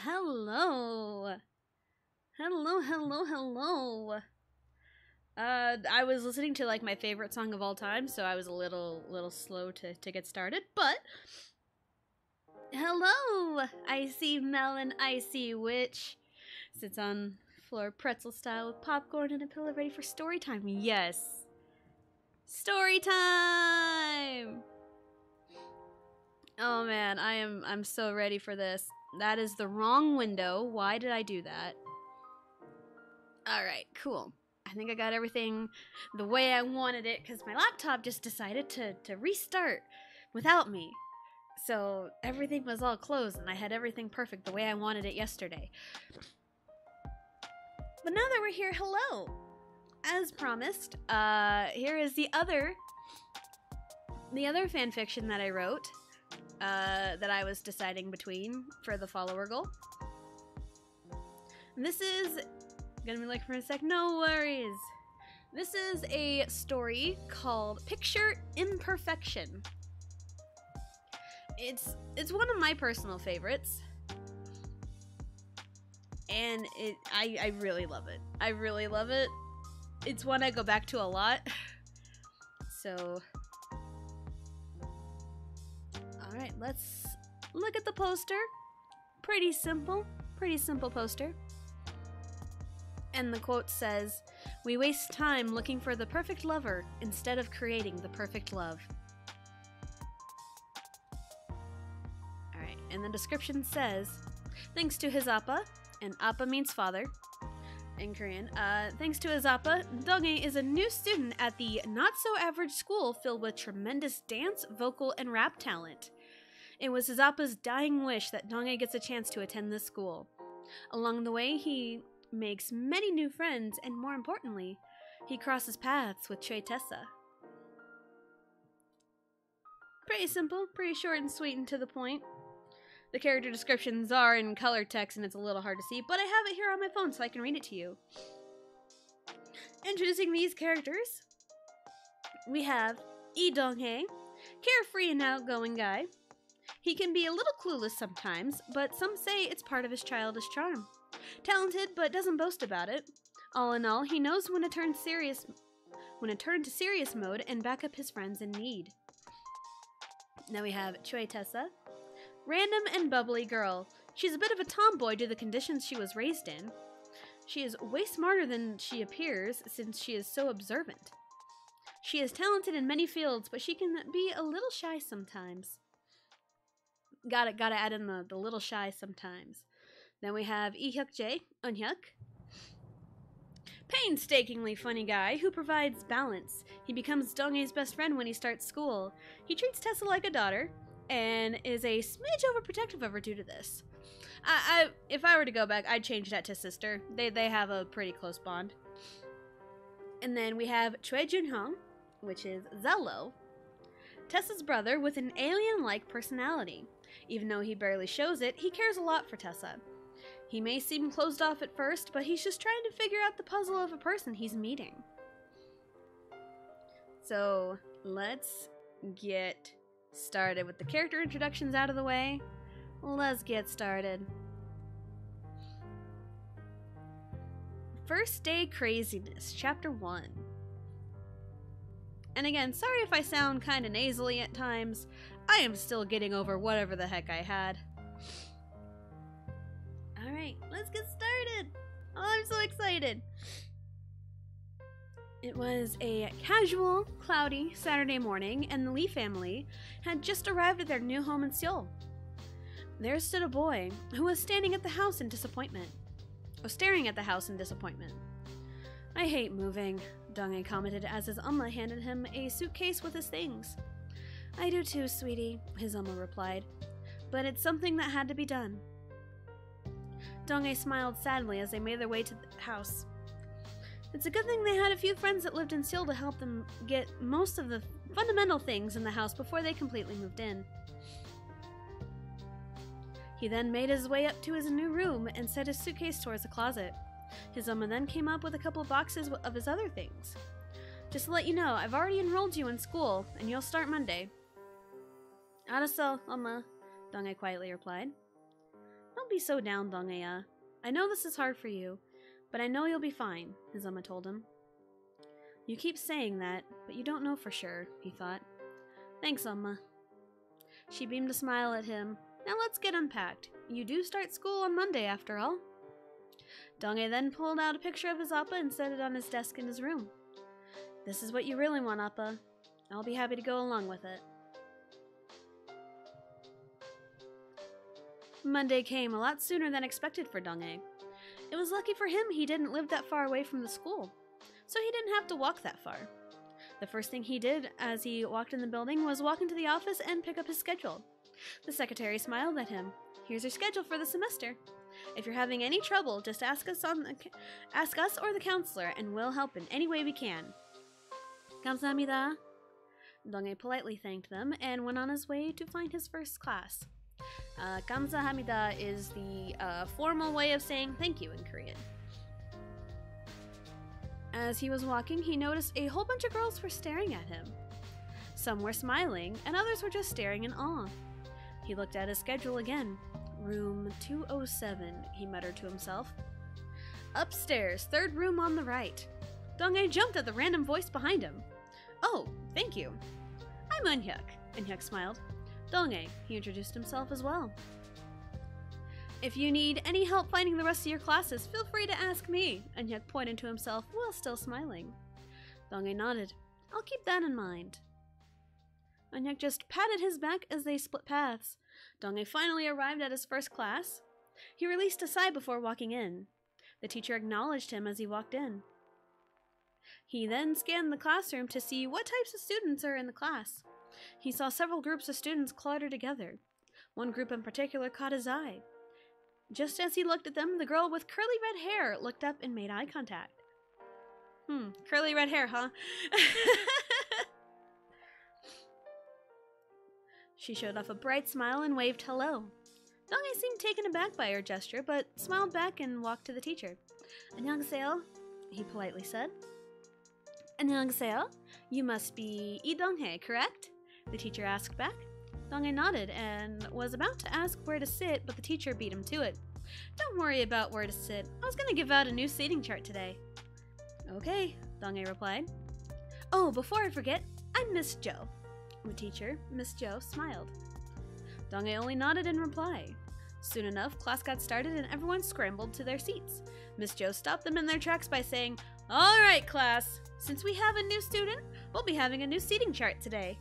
Hello. Hello. I was listening to like my favorite song of all time, so I was a little slow to get started, but hello! Icy Melon Icy Witch sits on floor pretzel style with popcorn and a pillow ready for story time. Yes. Story time! Oh man, I'm so ready for this. That is the wrong window. Why did I do that? Alright, cool. I think I got everything the way I wanted it because my laptop just decided to restart without me. So everything was all closed and I had everything perfect the way I wanted it yesterday. But now that we're here, hello! As promised, here is the other fanfiction that I wrote. That I was deciding between for the follower goal. And this is gonna be like for a sec. No worries. This is a story called Picture Imperfection. It's one of my personal favorites, and I really love it. I really love it. It's one I go back to a lot. So. Alright, let's look at the poster. Pretty simple poster. And the quote says, "We waste time looking for the perfect lover instead of creating the perfect love." Alright, and the description says, thanks to his appa, and appa means father in Korean, thanks to his appa, Donghae is a new student at the not-so-average school filled with tremendous dance, vocal, and rap talent. It was his appa's dying wish that Donghae gets a chance to attend this school. Along the way, he makes many new friends, and more importantly, he crosses paths with Choi Tessa. Pretty simple, pretty short and sweet and to the point. The character descriptions are in color text and it's a little hard to see, but I have it here on my phone so I can read it to you. Introducing these characters, we have Lee Dong-hae, carefree and outgoing guy. He can be a little clueless sometimes, but some say it's part of his childish charm. Talented, but doesn't boast about it. All in all, he knows when to turn to serious mode and back up his friends in need. Now we have Choi Tessa, random and bubbly girl. She's a bit of a tomboy due to the conditions she was raised in. She is way smarter than she appears since she is so observant. She is talented in many fields, but she can be a little shy sometimes. Gotta add in the little shy sometimes. Then we have Lee Hyuk-jae, Eun-hyuk. Painstakingly funny guy who provides balance. He becomes Dong-hae's best friend when he starts school. He treats Tessa like a daughter and is a smidge overprotective of her due to this. If I were to go back, I'd change that to sister. They have a pretty close bond. And then we have Choi Jun-hong, which is Zello, Tessa's brother with an alien-like personality. Even though he barely shows it, he cares a lot for Tessa. He may seem closed off at first, but he's just trying to figure out the puzzle of a person he's meeting. So, let's get started with the character introductions out of the way. Let's get started. First Day Craziness, Chapter 1. And again, sorry if I sound kind of nasally at times. I am still getting over whatever the heck I had. Alright, let's get started! Oh, I'm so excited! It was a casual, cloudy Saturday morning, and the Lee family had just arrived at their new home in Seoul. There stood a boy who was standing at the house in disappointment. Or staring at the house in disappointment. I hate moving, Dong-hae commented as his Amma handed him a suitcase with his things. I do too, sweetie, his Amma replied. But it's something that had to be done. Dong-hae smiled sadly as they made their way to the house. It's a good thing they had a few friends that lived in Seoul to help them get most of the fundamental things in the house before they completely moved in. He then made his way up to his new room and set his suitcase towards the closet. His Amma then came up with a couple of boxes of his other things. Just to let you know, I've already enrolled you in school, and you'll start Monday. 알았어, Amma, Dong-hae quietly replied. Don't be so down, Dong-hae. I know this is hard for you, but I know you'll be fine, his Amma told him. You keep saying that, but you don't know for sure, he thought. Thanks, Amma. She beamed a smile at him. Now let's get unpacked. You do start school on Monday, after all. Dong-hae then pulled out a picture of his Appa and set it on his desk in his room. This is what you really want, Appa. I'll be happy to go along with it. Monday came a lot sooner than expected for Dong-hae. It was lucky for him he didn't live that far away from the school, so he didn't have to walk that far. The first thing he did as he walked in the building was walk into the office and pick up his schedule. The secretary smiled at him. Here's your schedule for the semester. If you're having any trouble, just ask us or the counselor, and we'll help in any way we can. 감사합니다. Dong-hae politely thanked them and went on his way to find his first class. 감사합니다 is the formal way of saying thank you in Korean. As he was walking, he noticed a whole bunch of girls were staring at him. Some were smiling, and others were just staring in awe. He looked at his schedule again. Room 207, he muttered to himself. Upstairs, third room on the right. Dong-hae jumped at the random voice behind him. Oh, thank you. I'm Eun-hyuk, Eun-hyuk smiled. Dong-hae, he introduced himself as well. If you need any help finding the rest of your classes, feel free to ask me, Eun-hyuk pointed to himself while still smiling. Dong-hae nodded. I'll keep that in mind. Eun-hyuk just patted his back as they split paths. Dong-hae finally arrived at his first class. He released a sigh before walking in. The teacher acknowledged him as he walked in. He then scanned the classroom to see what types of students are in the class. He saw several groups of students cluttered together. One group in particular caught his eye. Just as he looked at them, the girl with curly red hair looked up and made eye contact. Curly red hair, huh? She showed off a bright smile and waved hello. Dong-hae seemed taken aback by her gesture, but smiled back and walked to the teacher. 안녕하세요, he politely said. "Annyeonghaseyo, you must be Lee Dong-hae, correct?" the teacher asked back. Dong-hae nodded and was about to ask where to sit, but the teacher beat him to it. "Don't worry about where to sit. I was going to give out a new seating chart today." "Okay," Dong-hae replied. "Oh, before I forget, I'm Miss Jo." The teacher, Miss Jo, smiled. Dong-hae only nodded in reply. Soon enough, class got started and everyone scrambled to their seats. Miss Jo stopped them in their tracks by saying, "All right, class, since we have a new student, we'll be having a new seating chart today."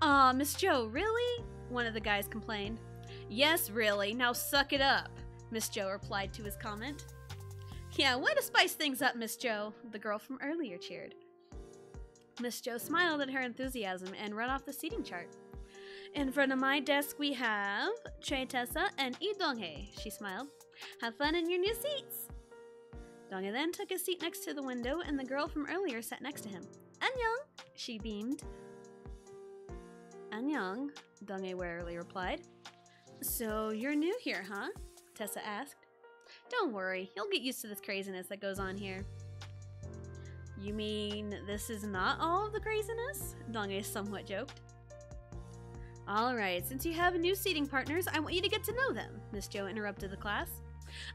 "Aw, Miss Jo, really?" one of the guys complained. "Yes, really. Now suck it up," Miss Jo replied to his comment. "Yeah, way to spice things up, Miss Jo," the girl from earlier cheered. Miss Jo smiled at her enthusiasm and read off the seating chart. "In front of my desk we have Tessa and Lee Dong-hae," she smiled. "Have fun in your new seats." Dong-hae then took his seat next to the window and the girl from earlier sat next to him. "Annyeong," she beamed. "Annyeong," Dong-hae warily replied. "So you're new here, huh?" Tessa asked. "Don't worry, you'll get used to this craziness that goes on here." "You mean this is not all of the craziness?" Dong-hae somewhat joked. "Alright, since you have new seating partners, I want you to get to know them," Miss Jo interrupted the class.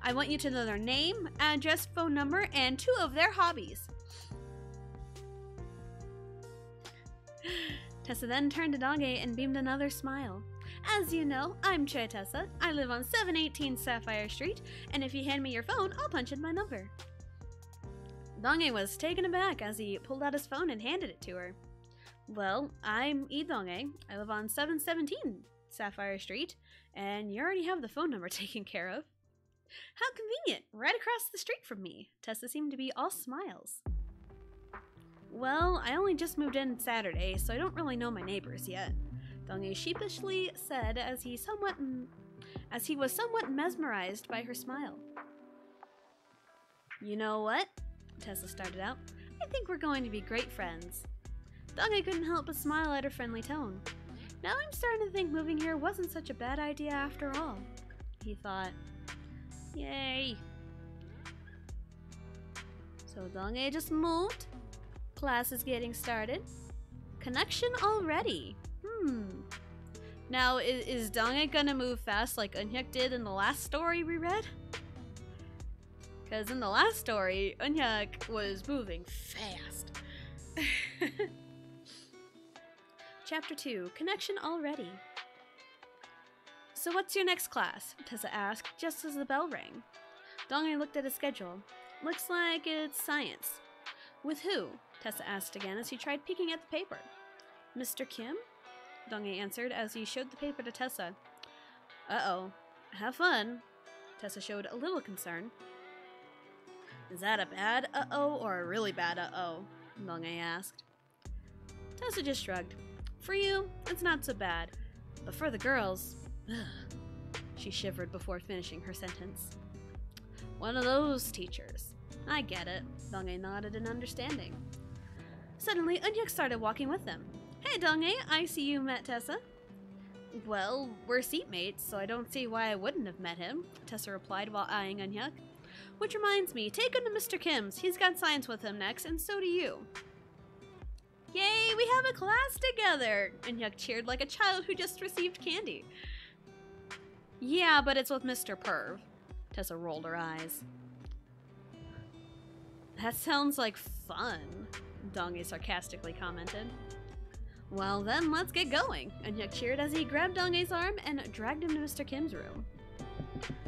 "I want you to know their name, address, phone number, and 2 of their hobbies." Tessa then turned to Dong-hae and beamed another smile. "As you know, I'm Tessa. I live on 718 Sapphire Street, and if you hand me your phone, I'll punch in my number." Dong-hae was taken aback as he pulled out his phone and handed it to her. "Well, I'm Lee Dong-hae. I live on 717 Sapphire Street, and you already have the phone number taken care of." "How convenient, right across the street from me." Tessa seemed to be all smiles. "Well, I only just moved in Saturday, so I don't really know my neighbors yet," Dong-hae sheepishly said as he was somewhat mesmerized by her smile. "You know what?" Tessa started out. "I think we're going to be great friends." Dong-hae couldn't help but smile at her friendly tone. "Now I'm starting to think moving here wasn't such a bad idea after all," he thought. Yay! So Dong-hae just moved. Class is getting started. Connection already. Now, is Dong-hae gonna move fast like Eunhyuk did in the last story we read? Because in the last story, Eunhyuk was moving fast. Chapter 2, Connection Already. "So what's your next class?" Tessa asked just as the bell rang. Dong-hae looked at his schedule. "Looks like it's science." "With who?" Tessa asked again as he tried peeking at the paper. "Mr. Kim?" Dong-hae answered as he showed the paper to Tessa. "Uh-oh. Have fun." Tessa showed a little concern. "Is that a bad uh-oh or a really bad uh-oh?" Dong-hae asked. Tessa just shrugged. "For you, it's not so bad. But for the girls, ugh." She shivered before finishing her sentence. "One of those teachers. I get it." Dong-hae nodded in understanding. Suddenly, Eunhyuk started walking with them. "Hey, Dong-hae, I see you met Tessa." "Well, we're seatmates, so I don't see why I wouldn't have met him," Tessa replied while eyeing Eunhyuk. "Which reminds me, take him to Mr. Kim's. He's got science with him next, and so do you." "Yay, we have a class together!" Eunhyuk cheered like a child who just received candy. "Yeah, but it's with Mr. Perv." Tessa rolled her eyes. "That sounds like fun," Dong-hae sarcastically commented. "Well then, let's get going," Eunhyuk cheered as he grabbed Dong-hae's arm and dragged him to Mr. Kim's room.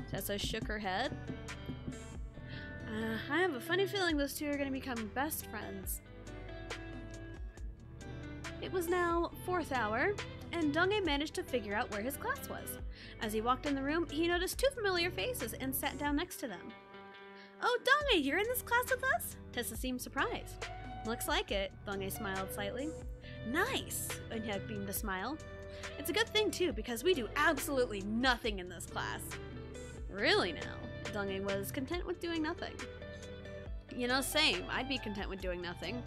Tessa shook her head. I have a funny feeling those two are going to become best friends." It was now 4th hour, and Dong-hae managed to figure out where his class was. As he walked in the room, he noticed 2 familiar faces and sat down next to them. "Oh, Dong-hae, you're in this class with us?" Tessa seemed surprised. "Looks like it," Dong-hae smiled slightly. "Nice," Eunhyuk beamed a smile. "It's a good thing, too, because we do absolutely nothing in this class." "Really now?" Dong-hae was content with doing nothing. "You know, same. I'd be content with doing nothing."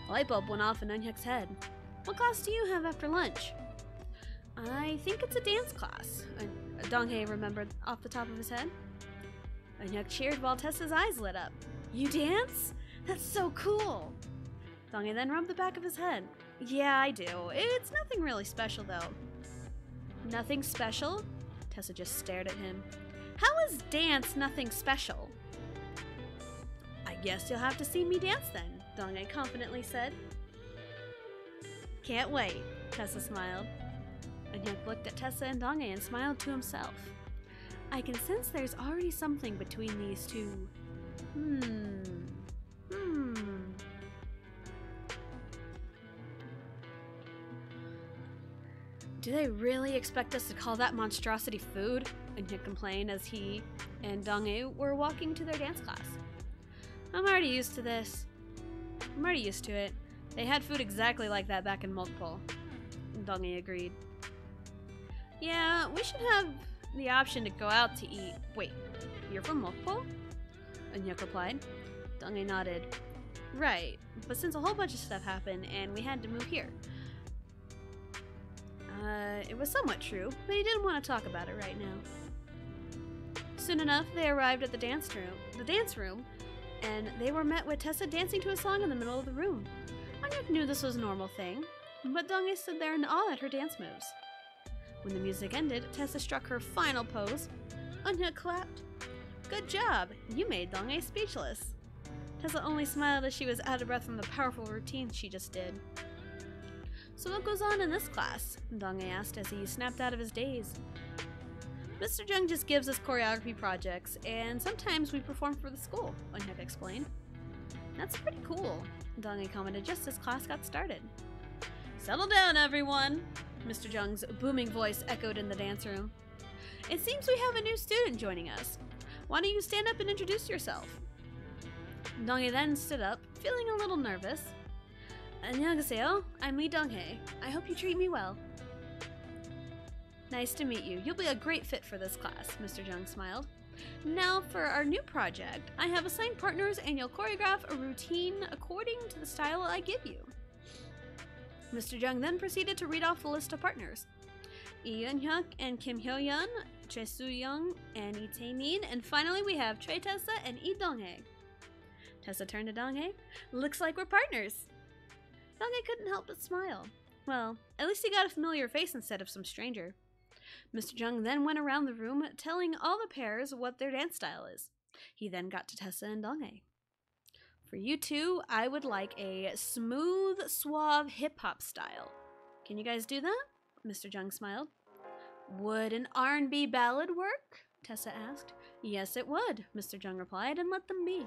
A light bulb went off in Eunhyuk's head. "What class do you have after lunch?" "I think it's a dance class," Dong-hae remembered off the top of his head. Eunhyuk cheered while Tessa's eyes lit up. You dance? That's so cool! Donghae then rubbed the back of his head. Yeah, I do. It's nothing really special, though. Nothing special? Tessa just stared at him. How is dance nothing special? I guess you'll have to see me dance then, Donghae confidently said. Can't wait, Tessa smiled. Eunhyuk looked at Tessa and Donghae and smiled to himself. I can sense there's already something between these two. Do they really expect us to call that monstrosity food? Eunhyuk complained as he and Donghae were walking to their dance class. I'm already used to this. I'm already used to it. They had food exactly like that back in Mokpo. Donghae agreed. Yeah, we should have the option to go out to eat. Wait, you're from Mokpo? Eunhyuk replied. Donghae nodded. Right, but since a whole bunch of stuff happened and we had to move here. It was somewhat true, but he didn't want to talk about it right now. Soon enough, they arrived at the dance room, and they were met with Tessa dancing to a song in the middle of the room. Eunhyuk knew this was a normal thing, but Donghae stood there in awe at her dance moves. When the music ended, Tessa struck her final pose. Eunhyuk clapped. Good job! You made Donghae speechless. Tessa only smiled as she was out of breath from the powerful routine she just did. So what goes on in this class? Donghae asked as he snapped out of his daze. Mr. Jung just gives us choreography projects, and sometimes we perform for the school, Eunhyuk explained. That's pretty cool, Donghae commented just as class got started. Settle down, everyone! Mr. Jung's booming voice echoed in the dance room. It seems we have a new student joining us. Why don't you stand up and introduce yourself? Donghae then stood up, feeling a little nervous. Annyeonghaseyo, I'm Lee Donghae. I hope you treat me well. Nice to meet you. You'll be a great fit for this class, Mr. Jung smiled. Now for our new project, I have assigned partners and you'll choreograph a routine according to the style I give you. Mr. Jung then proceeded to read off the list of partners. Lee Eunhyuk and Kim Hyo-yeon, Choi Soo-young and Lee Tae-min, and finally we have Choi Tessa and Lee Donghae. Tessa turned to Donghae. Looks like we're partners. Donghae couldn't help but smile. Well, at least he got a familiar face instead of some stranger. Mr. Jung then went around the room telling all the pairs what their dance style is. He then got to Tessa and Donghae. For you two, I would like a smooth, suave hip-hop style. Can you guys do that? Mr. Jung smiled. Would an R&B ballad work? Tessa asked. Yes, it would, Mr. Jung replied, and let them be.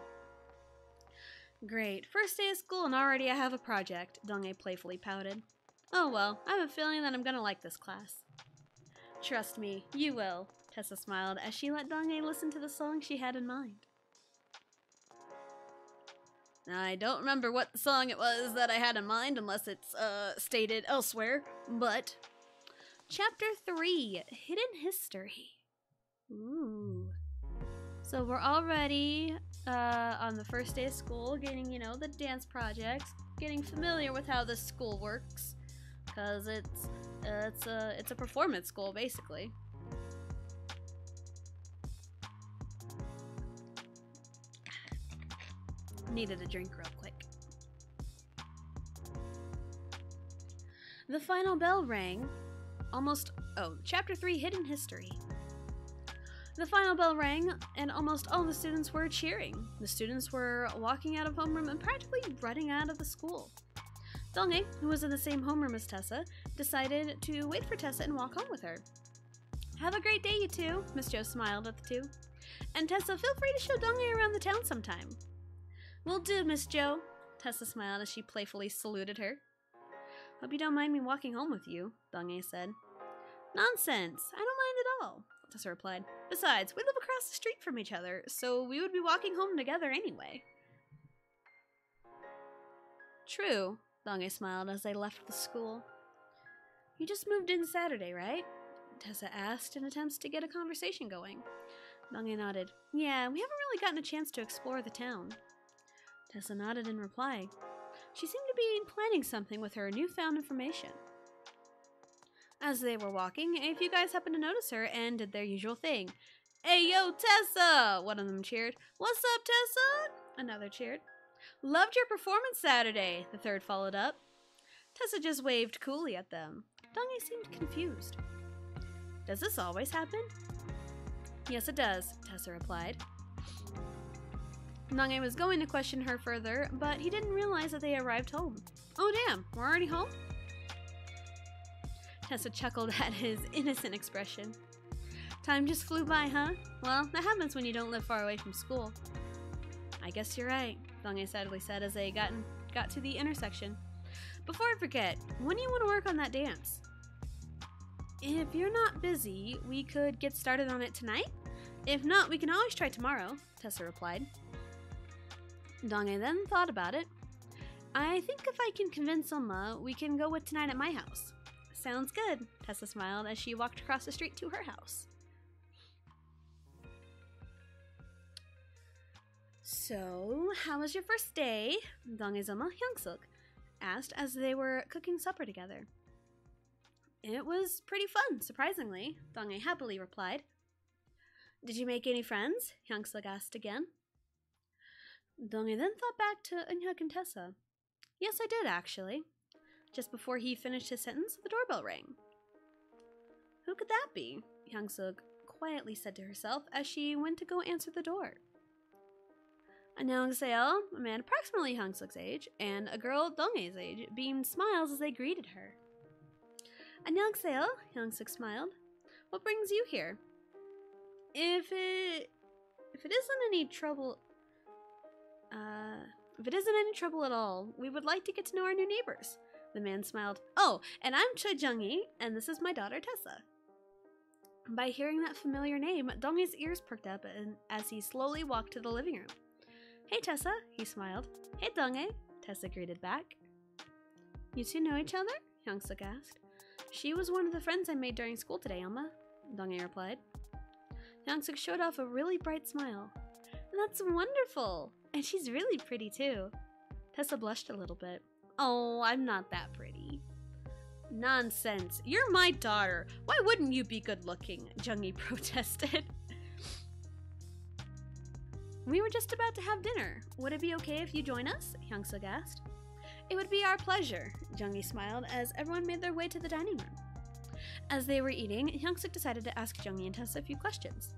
Great. First day of school and already I have a project, Donghae playfully pouted. Oh well, I have a feeling that I'm gonna like this class. Trust me, you will, Tessa smiled as she let Donghae listen to the song she had in mind. I don't remember what the song it was that I had in mind unless it's stated elsewhere, but Chapter 3, Hidden History. Ooh. So we're already on the first day of school, getting, you know, the dance projects, getting familiar with how this school works, because it's a performance school basically. Needed a drink real quick. The final bell rang. Chapter 3, Hidden History. The final bell rang, and almost all the students were cheering. The students were walking out of homeroom and practically running out of the school. Donghae, who was in the same homeroom as Tessa, decided to wait for Tessa and walk home with her. Have a great day, you two, Miss Jo smiled at the two. And Tessa, feel free to show Donghae around the town sometime. Will do, Miss Jo, Tessa smiled as she playfully saluted her. Hope you don't mind me walking home with you, Donghae said. Nonsense, I don't mind at all, Tessa replied. Besides, we live across the street from each other, so we would be walking home together anyway. True, Donghae smiled as they left the school. You just moved in Saturday, right? Tessa asked in attempts to get a conversation going. Donghae nodded. Yeah, we haven't really gotten a chance to explore the town. Tessa nodded in reply. She seemed to be planning something with her newfound information. As they were walking, a few guys happened to notice her and did their usual thing. Hey, yo, Tessa! One of them cheered. What's up, Tessa? Another cheered. Loved your performance Saturday, the third followed up. Tessa just waved coolly at them. Donge seemed confused. Does this always happen? Yes, it does, Tessa replied. Donge was going to question her further, but he didn't realize that they arrived home. Oh damn, we're already home? Tessa chuckled at his innocent expression. Time just flew by, huh? Well, that happens when you don't live far away from school. I guess you're right, Donge sadly said as they got to the intersection. Before I forget, when do you want to work on that dance? If you're not busy, we could get started on it tonight? If not, we can always try tomorrow, Tessa replied. Donge then thought about it. I think if I can convince Selma, we can go with tonight at my house. Sounds good, Tessa smiled as she walked across the street to her house. So, how was your first day? Donge's Selma Hyungsuk asked as they were cooking supper together. It was pretty fun, surprisingly, Donge happily replied. Did you make any friends? Hyungsuk asked again. Donge then thought back to Eunhyuk and Tessa. Yes, I did, actually. Just before he finished his sentence, the doorbell rang. Who could that be? Hyungsuk quietly said to herself as she went to go answer the door. Annyeonghaseyo, a man approximately Hyungsuk's age, and a girl Donge's age, beamed smiles as they greeted her. Annyeonghaseyo, Hyungsuk smiled. What brings you here? If it isn't any trouble at all, we would like to get to know our new neighbors. The man smiled. Oh, and I'm Choi Jung-hee, and this is my daughter Tessa. By hearing that familiar name, Donge's ears perked up as he slowly walked to the living room. Hey Tessa, he smiled. Hey Donge, Tessa greeted back. You two know each other? Hyungsuk asked. She was one of the friends I made during school today, Alma, Donge replied. Hyungsuk showed off a really bright smile. That's wonderful! And she's really pretty too. Tessa blushed a little bit. Oh, I'm not that pretty. Nonsense. You're my daughter. Why wouldn't you be good looking? Jung-hee protested. We were just about to have dinner. Would it be okay if you join us? Hyungsuk asked. It would be our pleasure, Jung-hee smiled as everyone made their way to the dining room. As they were eating, Hyungsuk decided to ask Jung-hee and Tessa a few questions.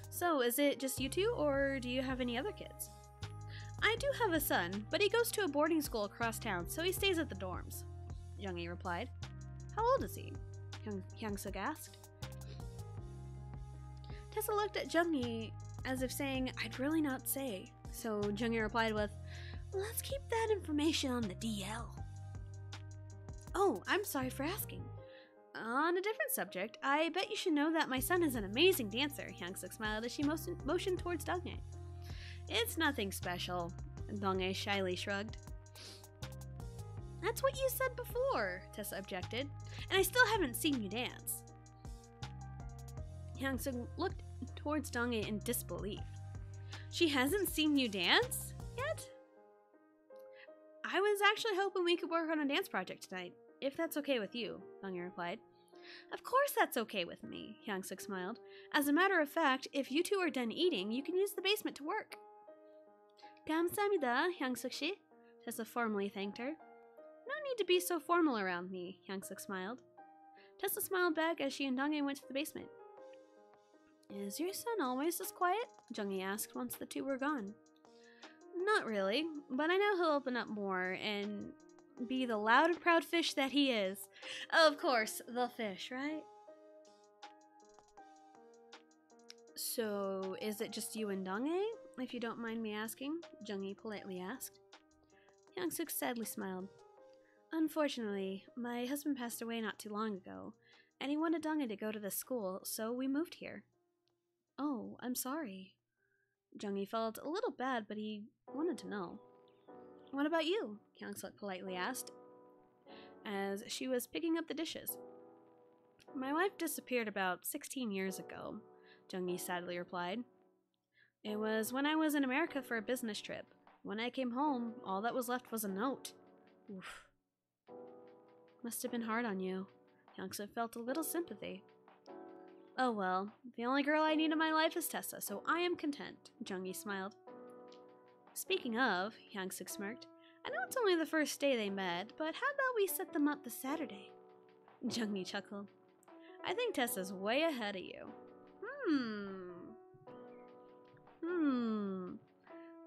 So, is it just you two, or do you have any other kids? I do have a son, but he goes to a boarding school across town, so he stays at the dorms, Jung-hee replied. How old is he? Hyungsuk asked. Tessa looked at Jung-hee as if saying, I'd really not say. So Jung-hee replied with, let's keep that information on the DL. Oh, I'm sorry for asking. On a different subject, I bet you should know that my son is an amazing dancer, Hyungsuk smiled as she motioned towards Donge. It's nothing special, Donge shyly shrugged. That's what you said before, Tessa objected, and I still haven't seen you dance. Hyungsuk looked towards Donge in disbelief. She hasn't seen you dance yet? I was actually hoping we could work on a dance project tonight, if that's okay with you, Donge replied. Of course that's okay with me, Hyungsuk smiled. As a matter of fact, if you two are done eating, you can use the basement to work. 감사합니다, Hyungsuk-shi, Tessa formally thanked her. No need to be so formal around me, Hyungsuk smiled. Tessa smiled back as she and Donge went to the basement. Is your son always this quiet? Jung-hee asked once the two were gone. Not really, but I know he'll open up more and be the loud and proud fish that he is. Of course, the fish, right? So, is it just you and Donge, if you don't mind me asking? Jung-hee politely asked. Hyungsuk sadly smiled. Unfortunately, my husband passed away not too long ago, and he wanted Donge to go to this school, so we moved here. Oh, I'm sorry. Jung-hee felt a little bad, but he wanted to know. What about you? Hyungsuk politely asked, as she was picking up the dishes. My wife disappeared about 16 years ago, Jung-hee sadly replied. It was when I was in America for a business trip. When I came home, all that was left was a note. Oof. Must have been hard on you. Hyungsuk felt a little sympathy. Oh well, the only girl I need in my life is Tessa, so I am content, Jung-gi smiled. Speaking of, Hyung-sik smirked, I know it's only the first day they met, but how about we set them up this Saturday? Jung-gi chuckled. I think Tessa's way ahead of you.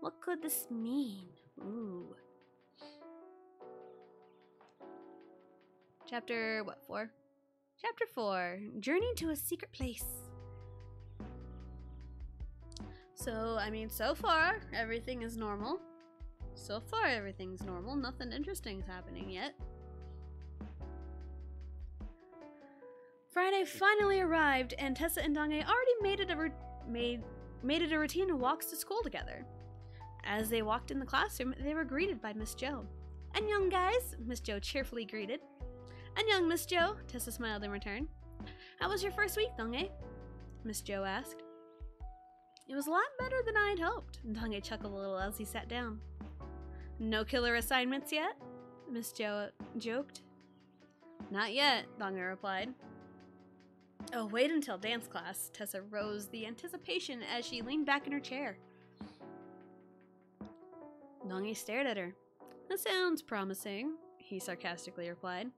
What could this mean? Ooh. Chapter, 4? Chapter 4, Journey to a Secret Place. So, so far, everything is normal. Nothing interesting is happening yet. Friday finally arrived, and Tessa and Dong-hae already made it a routine to walk to school together. As they walked in the classroom, they were greeted by Miss Jo. "Annyeong, guys," Miss Jo cheerfully greeted. "Annyeong, Miss Jo," Tessa smiled in return. "How was your first week, Dong-hae?" Miss Jo asked. "It was a lot better than I had hoped," Dong-hae chuckled a little as he sat down. "No killer assignments yet?" Miss Jo joked. "Not yet," Dong-hae replied. "Oh, wait until dance class." Tessa rose the anticipation as she leaned back in her chair. Dong-hae stared at her. "That sounds promising," he sarcastically replied.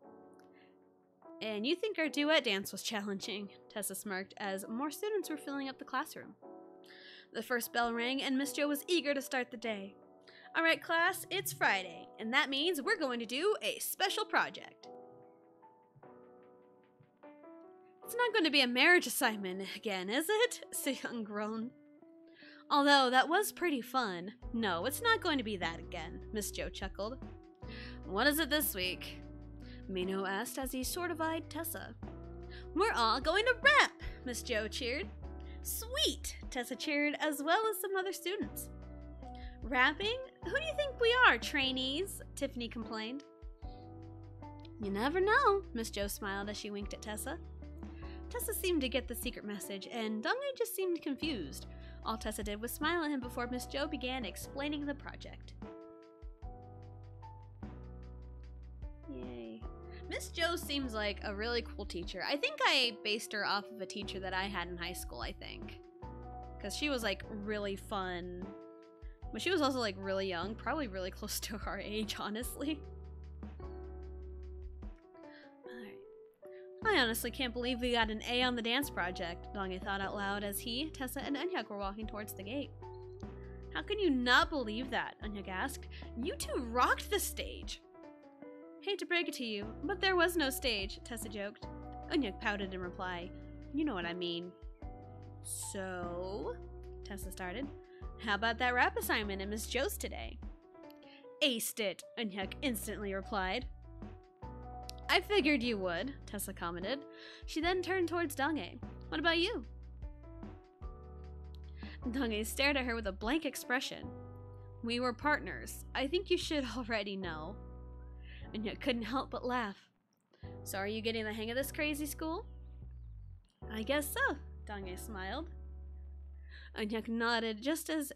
"And you think our duet dance was challenging?" Tessa smirked as more students were filling up the classroom. The first bell rang and Miss Jo was eager to start the day. "All right, class, it's Friday, and that means we're going to do a special project." "It's not going to be a marriage assignment again, is it?" Se-young groaned. "Although that was pretty fun. No, it's not going to be that again," Miss Jo chuckled. "What is it this week?" Mino asked as he sort of eyed Tessa. "We're all going to rap!" Miss Jo cheered. "Sweet!" Tessa cheered, as well as some other students. "Rapping? Who do you think we are, trainees?" Tiffany complained. "You never know," Miss Jo smiled as she winked at Tessa. Tessa seemed to get the secret message, and Dong-hae just seemed confused. All Tessa did was smile at him before Miss Jo began explaining the project. Yay. Miss Jo seems like a really cool teacher. I think I based her off of a teacher that I had in high school, I think. Because she was like really fun. But she was also like really young, probably really close to our age, honestly. I honestly can't believe we got an A on the dance project, Dong-hae thought out loud as he, Tessa, and Eunhyuk were walking towards the gate. "How can you not believe that?" Eunhyuk asked. "You two rocked the stage." "Hate to break it to you, but there was no stage," Tessa joked. Eunhyuk pouted in reply. "You know what I mean." "So?" Tessa started. "How about that rap assignment in Miss Jo's today?" "Aced it," Eunhyuk instantly replied. "I figured you would," Tessa commented. She then turned towards Dong-hae. "What about you?" Dong-hae stared at her with a blank expression. "We were partners. I think you should already know." And yet couldn't help but laugh. "So are you getting the hang of this crazy school?" "I guess so," Dong-hae smiled. Eunhyuk nodded just as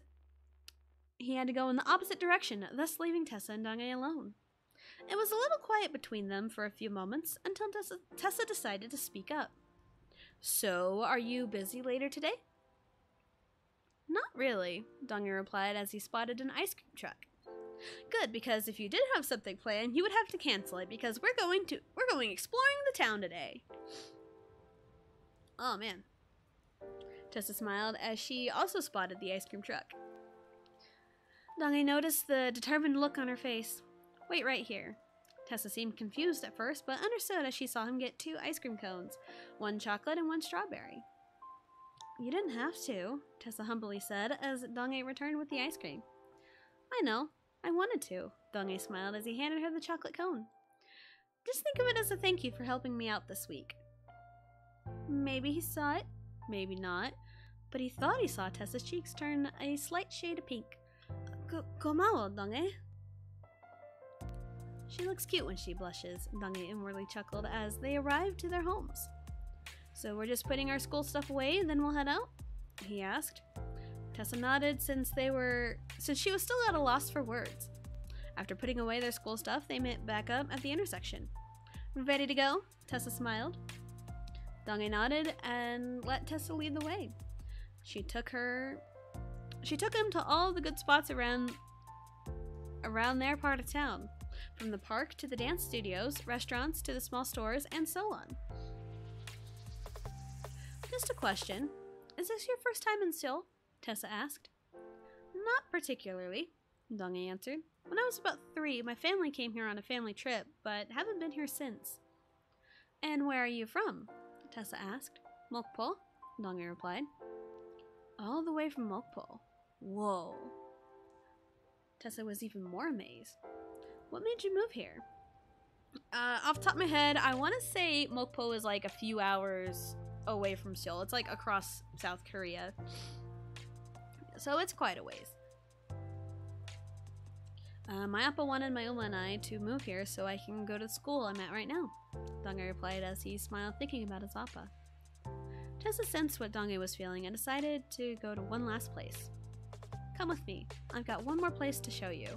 he had to go in the opposite direction, thus leaving Tessa and Dong-hae alone. It was a little quiet between them for a few moments until Tessa decided to speak up. "So, are you busy later today?" "Not really," Dong-hae replied as he spotted an ice cream truck. "Good, because if you did have something planned, you would have to cancel it because we're going exploring the town today." "Oh man." Tessa smiled as she also spotted the ice cream truck. Dong-hae noticed the determined look on her face. "Wait right here." Tessa seemed confused at first, but understood as she saw him get 2 ice cream cones, 1 chocolate and 1 strawberry. "You didn't have to," Tessa humbly said as Dong-hae returned with the ice cream. "I know. I wanted to," Dong-hae smiled as he handed her the chocolate cone. "Just think of it as a thank you for helping me out this week." Maybe he saw it, maybe not, but he thought he saw Tessa's cheeks turn a slight shade of pink. "Gomawo, Dong-hae." "She looks cute when she blushes," Dong-hae inwardly chuckled as they arrived to their homes. "So we're just putting our school stuff away and then we'll head out?" he asked. Tessa nodded since she was still at a loss for words. After putting away their school stuff, they met back up at the intersection. "Ready to go?" Tessa smiled. Donghae nodded and let Tessa lead the way. She took him to all the good spots around their part of town, from the park to the dance studios, restaurants to the small stores, and so on. Just a question. Is this your first time in Seoul? Tessa asked. Not particularly, Donghae answered. When I was about 3, my family came here on a family trip, but haven't been here since. And where are you from? Tessa asked. Mokpo, Donghae replied. All the way from Mokpo. Whoa. Tessa was even more amazed. What made you move here? Off the top of my head, I want to say Mokpo is like a few hours away from Seoul. It's like across South Korea. So it's quite a ways. My appa wanted my Uma and I to move here so I can go to the school I'm at right now, Donghae replied as he smiled thinking about his appa. Tessa sensed what Donghae was feeling and decided to go to one last place. Come with me. I've got one more place to show you.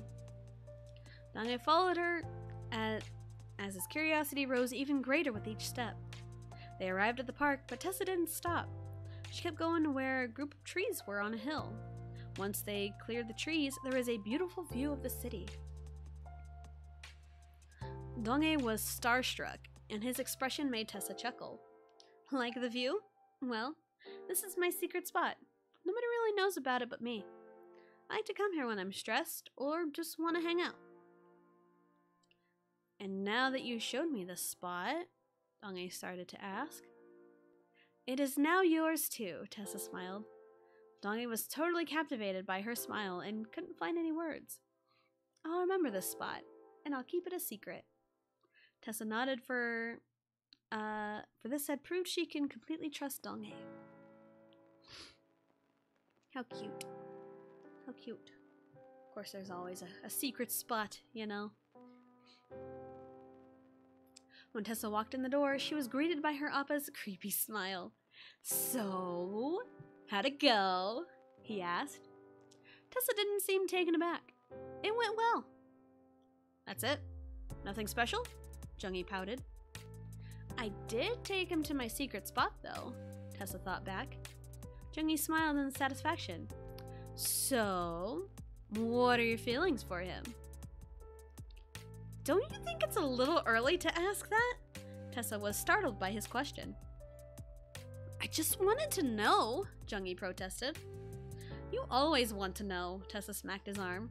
Donghae followed her as his curiosity rose even greater with each step. They arrived at the park, but Tessa didn't stop. She kept going to where a group of trees were on a hill. Once they cleared the trees, there was a beautiful view of the city. Donghae was starstruck, and his expression made Tessa chuckle. Like the view? Well, this is my secret spot. Nobody really knows about it but me. I like to come here when I'm stressed or just want to hang out. And now that you showed me the spot, Donghae started to ask. It is now yours too, Tessa smiled. Donghae was totally captivated by her smile and couldn't find any words. I'll remember this spot, and I'll keep it a secret. Tessa nodded for this had proved she can completely trust Donghae. How cute. How cute. Of course, there's always a secret spot, you know. When Tessa walked in the door, she was greeted by her appa's creepy smile. So, how'd it go? He asked. Tessa didn't seem taken aback. It went well. That's it? Nothing special? Junggi pouted. I did take him to my secret spot, though, Tessa thought back. Junggi smiled in satisfaction. So, what are your feelings for him? Don't you think it's a little early to ask that? Tessa was startled by his question. I just wanted to know, Junggi protested. You always want to know, Tessa smacked his arm.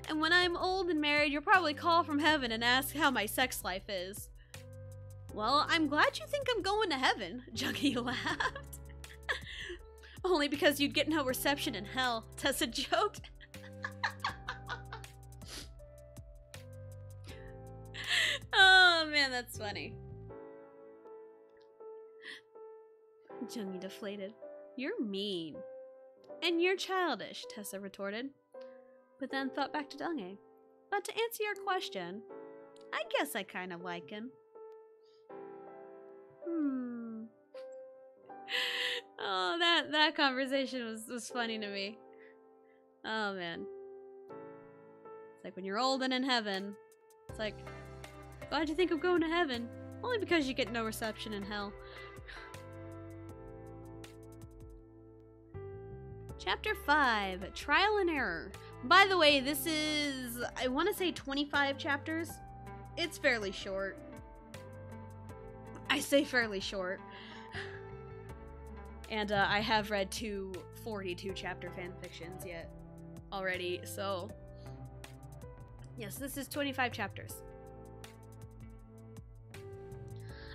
And when I'm old and married, you'll probably call from heaven and ask how my sex life is. Well, I'm glad you think I'm going to heaven, Junggi laughed. Only because you'd get no reception in hell, Tessa joked. Oh man, that's funny. Junggi deflated. You're mean. And you're childish, Tessa retorted. But then thought back to Donghae. But to answer your question, I guess I kind of like him. Oh, that conversation was funny to me. Oh man. It's like when you're old and in heaven. It's like, glad you think of going to heaven. Only because you get no reception in hell. Chapter 5, Trial and Error. By the way, this is, I want to say 25 chapters. It's fairly short. I say fairly short. And I have read 2 42 chapter fanfictions yet already, so yes, this is 25 chapters.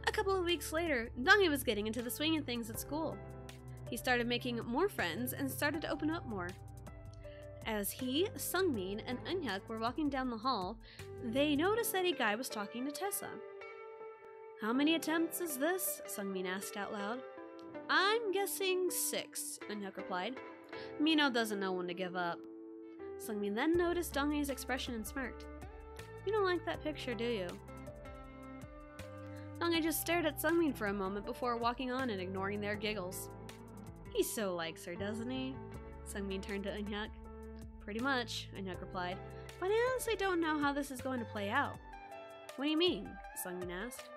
A couple of weeks later, Donghae was getting into the swing of things at school. He started making more friends and started to open up more. As he, Sungmin, and Eunhyuk were walking down the hall, they noticed that a guy was talking to Tessa. How many attempts is this? Sungmin asked out loud. I'm guessing 6, Eunhyuk replied. Mino doesn't know when to give up. Sungmin then noticed Donghae's expression and smirked. You don't like that picture, do you? Donghae just stared at Sungmin for a moment before walking on and ignoring their giggles. He so likes her, doesn't he? Sungmin turned to Eunhyuk. Pretty much, Eunhyuk replied, but I honestly don't know how this is going to play out. What do you mean? Sungmin asked.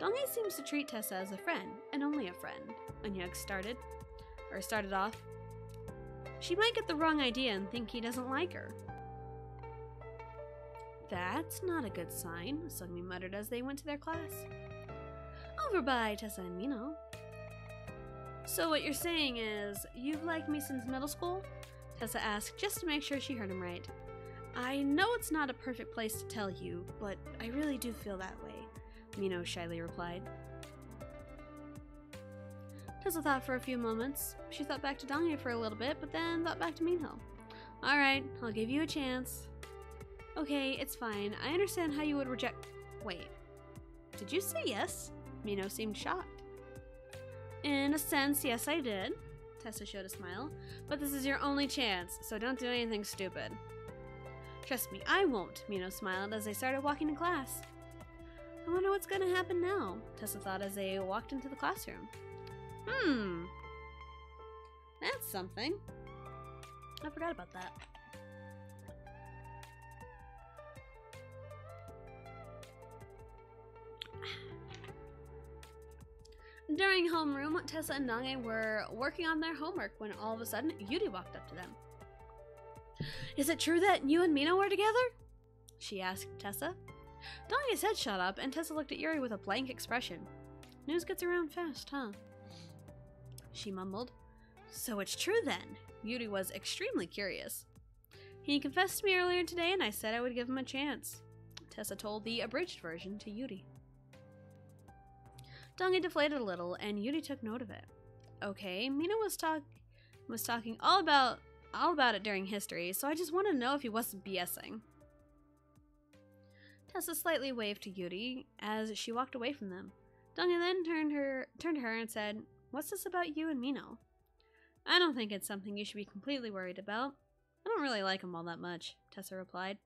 Donghae seems to treat Tessa as a friend, and only a friend, Eunhyuk started off. She might get the wrong idea and think he doesn't like her. That's not a good sign, Seungmi muttered as they went to their class. Over by Tessa and Mino. So what you're saying is, you've liked me since middle school? Tessa asked, just to make sure she heard him right. I know it's not a perfect place to tell you, but I really do feel that way, Mino shyly replied. Tessa thought for a few moments. She thought back to Donghae for a little bit, but then thought back to Minho. Alright, I'll give you a chance. Okay, it's fine. I understand how you would reject— Wait, did you say yes? Mino seemed shocked. In a sense, yes I did. Tessa showed a smile. But this is your only chance, so don't do anything stupid. Trust me, I won't, Mino smiled as they started walking to class. I wonder what's gonna happen now, Tessa thought as they walked into the classroom. That's something. I forgot about that. During homeroom, Tessa and Donghae were working on their homework when all of a sudden, Yuri walked up to them. Is it true that you and Mino were together? She asked Tessa. Donghae's head shot up, and Tessa looked at Yuri with a blank expression. News gets around fast, huh? She mumbled. So it's true then. Yuri was extremely curious. He confessed to me earlier today, and I said I would give him a chance. Tessa told the abridged version to Yuri. Donghae deflated a little, and Yuri took note of it. Okay, Mino was talking all about it during history, so I just wanted to know if he wasn't BSing. Tessa slightly waved to Yuri as she walked away from them. Donghae then turned to her and said, "What's this about you and Mino?" I don't think it's something you should be completely worried about. I don't really like him all that much, Tessa replied.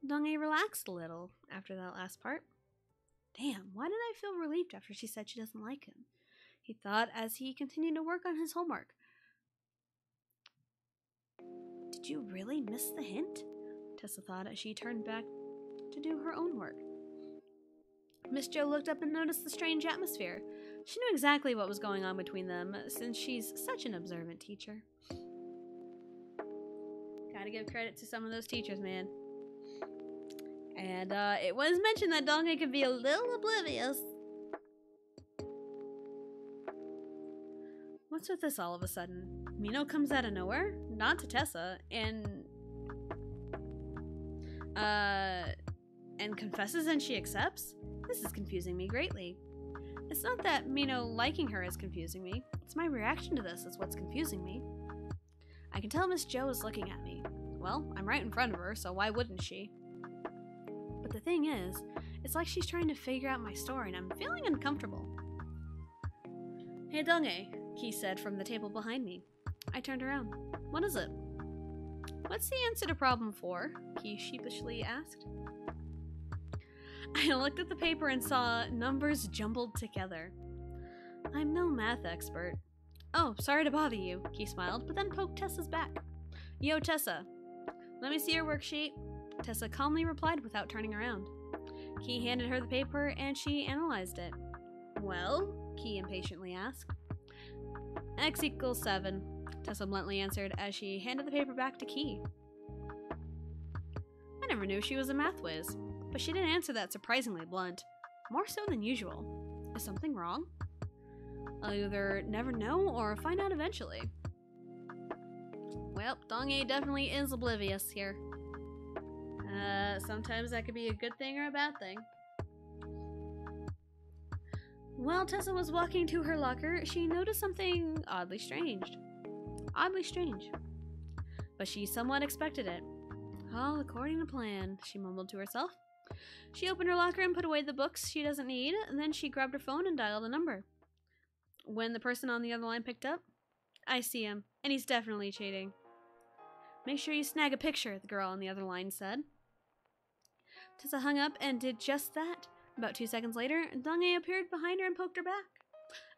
Donghae relaxed a little after that last part. Damn, why did I feel relieved after she said she doesn't like him? He thought as he continued to work on his homework. Did you really miss the hint? Tessa thought as she turned back to do her own work. Miss Jo looked up and noticed the strange atmosphere. She knew exactly what was going on between them, since she's such an observant teacher. Gotta give credit to some of those teachers, man. And it was mentioned that Donghae could be a little oblivious. What's with this all of a sudden? Mino comes out of nowhere, not to Tessa, and confesses and she accepts? This is confusing me greatly. It's not that Mino liking her is confusing me. It's my reaction to this is what's confusing me. I can tell Miss Jo is looking at me. Well, I'm right in front of her, so why wouldn't she? But the thing is, it's like she's trying to figure out my story and I'm feeling uncomfortable. Hey Donghae, Key said from the table behind me. I turned around. What is it? What's the answer to problem 4? Key sheepishly asked. I looked at the paper and saw numbers jumbled together. I'm no math expert. Oh, sorry to bother you, Key smiled, but then poked Tessa's back. Yo, Tessa. Let me see your worksheet. Tessa calmly replied without turning around. Key handed her the paper and she analyzed it. Well? Key impatiently asked. X equals 7, Tessa bluntly answered as she handed the paper back to Key. I never knew she was a math whiz, but she didn't answer that surprisingly blunt. More so than usual. Is something wrong? I'll either never know or find out eventually. Well, Donghae definitely is oblivious here. Sometimes that could be a good thing or a bad thing. While Tessa was walking to her locker, she noticed something oddly strange. But she somewhat expected it. All according to plan, she mumbled to herself. She opened her locker and put away the books she doesn't need, and then she grabbed her phone and dialed a number. When the person on the other line picked up, I see him, and he's definitely cheating. Make sure you snag a picture, the girl on the other line said. Tessa hung up and did just that. About 2 seconds later, Donghae appeared behind her and poked her back.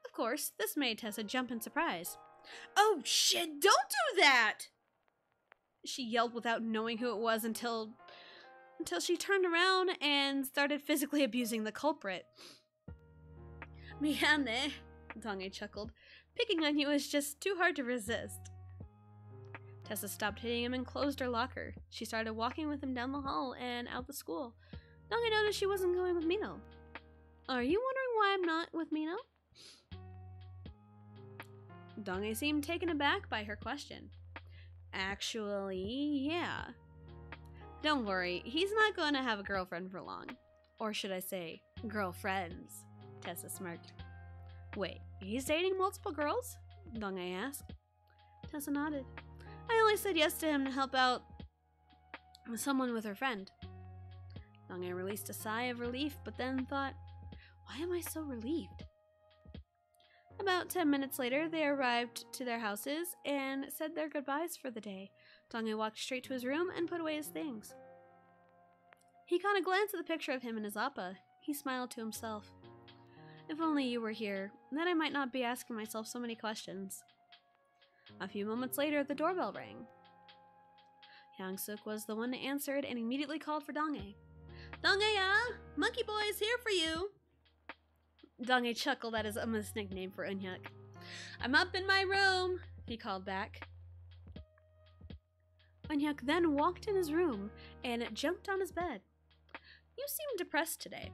Of course, this made Tessa jump in surprise. Oh shit, don't do that! She yelled without knowing who it was until until she turned around and started physically abusing the culprit. Miane, Dong-ae chuckled. Picking on you is just too hard to resist. Tessa stopped hitting him and closed her locker. She started walking with him down the hall and out the school. Dong-ae noticed she wasn't going with Mino. Are you wondering why I'm not with Mino? Dong-ae seemed taken aback by her question. Actually, yeah. Don't worry, he's not going to have a girlfriend for long. Or should I say, girlfriends, Tessa smirked. Wait, he's dating multiple girls? Dong-ae asked. Tessa nodded. I only said yes to him to help out someone with her friend. Dong-ae released a sigh of relief, but then thought, why am I so relieved? About 10 minutes later, they arrived to their houses and said their goodbyes for the day. Dong-ae walked straight to his room and put away his things. He caught a glance at the picture of him and his appa. He smiled to himself. If only you were here, then I might not be asking myself so many questions. A few moments later, the doorbell rang. Hyung-suk was the one who answered and immediately called for Dong-ae. Dong-ae, Monkey Boy is here for you! Dong-ae chuckled at his almost nickname for Eun-hyuk. I'm up in my room, he called back. Eun-hyuk then walked in his room and jumped on his bed. You seem depressed today.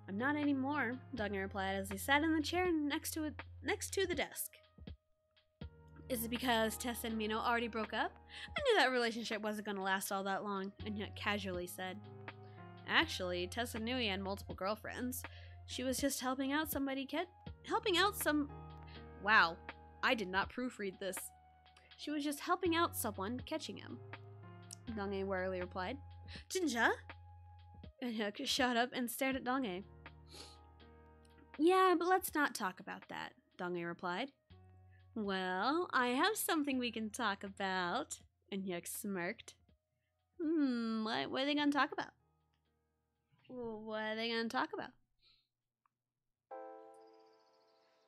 I'm not anymore, Dong-ae replied as he sat in the chair next to the desk. Is it because Tessa and Mino already broke up? I knew that relationship wasn't going to last all that long, Eun-hyuk casually said. Actually, Tessa knew he had multiple girlfriends. She was just helping out some... Wow, I did not proofread this. She was just helping out someone catching him. Dong-ae warily replied. Jinja? Eun-hyuk shot up and stared at Dong-ae. Yeah, but let's not talk about that, Dong-ae replied. Well, I have something we can talk about, Eun-hyuk smirked. What are they going to talk about? What are they going to talk about?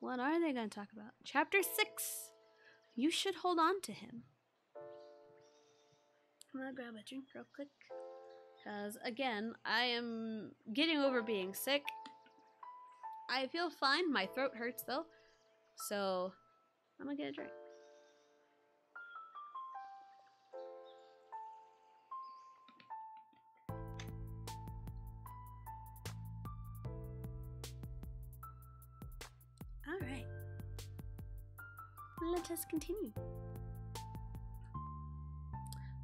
What are they going to talk about? Chapter 6. You should hold on to him. I'm going to grab a drink real quick. Because, again, I am getting over being sick. I feel fine. My throat hurts, though. So, I'm going to get a drink. Alright. Let us continue.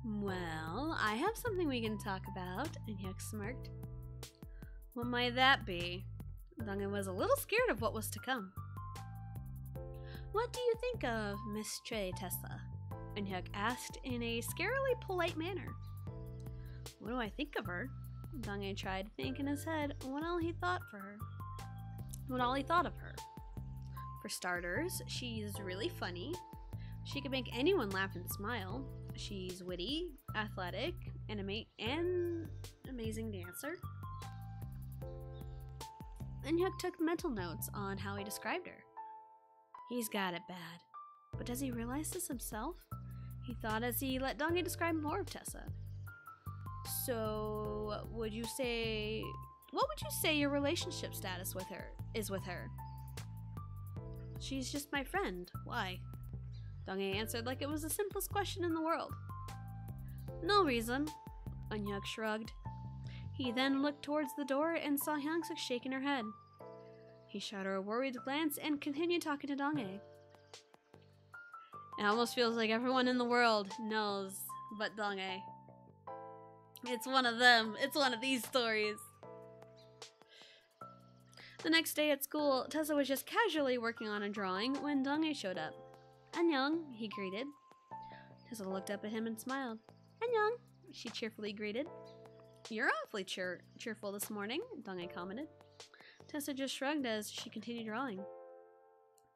Well, I have something we can talk about, Eun-hyuk smirked. What might that be? Dong-ae was a little scared of what was to come. What do you think of Miss Trey, Tessa? Eun-hyuk asked in a scarily polite manner. What do I think of her? Dong-ae tried to think in his head what all he thought of her. For starters, she's really funny. She can make anyone laugh and smile. She's witty, athletic, and amazing dancer. Eun-hyuk took mental notes on how he described her. He's got it bad. But does he realize this himself? He thought as he let Dong-ae describe more of Tessa. So, what would you say your relationship status is with her? She's just my friend. Why? Dong-ae answered like it was the simplest question in the world. No reason. Eun-hyuk shrugged. He then looked towards the door and saw Hyung-suk shaking her head. He shot her a worried glance and continued talking to Dong-ae. It almost feels like everyone in the world knows but Dong-ae. It's one of them. It's one of these stories. The next day at school, Tessa was just casually working on a drawing when Dong-ae showed up. Annyeong, he greeted. Tessa looked up at him and smiled. Annyeong, she cheerfully greeted. You're awfully cheerful this morning, Dong-ae commented. Tessa just shrugged as she continued drawing.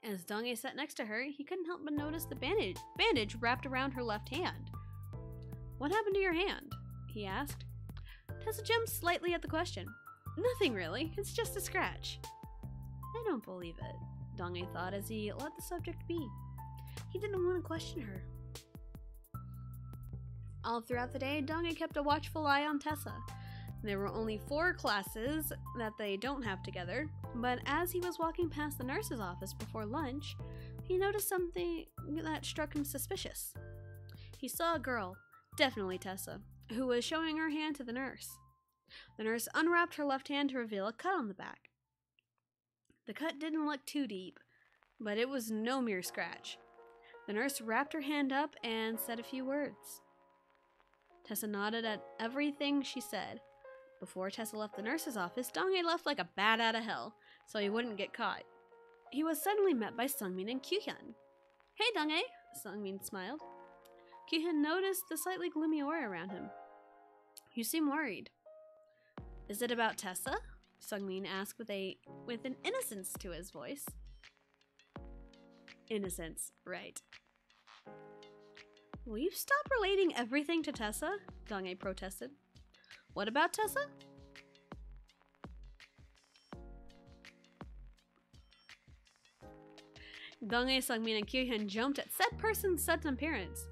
As Dong-ae sat next to her, he couldn't help but notice the bandage wrapped around her left hand. What happened to your hand? He asked. Tessa jumped slightly at the question. Nothing really, it's just a scratch. I don't believe it, Dong-ae thought as he let the subject be. He didn't want to question her. All throughout the day, Dong-hae kept a watchful eye on Tessa. There were only 4 classes that they don't have together, but as he was walking past the nurse's office before lunch, he noticed something that struck him suspicious. He saw a girl, definitely Tessa, who was showing her hand to the nurse. The nurse unwrapped her left hand to reveal a cut on the back. The cut didn't look too deep, but it was no mere scratch. The nurse wrapped her hand up and said a few words. Tessa nodded at everything she said. Before Tessa left the nurse's office, Dong-hae left like a bat out of hell, so he wouldn't get caught. He was suddenly met by Sungmin and Kyuhyun. "Hey, Dong-hae," Sungmin smiled. Kyuhyun noticed the slightly gloomy aura around him. "You seem worried." "Is it about Tessa?" Sungmin asked with an innocence to his voice. Innocence, right. "Will you stop relating everything to Tessa?" Dong-hae protested. "What about Tessa?" Dong-hae, Sungmin, and Kyuhyun jumped at said person's sudden appearance.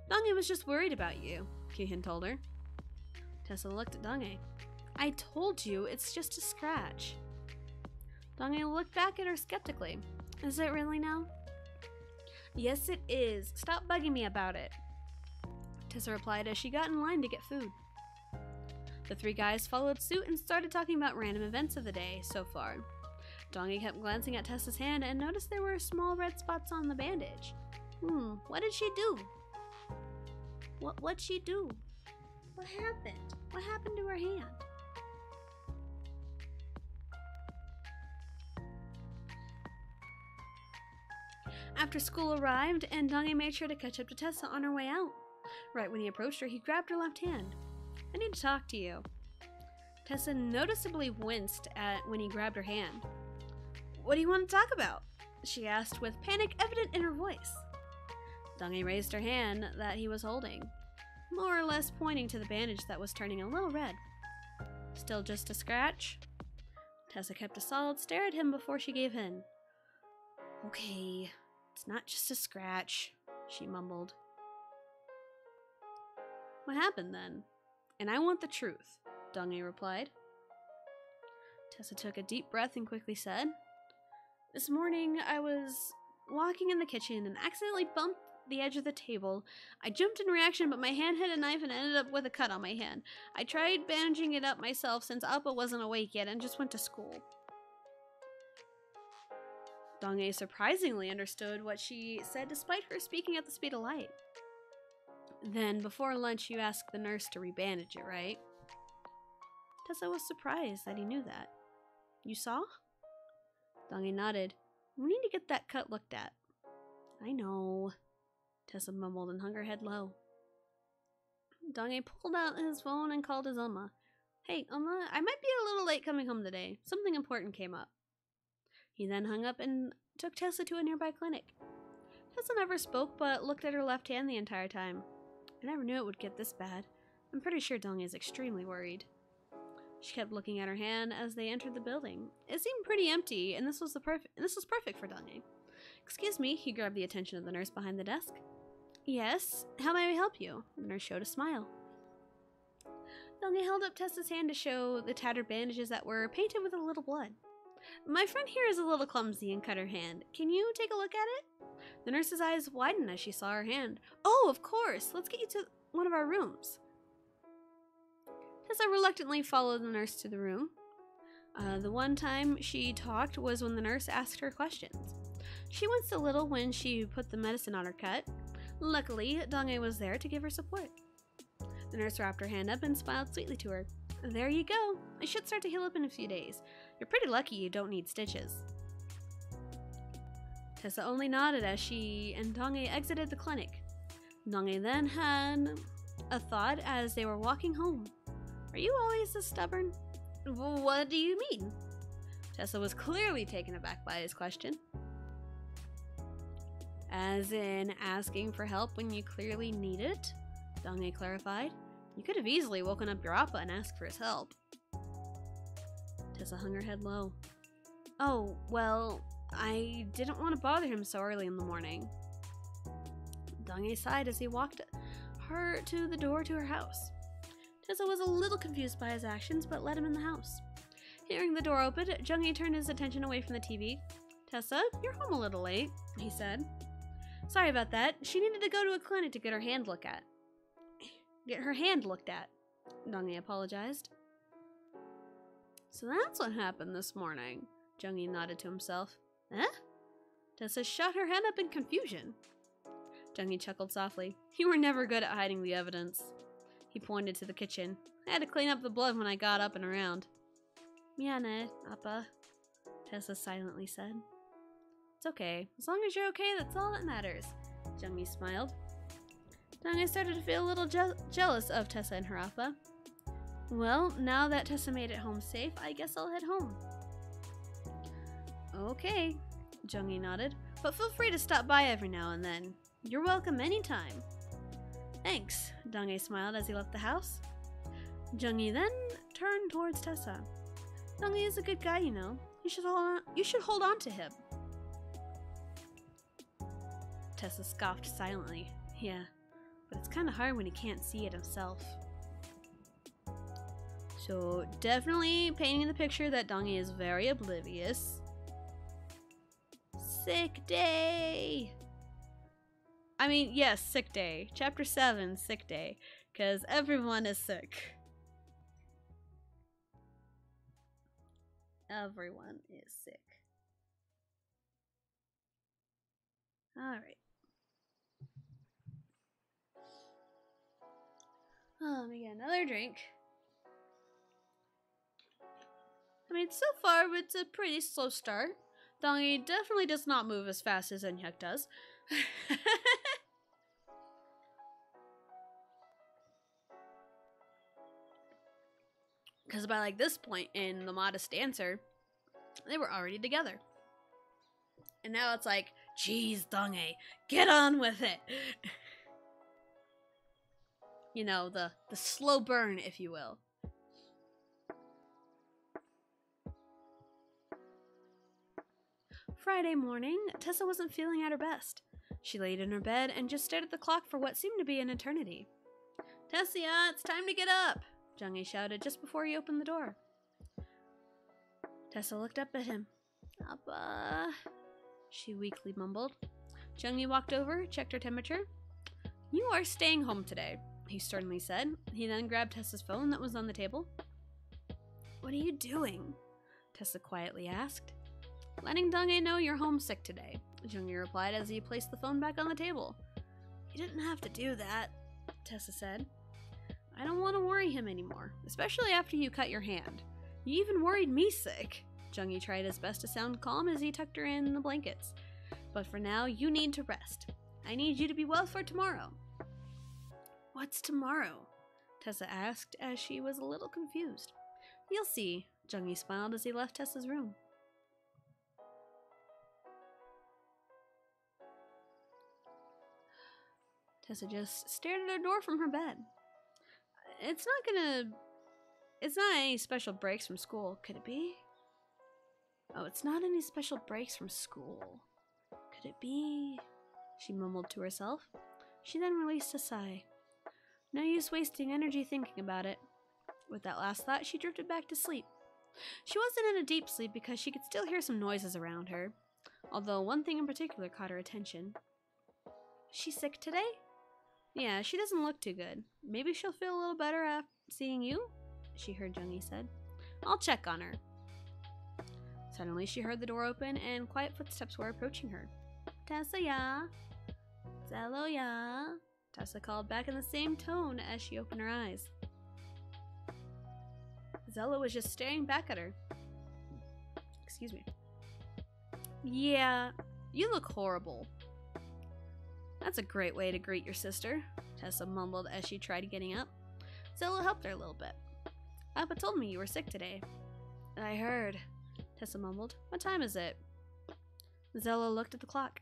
"Dong-hae was just worried about you," Kyuhyun told her. Tessa looked at Dong-hae. "I told you, it's just a scratch." Dong-hae looked back at her skeptically. "Is it really now?" "Yes, it is. Stop bugging me about it," Tessa replied as she got in line to get food. The 3 guys followed suit and started talking about random events of the day so far. Dong-hae kept glancing at Tessa's hand and noticed there were small red spots on the bandage. What did she do? What'd she do? What happened? What happened to her hand? After school arrived, and Dong-hae made sure to catch up to Tessa on her way out. Right when he approached her, he grabbed her left hand. "I need to talk to you." Tessa noticeably winced when he grabbed her hand. "What do you want to talk about?" she asked with panic evident in her voice. Dong-hae raised her hand that he was holding, more or less pointing to the bandage that was turning a little red. "Still just a scratch?" Tessa kept a solid stare at him before she gave in. "Okay, it's not just a scratch," she mumbled. "What happened then? And I want the truth," Dong-hae replied. Tessa took a deep breath and quickly said, "This morning I was walking in the kitchen and accidentally bumped the edge of the table. I jumped in reaction, but my hand hit a knife and ended up with a cut on my hand. I tried bandaging it up myself since Appa wasn't awake yet and just went to school." Dong-hae surprisingly understood what she said despite her speaking at the speed of light. "Then, before lunch, you asked the nurse to rebandage it, right?" Tessa was surprised that he knew that. "You saw?" Dong-hae nodded. "We need to get that cut looked at." "I know," Tessa mumbled and hung her head low. Dong-hae pulled out his phone and called his Oma. "Hey, Oma, I might be a little late coming home today. Something important came up." He then hung up and took Tessa to a nearby clinic. Tessa never spoke but looked at her left hand the entire time. "I never knew it would get this bad. I'm pretty sure Dong is extremely worried." She kept looking at her hand as they entered the building. It seemed pretty empty, and this was perfect for Dong-hae. "Excuse me," he grabbed the attention of the nurse behind the desk. "Yes, how may I help you?" The nurse showed a smile. Dong-hae held up Tessa's hand to show the tattered bandages that were painted with a little blood. "My friend here is a little clumsy and cut her hand. Can you take a look at it?" The nurse's eyes widened as she saw her hand. "Oh, of course. Let's get you to one of our rooms." Tessa reluctantly followed the nurse to the room. The one time she talked was when the nurse asked her questions. She winced a little when she put the medicine on her cut. Luckily, Dong-hae was there to give her support. The nurse wrapped her hand up and smiled sweetly to her. "There you go. It should start to heal up in a few days. You're pretty lucky you don't need stitches." Tessa only nodded as she and Dong-hae exited the clinic. Dong-hae then had a thought as they were walking home. "Are you always this stubborn?" "What do you mean?" Tessa was clearly taken aback by his question. "As in asking for help when you clearly need it?" Dong-hae clarified. "You could have easily woken up your Appa and asked for his help." Tessa hung her head low. "Oh, well, I didn't want to bother him so early in the morning." Dong-hae sighed as he walked her to the door to her house. Tessa was a little confused by his actions, but let him in the house. Hearing the door open, Jung-hee turned his attention away from the TV. Tessa, you're home a little late, he said. Sorry about that. She needed to go to a clinic to get her hand looked at. Dong-hee apologized. So that's what happened this morning. Jung-hee nodded to himself. Eh? Tessa shot her head up in confusion. Jung-hee chuckled softly. You were never good at hiding the evidence. He pointed to the kitchen. I had to clean up the blood when I got up and around. Miane, Appa, Tessa silently said. It's okay. As long as you're okay, that's all that matters. Jung-hee smiled. Dong-hee started to feel a little jealous of Tessa and her Appa. Well, now that Tessa made it home safe, I guess I'll head home. Okay, Jung-hee nodded, but feel free to stop by every now and then. You're welcome anytime. Thanks, Dong-hee smiled as he left the house. Jung-hee then turned towards Tessa. Dong-hee is a good guy, you know. You should hold on to him. Tessa scoffed silently. Yeah, but it's kind of hard when he can't see it himself. So, definitely painting the picture that Dong-hee is very oblivious. Sick day! I mean, yes, sick day. Chapter 7, sick day. Because everyone is sick. Everyone is sick. Alright. Let me get another drink. I mean, so far, it's a pretty slow start. Dong-hee definitely does not move as fast as Eun-hyuk does. Because by like this point in The Modest Dancer, they were already together. And now it's like, geez, Dong-hee, get on with it. You know, the slow burn, if you will. Friday morning, Tessa wasn't feeling at her best. She laid in her bed and just stared at the clock for what seemed to be an eternity. Tessia, it's time to get up, Jung-hee shouted just before he opened the door. Tessa looked up at him. Appa, she weakly mumbled. Jung-hee walked over, checked her temperature. You are staying home today, he sternly said. He then grabbed Tessa's phone that was on the table. What are you doing? Tessa quietly asked. Letting Dong-hee know you're homesick today, Jung-hee replied as he placed the phone back on the table. You didn't have to do that, Tessa said. I don't want to worry him anymore, especially after you cut your hand. You even worried me sick. Jung-hee tried his best to sound calm as he tucked her in the blankets. But for now, you need to rest. I need you to be well for tomorrow. What's tomorrow? Tessa asked as she was a little confused. You'll see, Jung-hee smiled as he left Tessa's room. Tessa just stared at her door from her bed. It's not any special breaks from school, could it be? Oh, it's not any special breaks from school. Could it be? She mumbled to herself. She then released a sigh. No use wasting energy thinking about it. With that last thought, she drifted back to sleep. She wasn't in a deep sleep because she could still hear some noises around her, although one thing in particular caught her attention. Is she sick today? Yeah, she doesn't look too good. Maybe she'll feel a little better after seeing you, she heard Jung-hee said. I'll check on her. Suddenly, she heard the door open and quiet footsteps were approaching her. Tessa ya? Zello ya? Tessa called back in the same tone as she opened her eyes. Zello was just staring back at her. Excuse me. Yeah, you look horrible. That's a great way to greet your sister, Tessa mumbled as she tried getting up. Zello helped her a little bit. Appa told me you were sick today. I heard, Tessa mumbled. What time is it? Zello looked at the clock.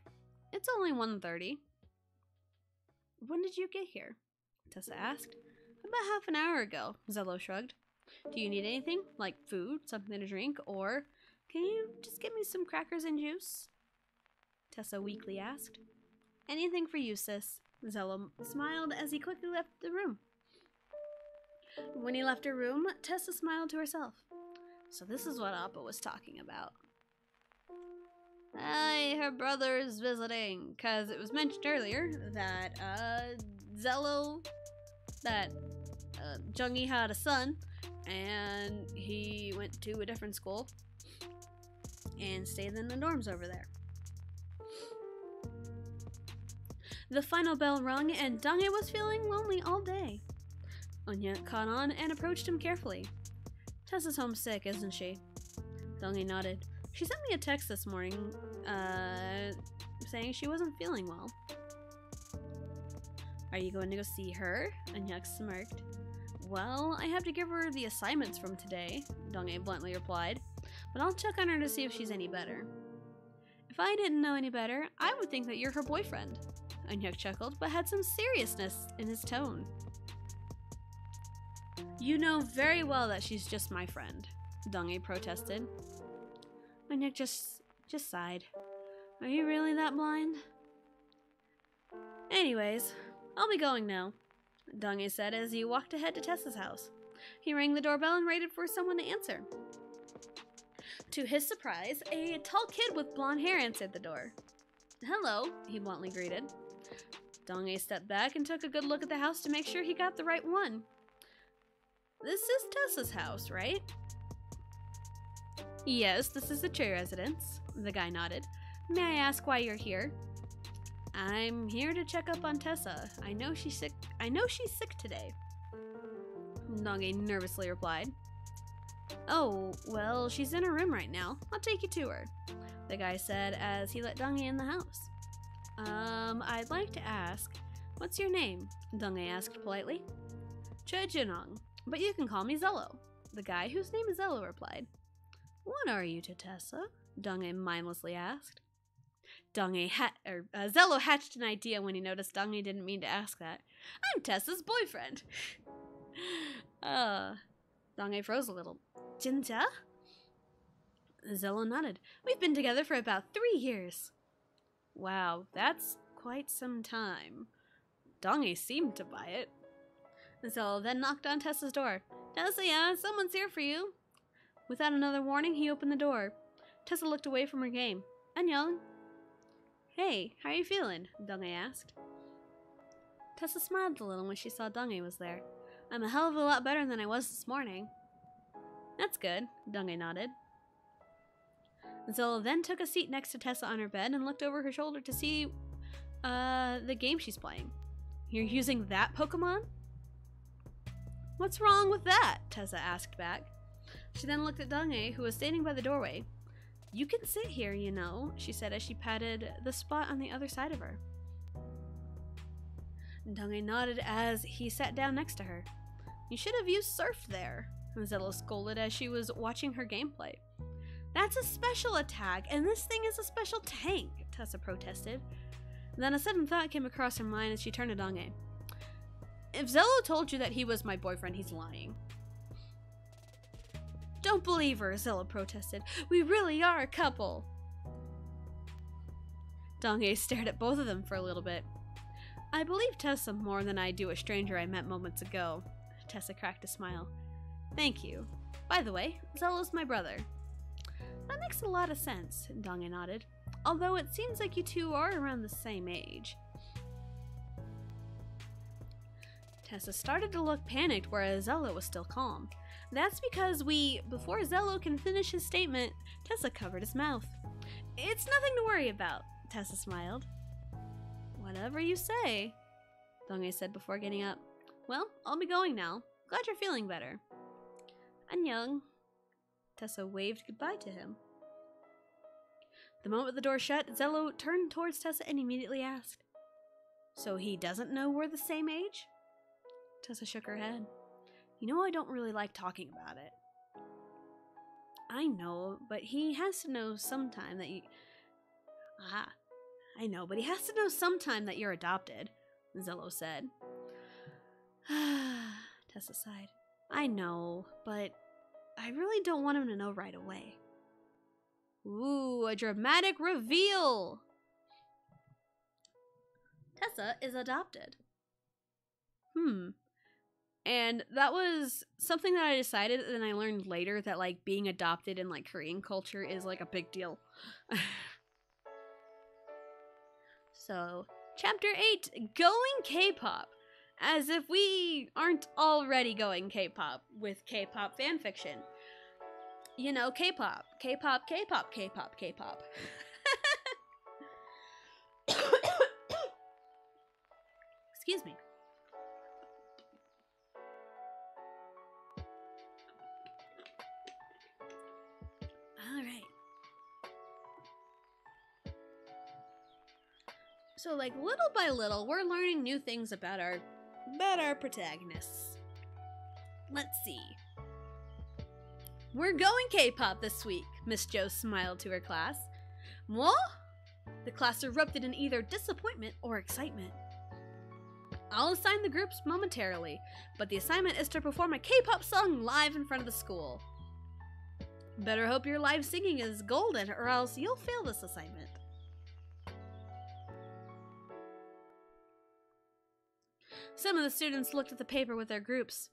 It's only 1:30. When did you get here? Tessa asked. About half an hour ago, Zello shrugged. Do you need anything, like food, something to drink, or can you just get me some crackers and juice? Tessa weakly asked. Anything for you, sis, Zello smiled as he quickly left the room. When he left her room, Tessa smiled to herself. So this is what Appa was talking about. Hey, her brother's visiting, because it was mentioned earlier that Jung-hee had a son, and he went to a different school and stayed in the dorms over there. The final bell rung, and Dong-hee was feeling lonely all day. Anya caught on and approached him carefully. Tessa's homesick, isn't she? Dong-hee nodded. She sent me a text this morning, saying she wasn't feeling well. Are you going to go see her? Anya smirked. Well, I have to give her the assignments from today, Dong-hee bluntly replied, but I'll check on her to see if she's any better. If I didn't know any better, I would think that you're her boyfriend. Anyuk chuckled, but had some seriousness in his tone. You know very well that she's just my friend, Dong-hee protested. Anyuk just sighed. Are you really that blind? Anyways, I'll be going now, Dong-hee said as he walked ahead to Tessa's house. He rang the doorbell and waited for someone to answer. To his surprise, a tall kid with blonde hair answered the door. Hello, he bluntly greeted. Dong-hee stepped back and took a good look at the house to make sure he got the right one. This is Tessa's house, right? Yes, this is the Tree residence, the guy nodded. May I ask why you're here? I'm here to check up on Tessa. I know she's sick today. Dong-hee nervously replied. Oh, well, she's in her room right now. I'll take you to her, the guy said as he let Dong-hee in the house. I'd like to ask, what's your name? Dong-hee asked politely. Choi Junong, but you can call me Zello, the guy whose name is Zello replied. What are you to Tessa? Dong-hee mindlessly asked. Zello hatched an idea when he noticed Dong-hee didn't mean to ask that. I'm Tessa's boyfriend. Dong-hee froze a little. Jinja? Zello nodded. We've been together for about 3 years. Wow, that's quite some time. Dong-hee seemed to buy it. Zello then knocked on Tessa's door. Tessa, yeah, someone's here for you. Without another warning, he opened the door. Tessa looked away from her game. Annyeong. Hey, how are you feeling? Dong-hee asked. Tessa smiled a little when she saw Dong-hee was there. I'm a hell of a lot better than I was this morning. That's good, Dong-hee nodded. Zello then took a seat next to Tessa on her bed and looked over her shoulder to see the game she's playing. You're using that Pokemon? What's wrong with that? Tessa asked back. She then looked at Dong-hee, who was standing by the doorway. You can sit here, you know, she said as she patted the spot on the other side of her. Dong-hee nodded as he sat down next to her. You should have used Surf there, Zello scolded as she was watching her gameplay. That's a special attack, and this thing is a special tank, Tessa protested. Then a sudden thought came across her mind as she turned to Dong-hee. If Zello told you that he was my boyfriend, he's lying. Don't believe her, Zello protested. We really are a couple. Dong-hee stared at both of them for a little bit. I believe Tessa more than I do a stranger I met moments ago. Tessa cracked a smile. Thank you. By the way, Zello's my brother. That makes a lot of sense, Dong-hee nodded. Although it seems like you two are around the same age. Tessa started to look panicked, whereas Zello was still calm. That's because before Zello can finish his statement, Tessa covered his mouth. It's nothing to worry about, Tessa smiled. Whatever you say, Dong-hee said before getting up. Well, I'll be going now. Glad you're feeling better. Annyeong. Tessa waved goodbye to him. The moment the door shut, Zello turned towards Tessa and immediately asked, So he doesn't know we're the same age? Tessa shook her head. You know I don't really like talking about it. I know, but he has to know sometime that you... I know, but he has to know sometime that you're adopted, Zello said. Tessa sighed. I know, but I really don't want him to know right away. Ooh, a dramatic reveal! Tessa is adopted. And that was something that I decided, and I learned later that, like, being adopted in, like, Korean culture is, like, a big deal. So, Chapter 8, Going K-Pop. As if we aren't already going K-pop with K-pop fanfiction. You know, K-pop, K-pop, K-pop, K-pop, K-pop. Excuse me. All right. So, like, little by little, we're learning new things about our protagonists. Let's see. We're going K-pop this week, Miss Jo smiled to her class. What? The class erupted in either disappointment or excitement. I'll assign the groups momentarily, but the assignment is to perform a K-pop song live in front of the school. Better hope your live singing is golden, or else you'll fail this assignment. Some of the students looked at the paper with their groups.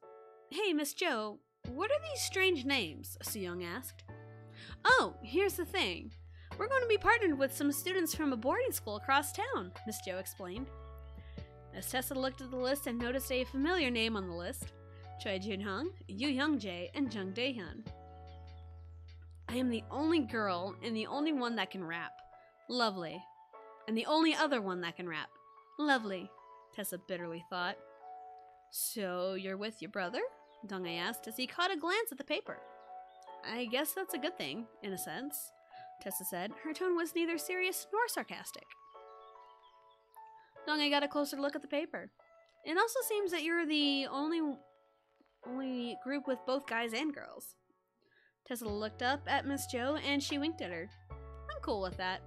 Hey, Miss Jo, what are these strange names? Soo-young asked. Oh, here's the thing. We're going to be partnered with some students from a boarding school across town, Miss Jo explained. As Tessa looked at the list and noticed a familiar name on the list, Choi Jun-hong, Yoo Young-jae, and Jung Dae-hyun. I am the only girl and the only one that can rap. Lovely. And the only other one that can rap. Lovely, Tessa bitterly thought. So you're with your brother? Dong-ae asked as he caught a glance at the paper. I guess that's a good thing, in a sense, Tessa said. Her tone was neither serious nor sarcastic. Dong-ae got a closer look at the paper. It also seems that you're the only group with both guys and girls. Tessa looked up at Miss Jo and she winked at her. I'm cool with that.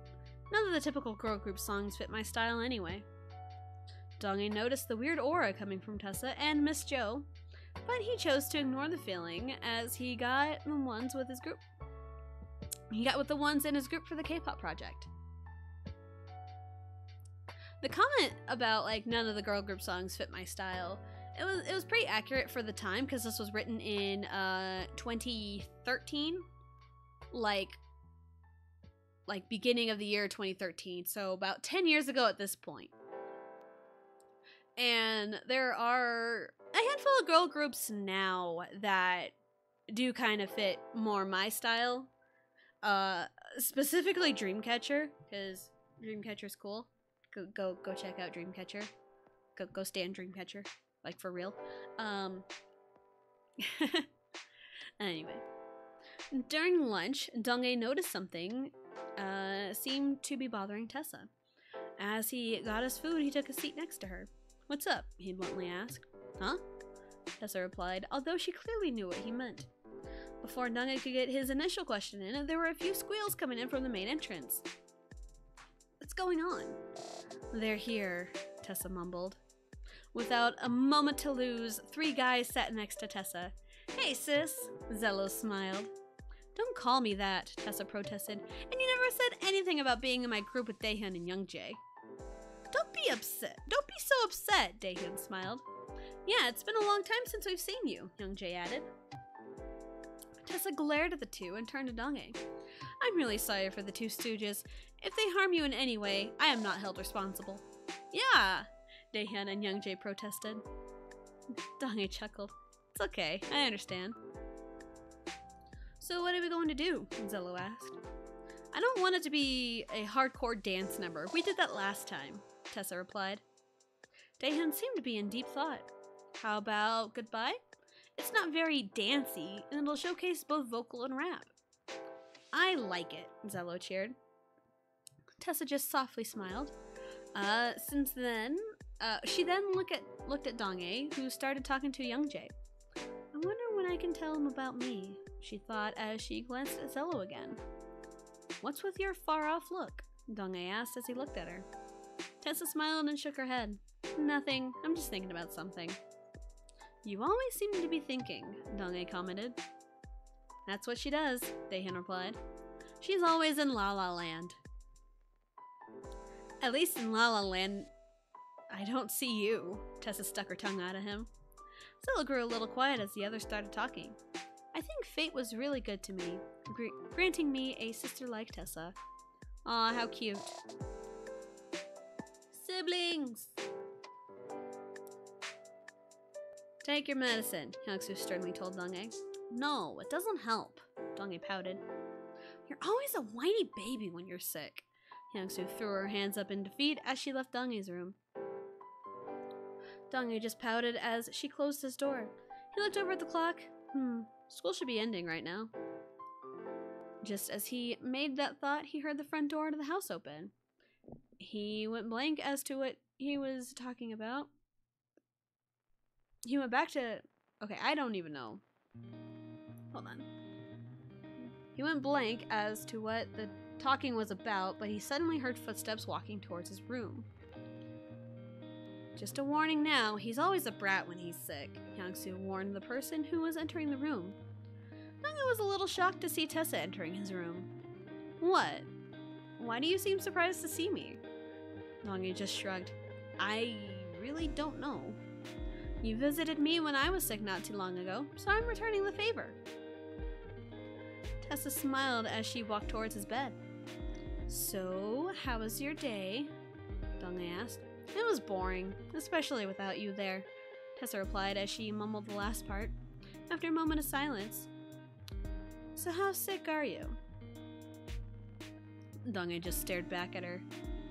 None of the typical girl group songs fit my style anyway. Dong-ae noticed the weird aura coming from Tessa and Miss Jo, but he chose to ignore the feeling as he got the ones with his group. He got with the ones in his group for the K-pop project. The comment about, like, none of the girl group songs fit my style, it was pretty accurate for the time because this was written in 2013, like beginning of the year 2013, so about 10 years ago at this point. And there are a handful of girl groups now that do kind of fit more my style. Specifically Dreamcatcher, because Dreamcatcher's cool. Go check out Dreamcatcher. Go stand Dreamcatcher, like for real. Anyway, during lunch, Dong-ae noticed something seemed to be bothering Tessa. As he got his food, he took a seat next to her. What's up? He bluntly asked. Huh? Tessa replied, although she clearly knew what he meant. Before Dong-ae could get his initial question in, there were a few squeals coming in from the main entrance. What's going on? They're here, Tessa mumbled. Without a moment to lose, 3 guys sat next to Tessa. Hey, sis, Zello smiled. Don't call me that, Tessa protested. And you never said anything about being in my group with Daehyun and Youngjae. Don't be upset. Don't be so upset, Daehyun smiled. Yeah, it's been a long time since we've seen you, Youngjae added. Tessa glared at the two and turned to Dong-ae. I'm really sorry for the 2 stooges. If they harm you in any way, I am not held responsible. Yeah, Daehyun and Youngjae protested. Dong-ae chuckled. It's okay, I understand. So what are we going to do? Zello asked. I don't want it to be a hardcore dance number. We did that last time, Tessa replied. Daehyun seemed to be in deep thought. How about goodbye? It's not very dancey, and it'll showcase both vocal and rap. I like it, Zello cheered. Tessa just softly smiled. Since then, she then looked at Dong-ae, who started talking to Youngjae. I wonder when I can tell him about me, she thought as she glanced at Zello again. What's with your far-off look? Dong-ae asked as he looked at her. Tessa smiled and shook her head. Nothing, I'm just thinking about something. You always seem to be thinking, Dong-ae commented. That's what she does, Daehyun replied. She's always in La La Land. At least in La La Land, I don't see you. Tessa stuck her tongue out at him. Stella grew a little quiet as the others started talking. I think fate was really good to me, granting me a sister like Tessa. Aw, how cute. Siblings! Take your medicine, Hyungsu sternly told Donghae. No, it doesn't help, Donghae pouted. You're always a whiny baby when you're sick. Hyungsu threw her hands up in defeat as she left Donghae's room. Donghae just pouted as she closed his door. He looked over at the clock. School should be ending right now. Just as he made that thought, he heard the front door to the house open. He went blank as to what he was talking about. He went back to... Okay, I don't even know. Hold on. He went blank as to what the talking was about, but he suddenly heard footsteps walking towards his room. Just a warning now, he's always a brat when he's sick, Hyungsu warned the person who was entering the room. Donghae was a little shocked to see Tessa entering his room. What? Why do you seem surprised to see me? Donghae just shrugged. I really don't know. You visited me when I was sick not too long ago, so I'm returning the favor. Tessa smiled as she walked towards his bed. So, how was your day? Donghae asked. It was boring, especially without you there, Tessa replied as she mumbled the last part. After a moment of silence, so how sick are you? Donghae just stared back at her.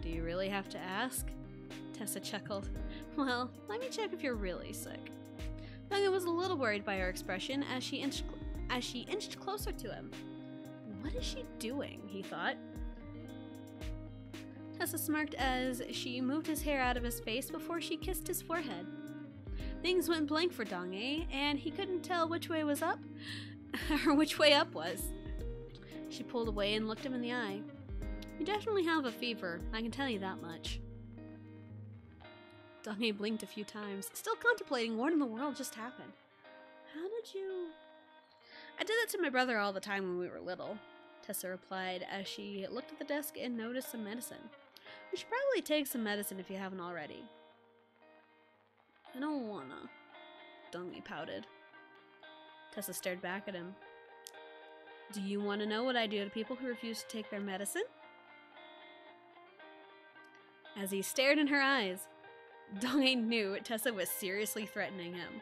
Do you really have to ask? Tessa chuckled. Well, let me check if you're really sick. Donghae was a little worried by her expression as she inched closer to him. What is she doing? He thought. Tessa smirked as she moved his hair out of his face before she kissed his forehead. Things went blank for Donghae, and he couldn't tell which way was up, or which way up was. She pulled away and looked him in the eye. You definitely have a fever, I can tell you that much. Donghae blinked a few times, still contemplating what in the world just happened. How did you... I did that to my brother all the time when we were little, Tessa replied as she looked at the desk and noticed some medicine. You should probably take some medicine if you haven't already. I don't wanna, Donghae pouted. Tessa stared back at him. Do you want to know what I do to people who refuse to take their medicine? As he stared in her eyes, Donghae knew Tessa was seriously threatening him.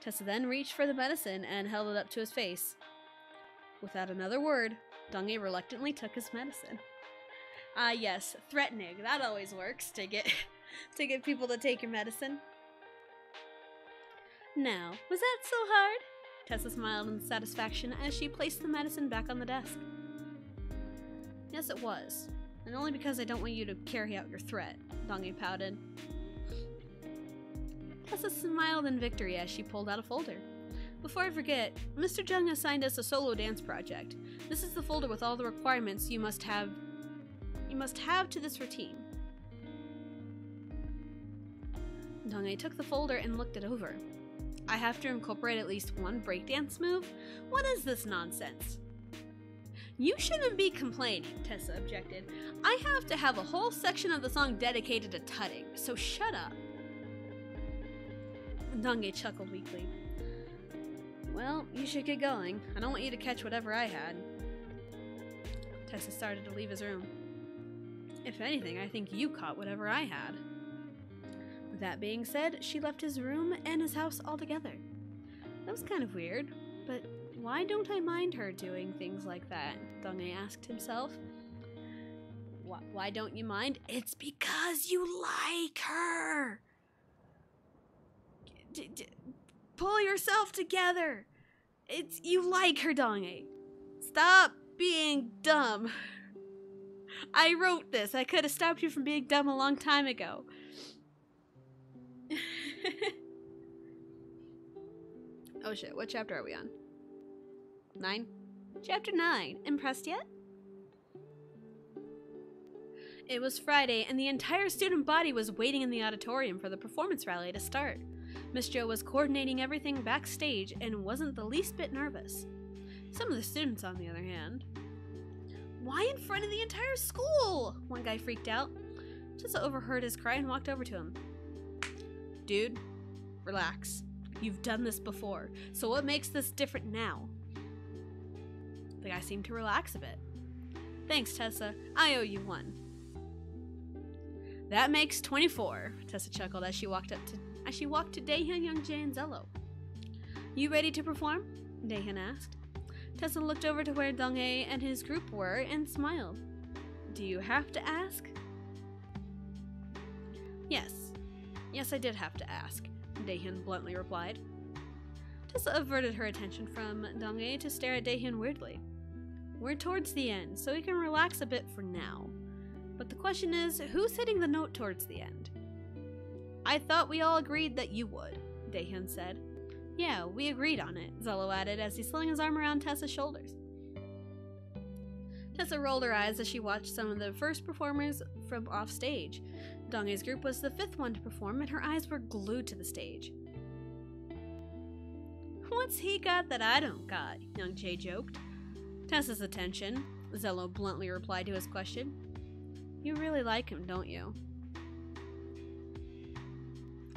Tessa then reached for the medicine and held it up to his face. Without another word, Donghae reluctantly took his medicine. Ah yes, threatening. That always works to get people to take your medicine. Now, was that so hard? Tessa smiled in satisfaction as she placed the medicine back on the desk. Yes, it was. And only because I don't want you to carry out your threat, Donghae pouted. Tessa smiled in victory as she pulled out a folder. Before I forget, Mr. Jung assigned us a solo dance project. This is the folder with all the requirements you must have to this routine. Donghae took the folder and looked it over. I have to incorporate at least one breakdance move? What is this nonsense? You shouldn't be complaining, Tessa objected. I have to have a whole section of the song dedicated to tutting, so shut up. Donghae chuckled weakly. Well, you should get going. I don't want you to catch whatever I had. Tessa started to leave his room. If anything, I think you caught whatever I had. With that being said, she left his room and his house altogether. That was kind of weird, but why don't I mind her doing things like that? Donghae asked himself. Why don't you mind? It's because you like her! Pull yourself together! You like her, Donghae. Stop being dumb. I wrote this. I could have stopped you from being dumb a long time ago. Oh shit, what chapter are we on? 9? Chapter 9. Impressed yet? It was Friday, and the entire student body was waiting in the auditorium for the performance rally to start. Miss Jo was coordinating everything backstage and wasn't the least bit nervous. Some of the students, on the other hand. Why in front of the entire school? One guy freaked out. Tessa overheard his cry and walked over to him. Dude, relax. You've done this before, so what makes this different now? The guy seemed to relax a bit. Thanks, Tessa. I owe you one. That makes 24, Tessa chuckled as she walked to Daehyun, Youngjae, and Zello. You ready to perform? Daehyun asked. Tessa looked over to where Donghae and his group were and smiled. Do you have to ask? Yes. Yes, I did have to ask, Daehyun bluntly replied. Tessa averted her attention from Donghae to stare at Daehyun weirdly. We're towards the end, so we can relax a bit for now. But the question is, who's hitting the note towards the end? I thought we all agreed that you would, Daehyun said. Yeah, we agreed on it, Zello added as he slung his arm around Tessa's shoulders. Tessa rolled her eyes as she watched some of the first performers from off stage. Donghae's group was the 5th one to perform, and her eyes were glued to the stage. What's he got that I don't got? Youngjae joked. Tessa's attention, Zello bluntly replied to his question. You really like him, don't you?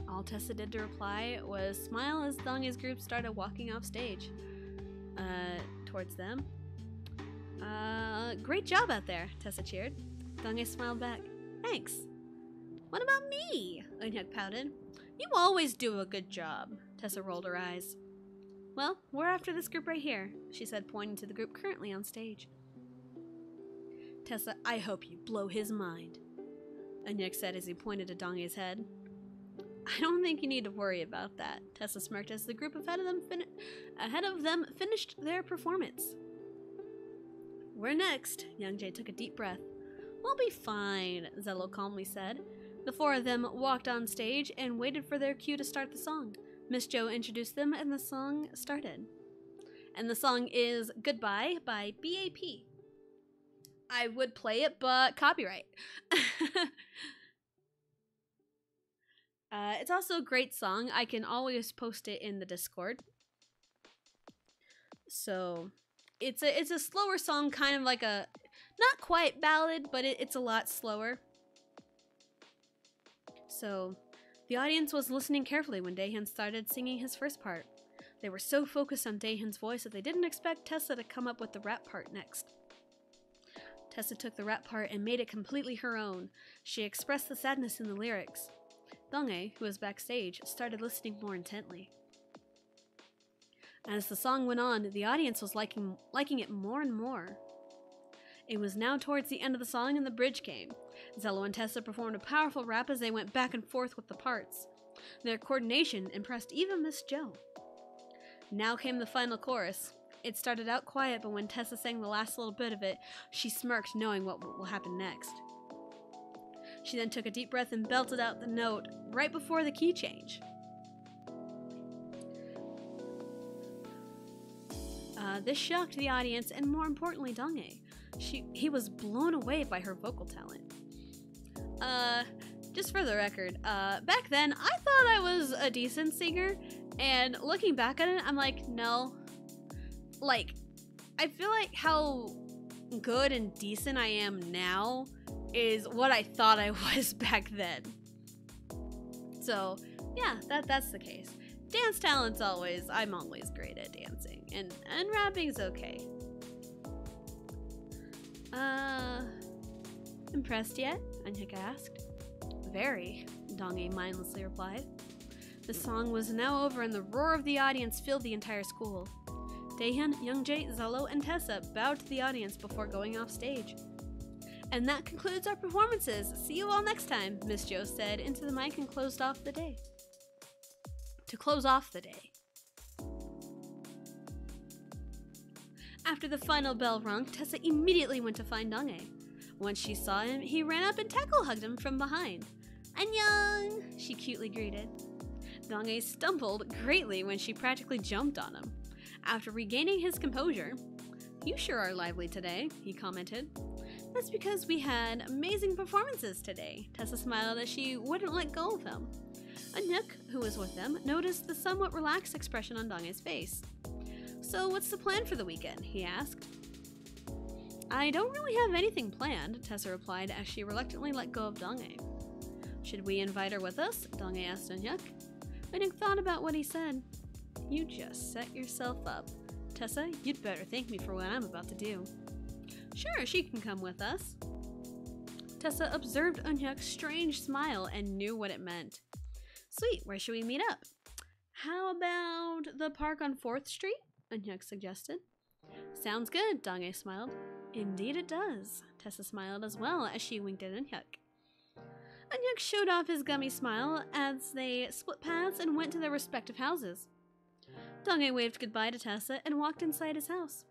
All Tessa did to reply was smile as Donghae's group started walking off stage. Towards them. Great job out there, Tessa cheered. Donghae smiled back. Thanks. What about me? Eunhyuk pouted. You always do a good job, Tessa rolled her eyes. Well, we're after this group right here, she said, pointing to the group currently on stage. Tessa, I hope you blow his mind, Eunhyuk said as he pointed to Donghae's head. I don't think you need to worry about that, Tessa smirked as the group ahead of them finished their performance. We're next, Youngjae took a deep breath. We'll be fine, Zello calmly said. The 4 of them walked on stage and waited for their cue to start the song. Miss Jo introduced them and the song started. And the song is Goodbye by BAP. I would play it, but copyright. It's also a great song. I can always post it in the Discord. So, it's a slower song, kind of like a, not quite ballad, but it's a lot slower. So, the audience was listening carefully when Daehyun started singing his first part. They were so focused on Daehyun's voice that they didn't expect Tessa to come up with the rap part next. Tessa took the rap part and made it completely her own. She expressed the sadness in the lyrics. Donghae, who was backstage, started listening more intently. As the song went on, the audience was liking it more and more. It was now towards the end of the song and the bridge came. Zello and Tessa performed a powerful rap as they went back and forth with the parts. Their coordination impressed even Miss Jo. Now came the final chorus. It started out quiet, but when Tessa sang the last little bit of it, she smirked, knowing what will happen next. She then took a deep breath and belted out the note right before the key change. This shocked the audience and, more importantly, Donghae. He was blown away by her vocal talent. Just for the record, back then I thought I was a decent singer, and looking back at it, I'm like, no. Like, I feel like how good and decent I am now is what I thought I was back then. So, yeah, that's the case. Dance talent's I'm always great at dancing, and rapping's okay. Impressed yet? Eunhyuk asked. Very, Donghae mindlessly replied. The song was now over and the roar of the audience filled the entire school. Daehyun, Youngjae, Zello, and Tessa bowed to the audience before going off stage. And that concludes our performances. See you all next time, Miss Jo said into the mic and closed off the day. To close off the day. After the final bell rung, Tessa immediately went to find Donghae. Once she saw him, he ran up and tackle-hugged him from behind. Annyeong! She cutely greeted. Donghae stumbled greatly when she practically jumped on him. After regaining his composure, "You sure are lively today," he commented. "That's because we had amazing performances today," Tessa smiled as she wouldn't let go of him. Eunhyuk, who was with them, noticed the somewhat relaxed expression on Donghae's face. "So what's the plan for the weekend?" he asked. I don't really have anything planned, Tessa replied as she reluctantly let go of Dong-ae. Should we invite her with us? Dong-ae asked Eun-hyuk. Eun-hyuk thought about what he said. You just set yourself up. Tessa, you'd better thank me for what I'm about to do. Sure, she can come with us. Tessa observed Eun-hyuk's strange smile and knew what it meant. Sweet, where should we meet up? How about the park on 4th Street? Eun-hyuk suggested. Sounds good, Dong-ae smiled. Indeed it does. Tessa smiled as well as she winked at Eun-hyuk. Eun-hyuk showed off his gummy smile as they split paths and went to their respective houses. Dong-ae waved goodbye to Tessa and walked inside his house.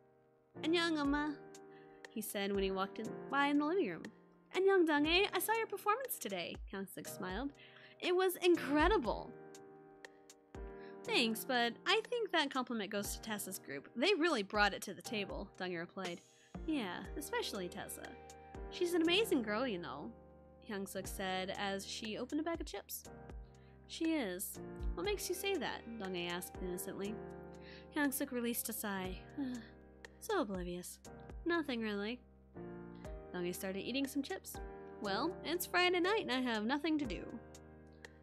Annyeong, Oma, he said when he walked by in the living room. Annyeong, Dong-ae, I saw your performance today, Hyung-suk smiled. It was incredible. Thanks, but I think that compliment goes to Tessa's group. They really brought it to the table, Dong-ae replied. Yeah, especially Tessa. She's an amazing girl, you know, Hyung-suk said as she opened a bag of chips. She is. What makes you say that? Dong-ae asked innocently. Hyung-suk released a sigh. So oblivious. Nothing really. Dong-ae started eating some chips. Well, it's Friday night and I have nothing to do.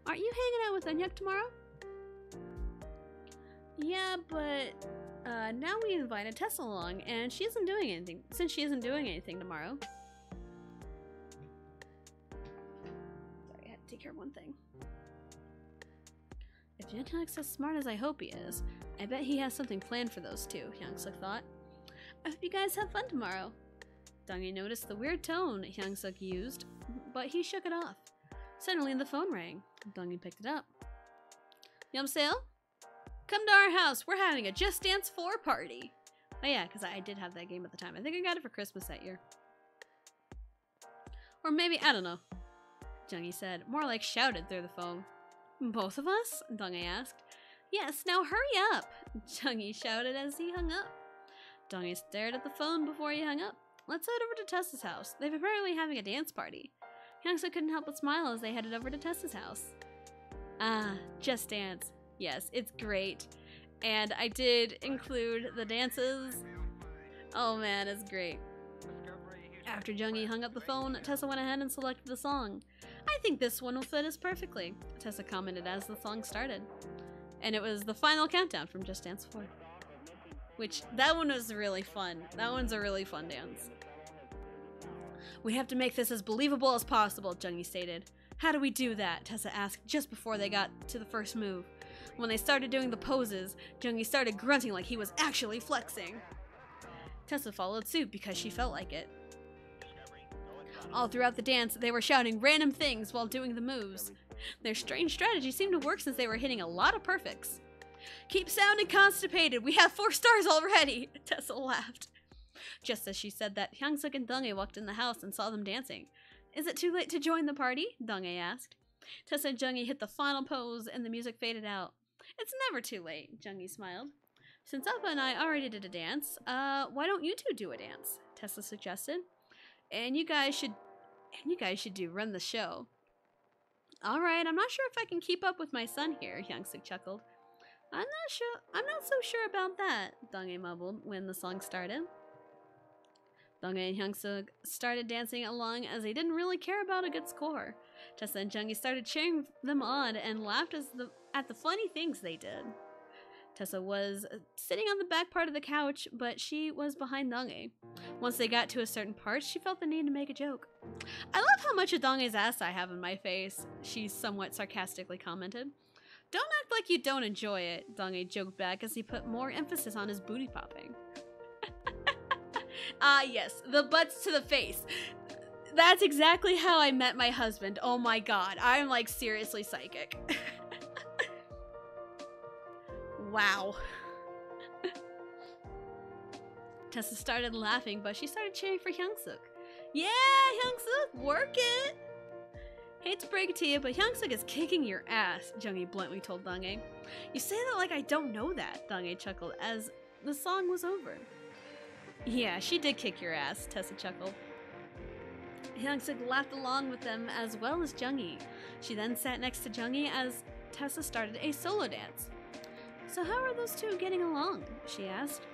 Aren't you hanging out with Eun-hyuk tomorrow? Yeah, but now we invited Tessa along, and she isn't doing anything. Since she isn't doing anything tomorrow. Sorry, I had to take care of one thing. If Eun-hyuk's as smart as I hope he is, I bet he has something planned for those two, Hyung-suk thought. I hope you guys have fun tomorrow. Dong-ae noticed the weird tone Hyung-suk used, but he shook it off. Suddenly the phone rang. Dong-ae picked it up. Yumseo? Come to our house. We're having a Just Dance 4 party. Oh yeah, because I did have that game at the time. I think I got it for Christmas that year. Or maybe, I don't know. Jung-hee said, more like shouted through the phone. Both of us? Dong-ae asked. Yes, now hurry up, Jung-hee shouted as he hung up. Dong-ae stared at the phone before he hung up. Let's head over to Tessa's house. They've apparently having a dance party. Hyung-suk couldn't help but smile as they headed over to Tessa's house. Ah, Just Dance. Yes, it's great. And I did include the dances. Oh man, it's great. After Jung-hee hung up the phone, Tessa went ahead and selected the song. I think this one will fit us perfectly, Tessa commented as the song started. And it was the final countdown from Just Dance 4. Which, that one was really fun. That one's a really fun dance. We have to make this as believable as possible, Jung-hee stated. How do we do that? Tessa asked just before they got to the first move. When they started doing the poses, Jung-hee started grunting like he was actually flexing. Tessa followed suit because she felt like it. All throughout the dance, they were shouting random things while doing the moves. Their strange strategy seemed to work since they were hitting a lot of perfects. Keep sounding constipated, we have 4 stars already, Tessa laughed. Just as she said that, Hyung-suk and Dong-ae walked in the house and saw them dancing. Is it too late to join the party? Dong-ae asked. Tessa and Jung-hee hit the final pose and the music faded out. It's never too late, Jung-hee smiled. Since Appa and I already did a dance, why don't you two do a dance? Tessa suggested. And you guys should do Run the Show. Alright, I'm not sure if I can keep up with my son here, Hyung-suk chuckled. I'm not so sure about that, Dong-ae mumbled when the song started. Dong-ae and Hyung-suk started dancing along as they didn't really care about a good score. Tessa and Jung-hee started cheering them on and laughed at the funny things they did. Tessa was sitting on the back part of the couch, but she was behind Dong-ae. Once they got to a certain part, she felt the need to make a joke. I love how much of Dong-ae's ass I have in my face, she somewhat sarcastically commented. Don't act like you don't enjoy it, Dong-ae joked back as he put more emphasis on his booty popping. Ah, yes, the butts to the face. That's exactly how I met my husband. Oh my god, I'm like seriously psychic. Wow. Tessa started laughing, but she started cheering for Hyung-suk. Yeah, Hyung-suk, work it! Hate to break it to you, but Hyung-suk is kicking your ass, Jung-hee bluntly told Dong-ae. You say that like I don't know that, Dong-ae chuckled as the song was over. Yeah, she did kick your ass, Tessa chuckled. Hyung-suk laughed along with them as well as Jung-hee. She then sat next to Jung-hee as Tessa started a solo dance. So how are those two getting along? She asked.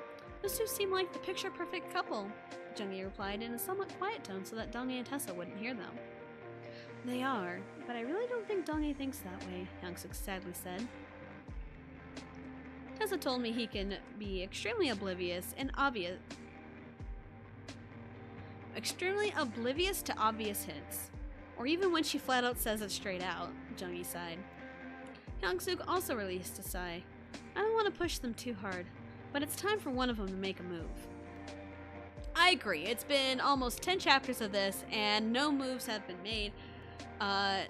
Those two seem like the picture-perfect couple, Junggi replied in a somewhat quiet tone so that Donghae and Tessa wouldn't hear them. They are, but I really don't think Donghae thinks that way, Hyungsuk sadly said. Tessa told me he can be extremely oblivious to obvious hints. Or even when she flat out says it straight out, Junggi sighed. Hyungsuk also released a sigh. I don't want to push them too hard, but it's time for one of them to make a move. I agree, it's been almost 10 chapters of this and no moves have been made.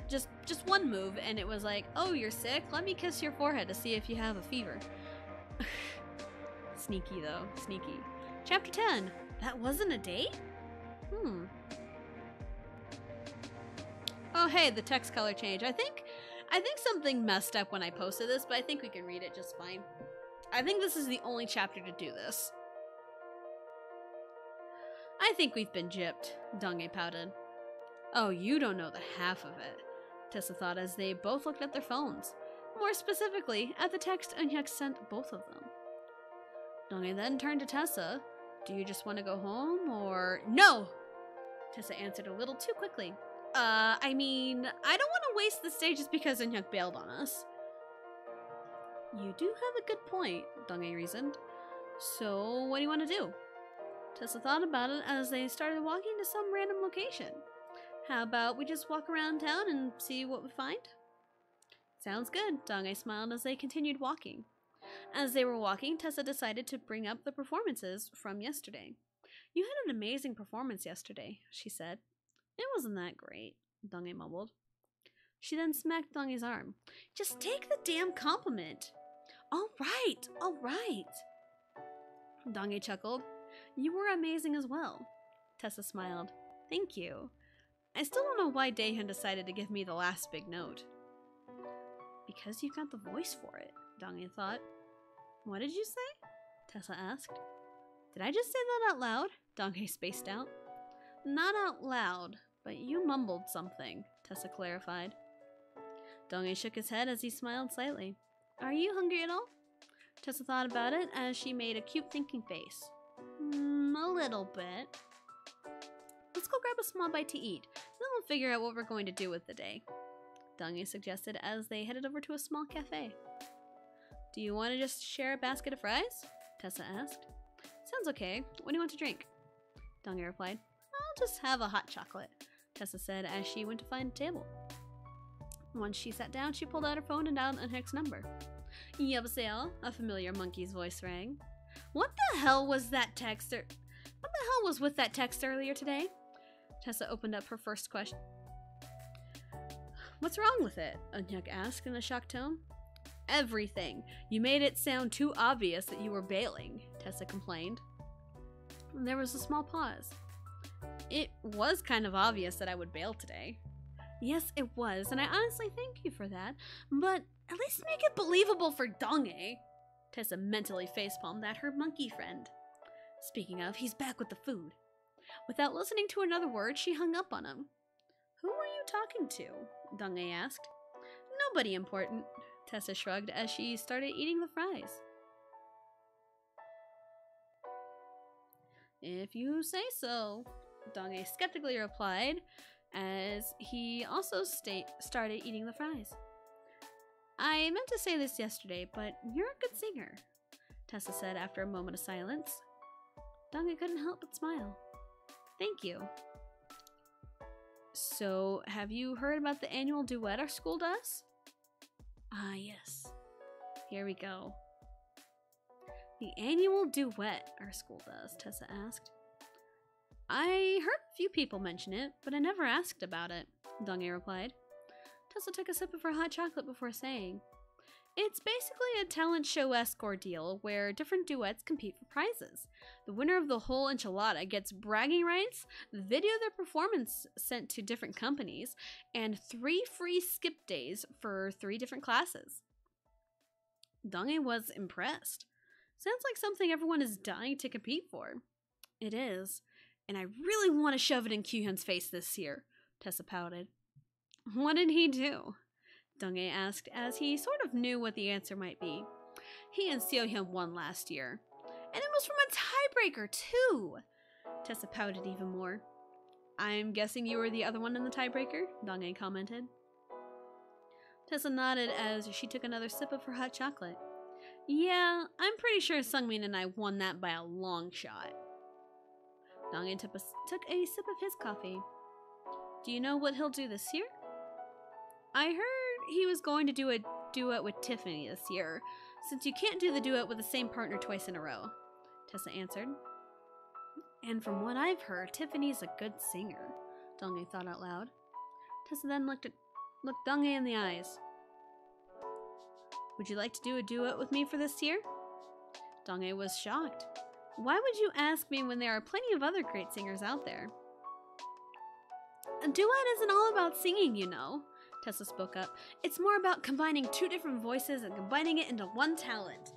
Just one move, and it was like, oh, you're sick? Let me kiss your forehead to see if you have a fever. Sneaky though, sneaky. Chapter 10. That wasn't a date? Oh hey, the text color change. I think something messed up when I posted this, but I think we can read it just fine. I think this is the only chapter to do this. I think we've been gypped, Donghae pouted. Oh, you don't know the half of it, Tessa thought as they both looked at their phones. More specifically, at the text Eunhyuk sent both of them. Donghae then turned to Tessa. Do you just want to go home, or— No! Tessa answered a little too quickly. I mean, I don't want to waste this day just because Eunhyuk bailed on us. You do have a good point, Donghae reasoned. So, what do you want to do? Tessa thought about it as they started walking to some random location. How about we just walk around town and see what we find? Sounds good, Donghae smiled as they continued walking. As they were walking, Tessa decided to bring up the performances from yesterday. You had an amazing performance yesterday, she said. It wasn't that great, Donghae mumbled. She then smacked Donghae's arm. Just take the damn compliment. All right. Donghae chuckled. You were amazing as well. Tessa smiled. Thank you. I still don't know why Daehyun decided to give me the last big note. Because you got the voice for it, Donghae thought. What did you say? Tessa asked. Did I just say that out loud? Donghae spaced out. Not out loud, but you mumbled something, Tessa clarified. Donghae shook his head as he smiled slightly. Are you hungry at all? Tessa thought about it as she made a cute thinking face. A little bit. Let's go grab a small bite to eat, then we'll figure out what we're going to do with the day, Donghae suggested as they headed over to a small cafe. Do you want to just share a basket of fries? Tessa asked. Sounds okay. What do you want to drink? Donghae replied. I'll just have a hot chocolate, Tessa said as she went to find a table. Once she sat down, she pulled out her phone and dialed Eunhyuk's number. Yabaseo, a familiar monkey's voice rang. What the hell was that text? What the hell was with that text earlier today? Tessa opened up her first question. What's wrong with it? Eunhyuk asked in a shocked tone. Everything. You made it sound too obvious that you were bailing, Tessa complained. There was a small pause. It was kind of obvious that I would bail today. Yes, it was, and I honestly thank you for that, but at least make it believable for Donghae. Tessa mentally facepalmed at her monkey friend. Speaking of, he's back with the food. Without listening to another word, she hung up on him. Who were you talking to? Donghae asked. Nobody important, Tessa shrugged as she started eating the fries. If you say so, Donghae skeptically replied as he also started eating the fries. I meant to say this yesterday, but you're a good singer, Tessa said after a moment of silence. Donghae couldn't help but smile. Thank you. So, have you heard about the annual duet our school does? Ah, yes. Here we go. The annual duet our school does, Tessa asked. I heard a few people mention it, but I never asked about it, Donghae replied. Tessa took a sip of her hot chocolate before saying, it's basically a talent show-esque ordeal where different duets compete for prizes. The winner of the whole enchilada gets bragging rights, the video of their performance sent to different companies, and 3 free skip days for 3 different classes. Donghae was impressed. Sounds like something everyone is dying to compete for. It is, and I really want to shove it in Kyuhyun's face this year, Tessa pouted. What did he do? Donghae asked as he sort of knew what the answer might be. He and Seohyun won last year. And it was from a tiebreaker, too. Tessa pouted even more. I'm guessing you were the other one in the tiebreaker, Dong-A commented. Tessa nodded as she took another sip of her hot chocolate. Yeah, I'm pretty sure Sungmin and I won that by a long shot. Dong-A took a sip of his coffee. Do you know what he'll do this year? I heard he was going to do a duet with Tiffany this year, since you can't do the duet with the same partner twice in a row, Tessa answered. And from what I've heard, Tiffany's a good singer, Dong-A thought out loud. Tessa then looked Dong-A in the eyes. Would you like to do a duet with me for this year? Dong-A was shocked. Why would you ask me when there are plenty of other great singers out there? A duet isn't all about singing, you know, Tessa spoke up. It's more about combining two different voices and combining it into one talent.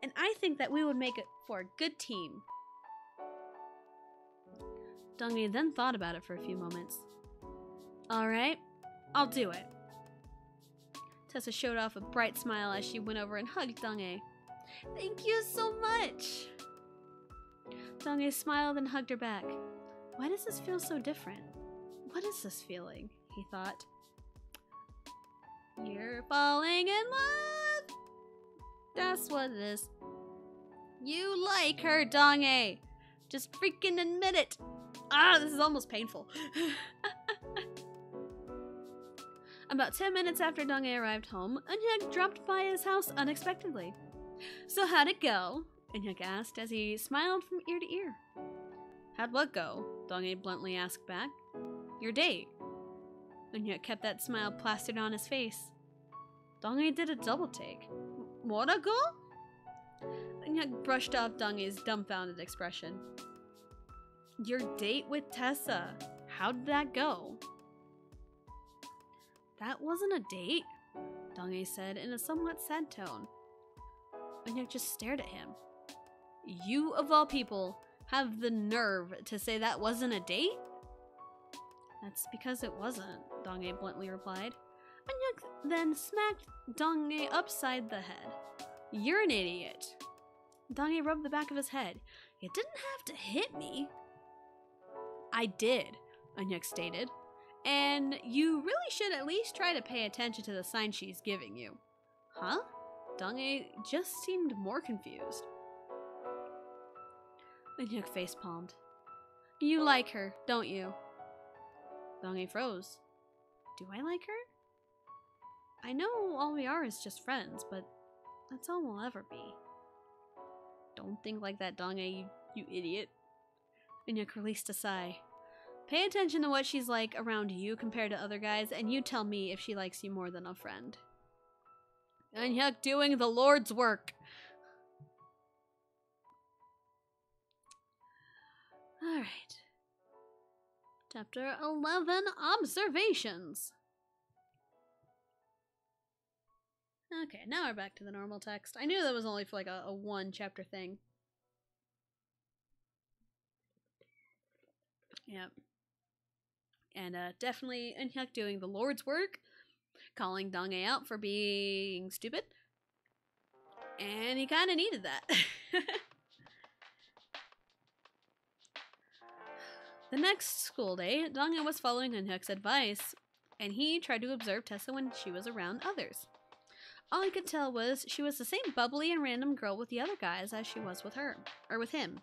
And I think that we would make it for a good team. Dong-A then thought about it for a few moments. Alright, I'll do it. Tessa showed off a bright smile as she went over and hugged Dong-A. Thank you so much! Dong-A smiled and hugged her back. Why does this feel so different? What is this feeling? He thought. You're falling in love! That's what it is. You like her, Dong-A! Just freaking admit it! Ah, this is almost painful. About 10 minutes after Dong-A arrived home, Eunhyuk dropped by his house unexpectedly. So how'd it go? Eunhyuk asked as he smiled from ear to ear. How'd what go? Dong-A bluntly asked back. Your date. Eunhyuk kept that smile plastered on his face. Dong-A did a double take. What a go? Eunhyuk brushed off Dong-A's dumbfounded expression. Your date with Tessa. How'd that go? That wasn't a date, Dong-A said in a somewhat sad tone. Eunhyuk just stared at him. You, of all people, have the nerve to say that wasn't a date? That's because it wasn't, Dong-A bluntly replied. Eunhyuk then smacked Dong-A upside the head. You're an idiot. Dong-A rubbed the back of his head. You didn't have to hit me. I did, Eunhyuk stated. And you really should at least try to pay attention to the signs she's giving you. Huh? Dong-A just seemed more confused. Eunhyuk face-palmed. You like her, don't you? Dong-A froze. Do I like her? I know all we are is just friends, but that's all we'll ever be. Don't think like that, Dong-A, you idiot. Eunhyuk released a sigh. Pay attention to what she's like around you compared to other guys, and you tell me if she likes you more than a friend. Eunhyuk doing the Lord's work. Alright. Chapter 11, Observations. Okay, now we're back to the normal text. I knew that was only for like a one chapter thing. Yep. And definitely Eunhyuk doing the Lord's work, calling Dong-A out for being stupid. And he kind of needed that. The next school day, Dong-A was following Eunhyuk's advice, and he tried to observe Tessa when she was around others. All he could tell was she was the same bubbly and random girl with the other guys as she was with her, or with him.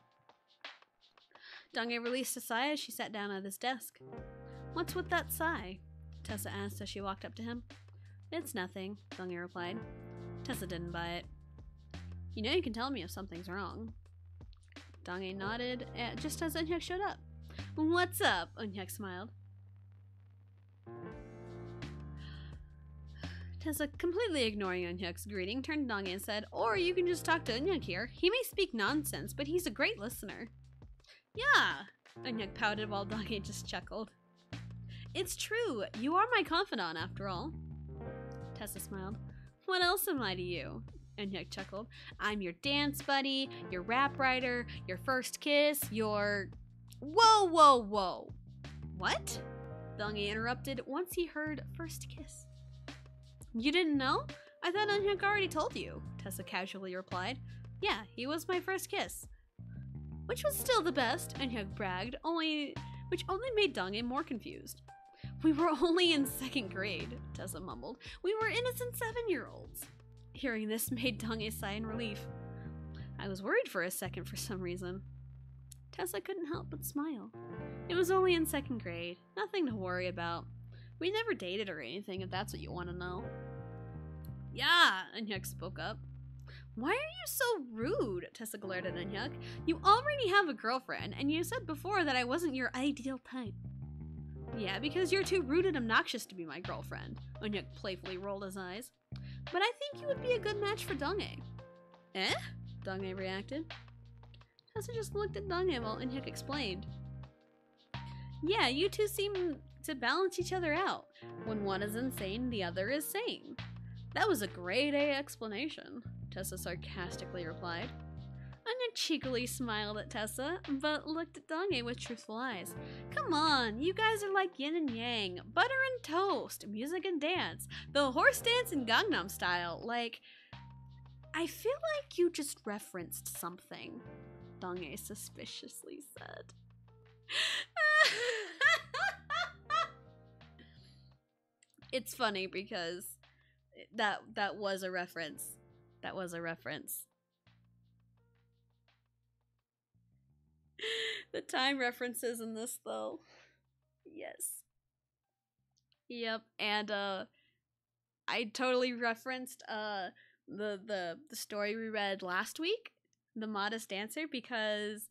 Dong-A released a sigh as she sat down at his desk. What's with that sigh? Tessa asked as she walked up to him. It's nothing, Dong-A replied. Tessa didn't buy it. You know you can tell me if something's wrong. Dong-A nodded just as Eunhyuk showed up. What's up? Eunhyuk smiled. Tessa, completely ignoring Eunhyuk's greeting, turned to Dong-A and said, or you can just talk to Eunhyuk here. He may speak nonsense, but he's a great listener. Yeah, Eunhyuk pouted while Dong-A just chuckled. It's true. You are my confidant, after all. Tessa smiled. What else am I to you? Eunhyuk chuckled. I'm your dance buddy, your rap writer, your first kiss, your... Whoa, whoa, whoa. What? Dong-A interrupted once he heard first kiss. You didn't know? I thought Eunhyuk already told you, Tessa casually replied. Yeah, he was my first kiss. which was still the best, Eunhyuk bragged, which only made Donghae more confused. We were only in 2nd grade, Tessa mumbled. We were innocent 7-year-olds. Hearing this made Donghae sigh in relief. I was worried for a second for some reason. Tessa couldn't help but smile. It was only in 2nd grade, nothing to worry about. We never dated or anything, if that's what you want to know. Yeah, Eunhyuk spoke up. Why are you so rude? Tessa glared at Eunhyuk. You already have a girlfriend, and you said before that I wasn't your ideal type. Yeah, because you're too rude and obnoxious to be my girlfriend. Eunhyuk playfully rolled his eyes. But I think you would be a good match for Donghae. Eh? Donghae reacted. Tessa just looked at Donghae while Eunhyuk explained. Yeah, you two seem to balance each other out. When one is insane, the other is sane. That was a grade A explanation, Tessa sarcastically replied. Eunhyuk cheekily smiled at Tessa, but looked at Donghae with truthful eyes. Come on, you guys are like yin and yang, butter and toast, music and dance, the horse dance in Gangnam Style. Like, I feel like you just referenced something, Donghae suspiciously said. It's funny because that was a reference. That was a reference. The time references in this though. Yes. Yep, and I totally referenced the story we read last week, The Modest Dancer, because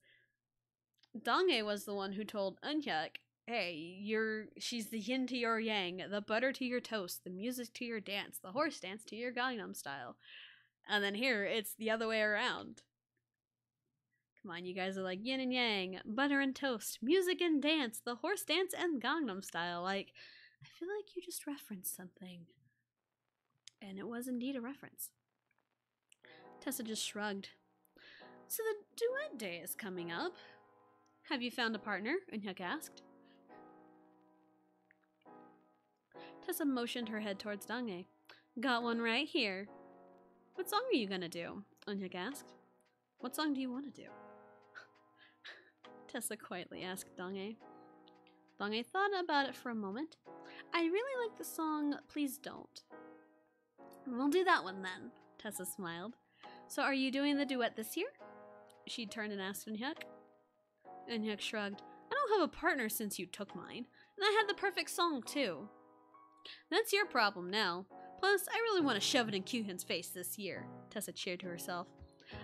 Donghae was the one who told Eunhyuk, hey, she's the yin to your yang, the butter to your toast, the music to your dance, the horse dance to your Gangnam Style. And then here, it's the other way around. Come on, you guys are like yin and yang, butter and toast, music and dance, the horse dance and Gangnam Style. Like, I feel like you just referenced something. And it was indeed a reference. Tessa just shrugged. So the duet day is coming up. Have you found a partner? Eunhyuk asked. Tessa motioned her head towards Donghae. Got one right here. What song are you gonna do? Eunhyuk asked. What song do you want to do? Tessa quietly asked Donghae. Donghae thought about it for a moment. I really like the song Please Don't. We'll do that one then, Tessa smiled. So are you doing the duet this year? She turned and asked Eunhyuk. Eunhyuk shrugged. I don't have a partner since you took mine, and I had the perfect song too. That's your problem now. Plus, I really want to shove it in Kyuhyun's face this year, Tessa cheered to herself.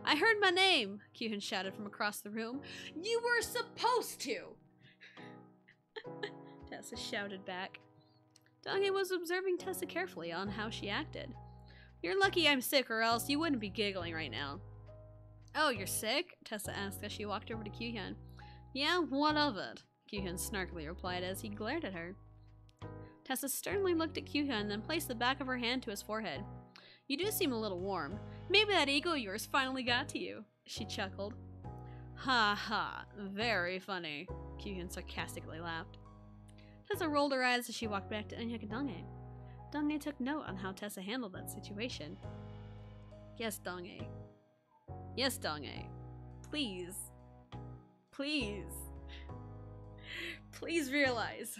I heard my name, Kyuhyun shouted from across the room. You were supposed to! Tessa shouted back. Donghae was observing Tessa carefully on how she acted. You're lucky I'm sick or else you wouldn't be giggling right now. Oh, you're sick? Tessa asked as she walked over to Kyuhyun. Yeah, what of it? Kyuhyun snarkily replied as he glared at her. Tessa sternly looked at Kyuhyun, then placed the back of her hand to his forehead. You do seem a little warm. Maybe that ego of yours finally got to you, she chuckled. Ha ha, very funny, Kyuhyun sarcastically laughed. Tessa rolled her eyes as she walked back to Eunhyuk and Donghae. Donghae took note on how Tessa handled that situation. Yes, Donghae. Yes, Donghae. Please. Please. Please realize.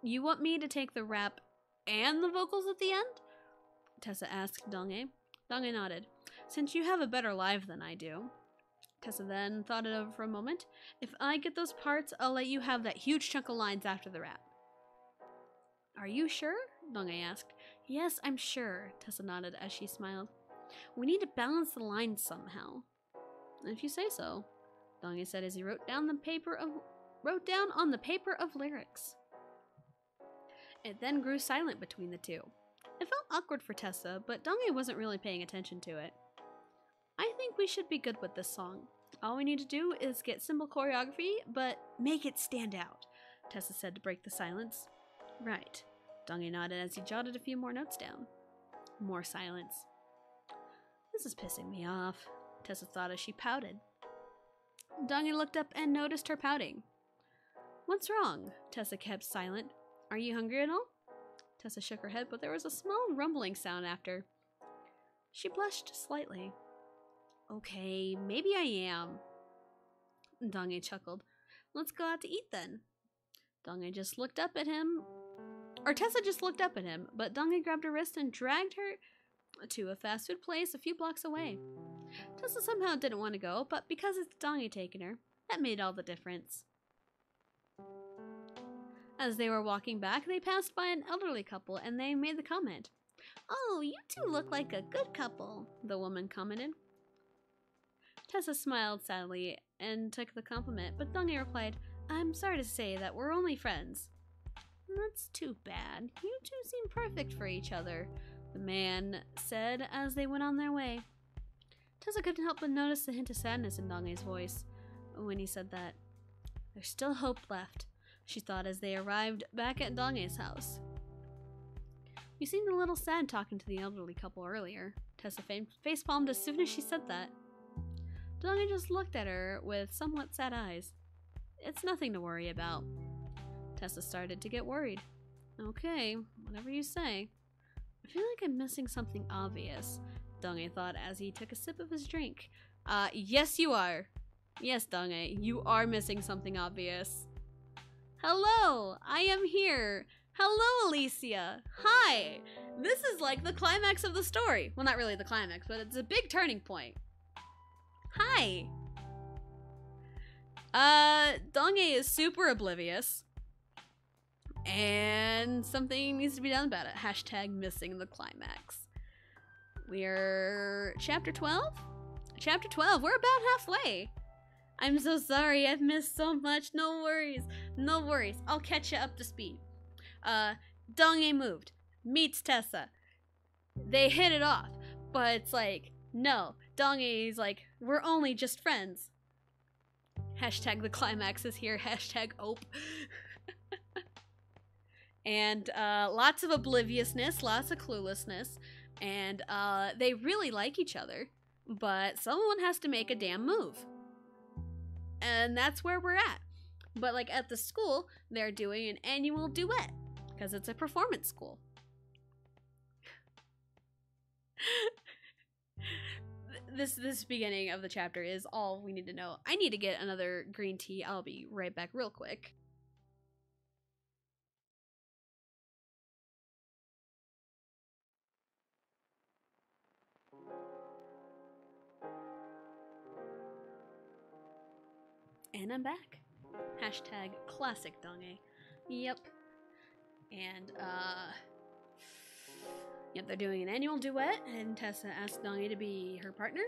You want me to take the rap and the vocals at the end? Tessa asked Donghae. Donghae nodded. Since you have a better live than I do. Tessa then thought it over for a moment. If I get those parts, I'll let you have that huge chunk of lines after the rap. Are you sure? Donghae asked. Yes, I'm sure, Tessa nodded as she smiled. We need to balance the lines somehow. If you say so, Donghae said as he wrote down on the paper of lyrics. It then grew silent between the two. It felt awkward for Tessa, but Donghae wasn't really paying attention to it. I think we should be good with this song. All we need to do is get simple choreography, but make it stand out, Tessa said to break the silence. Right, Donghae nodded as he jotted a few more notes down. More silence. This is pissing me off, Tessa thought as she pouted. Donghae looked up and noticed her pouting. What's wrong? Tessa kept silent. Are you hungry at all? Tessa shook her head, but there was a small rumbling sound after. She blushed slightly. Okay, maybe I am. Dong-ae chuckled. Let's go out to eat then. Dong-ae just looked up at him. Or Tessa just looked up at him, but Dong-ae grabbed her wrist and dragged her to a fast food place a few blocks away. Tessa somehow didn't want to go, but because it's Dong-ae taking her, that made all the difference. As they were walking back, they passed by an elderly couple and they made the comment. Oh, you two look like a good couple, the woman commented. Tessa smiled sadly and took the compliment, but Dong-ae replied, I'm sorry to say that we're only friends. That's too bad. You two seem perfect for each other, the man said as they went on their way. Tessa couldn't help but notice the hint of sadness in Dong-ae's voice when he said that. There's still hope left, she thought as they arrived back at Dong-ae's house. You seemed a little sad talking to the elderly couple earlier. Tessa facepalmed as soon as she said that. Dong-ae just looked at her with somewhat sad eyes. It's nothing to worry about. Tessa started to get worried. Okay, whatever you say. I feel like I'm missing something obvious, Dong-ae thought as he took a sip of his drink. Yes you are. Yes, Dong-ae, you are missing something obvious. Hello, I am here. Hello, Alicia. Hi. This is like the climax of the story. Well, not really the climax, but it's a big turning point. Hi. Dong-ae is super oblivious. And something needs to be done about it. Hashtag missing the climax. We're chapter 12? Chapter 12, we're about halfway. I'm so sorry, I've missed so much. No worries, no worries. I'll catch you up to speed. Dong-ae moved, meets Tessa. They hit it off, but it's like, no. Dong-ae's like, we're only just friends. Hashtag the climax is here. Hashtag ope. And lots of obliviousness, lots of cluelessness, and they really like each other, but someone has to make a damn move. And that's where we're at. But like at the school, they're doing an annual duet, because it's a performance school. This beginning of the chapter is all we need to know. I need to get another green tea. I'll be right back real quick. And I'm back. Hashtag classic Dong-ae. Yep. And, yep, they're doing an annual duet, and Tessa asked Dong-ae to be her partner,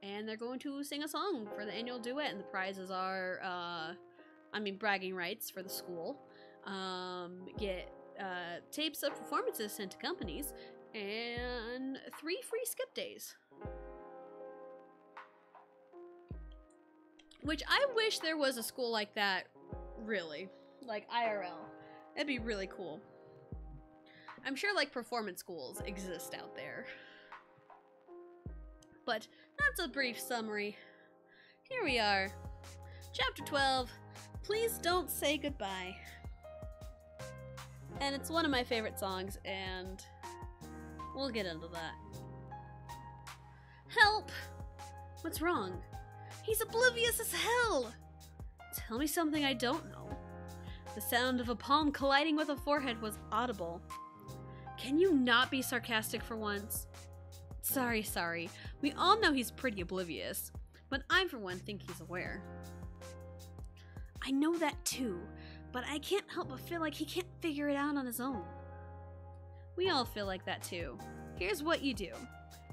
and they're going to sing a song for the annual duet, and the prizes are, bragging rights for the school, get, tapes of performances sent to companies, and 3 free skip days. Which I wish there was a school like that, really. Like IRL. That'd be really cool. I'm sure like performance schools exist out there. But that's a brief summary. Here we are. Chapter 12, Please Don't Say Goodbye. And it's one of my favorite songs, and we'll get into that. Help! What's wrong? He's oblivious as hell! Tell me something I don't know. The sound of a palm colliding with a forehead was audible. Can you not be sarcastic for once? Sorry. We all know he's pretty oblivious, but I for one think he's aware. I know that too, but I can't help but feel like he can't figure it out on his own. We all feel like that too. Here's what you do.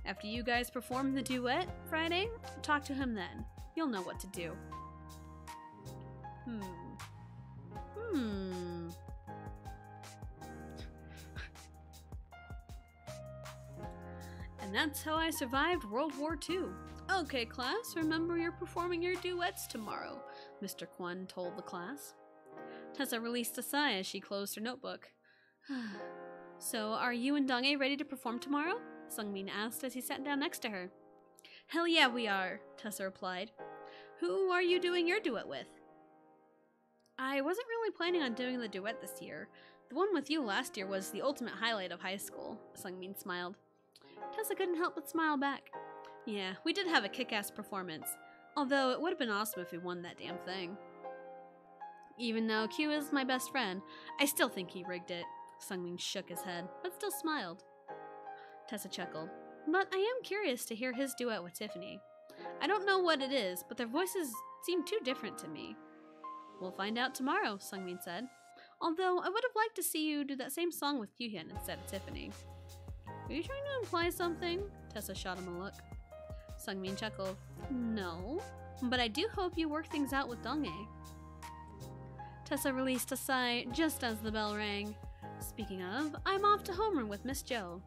After you guys perform the duet Friday, talk to him then. You'll know what to do. And that's how I survived World War II. Okay, class, remember you're performing your duets tomorrow, Mr. Kwon told the class. Tessa released a sigh as she closed her notebook. So, are you and Dong-ae ready to perform tomorrow? Sungmin asked as he sat down next to her. Hell yeah, we are, Tessa replied. Who are you doing your duet with? I wasn't really planning on doing the duet this year. The one with you last year was the ultimate highlight of high school, Sungmin smiled. Tessa couldn't help but smile back. Yeah, we did have a kick-ass performance. Although it would have been awesome if we won that damn thing. Even though Q is my best friend, I still think he rigged it. Sungmin shook his head, but still smiled. Tessa chuckled. But I am curious to hear his duet with Tiffany. I don't know what it is, but their voices seem too different to me. We'll find out tomorrow, Sungmin said. Although I would have liked to see you do that same song with Kyuhyun instead of Tiffany. Are you trying to imply something? Tessa shot him a look. Sungmin chuckled. No, but I do hope you work things out with Donghae. Tessa released a sigh just as the bell rang. Speaking of, I'm off to homeroom with Miss Jo.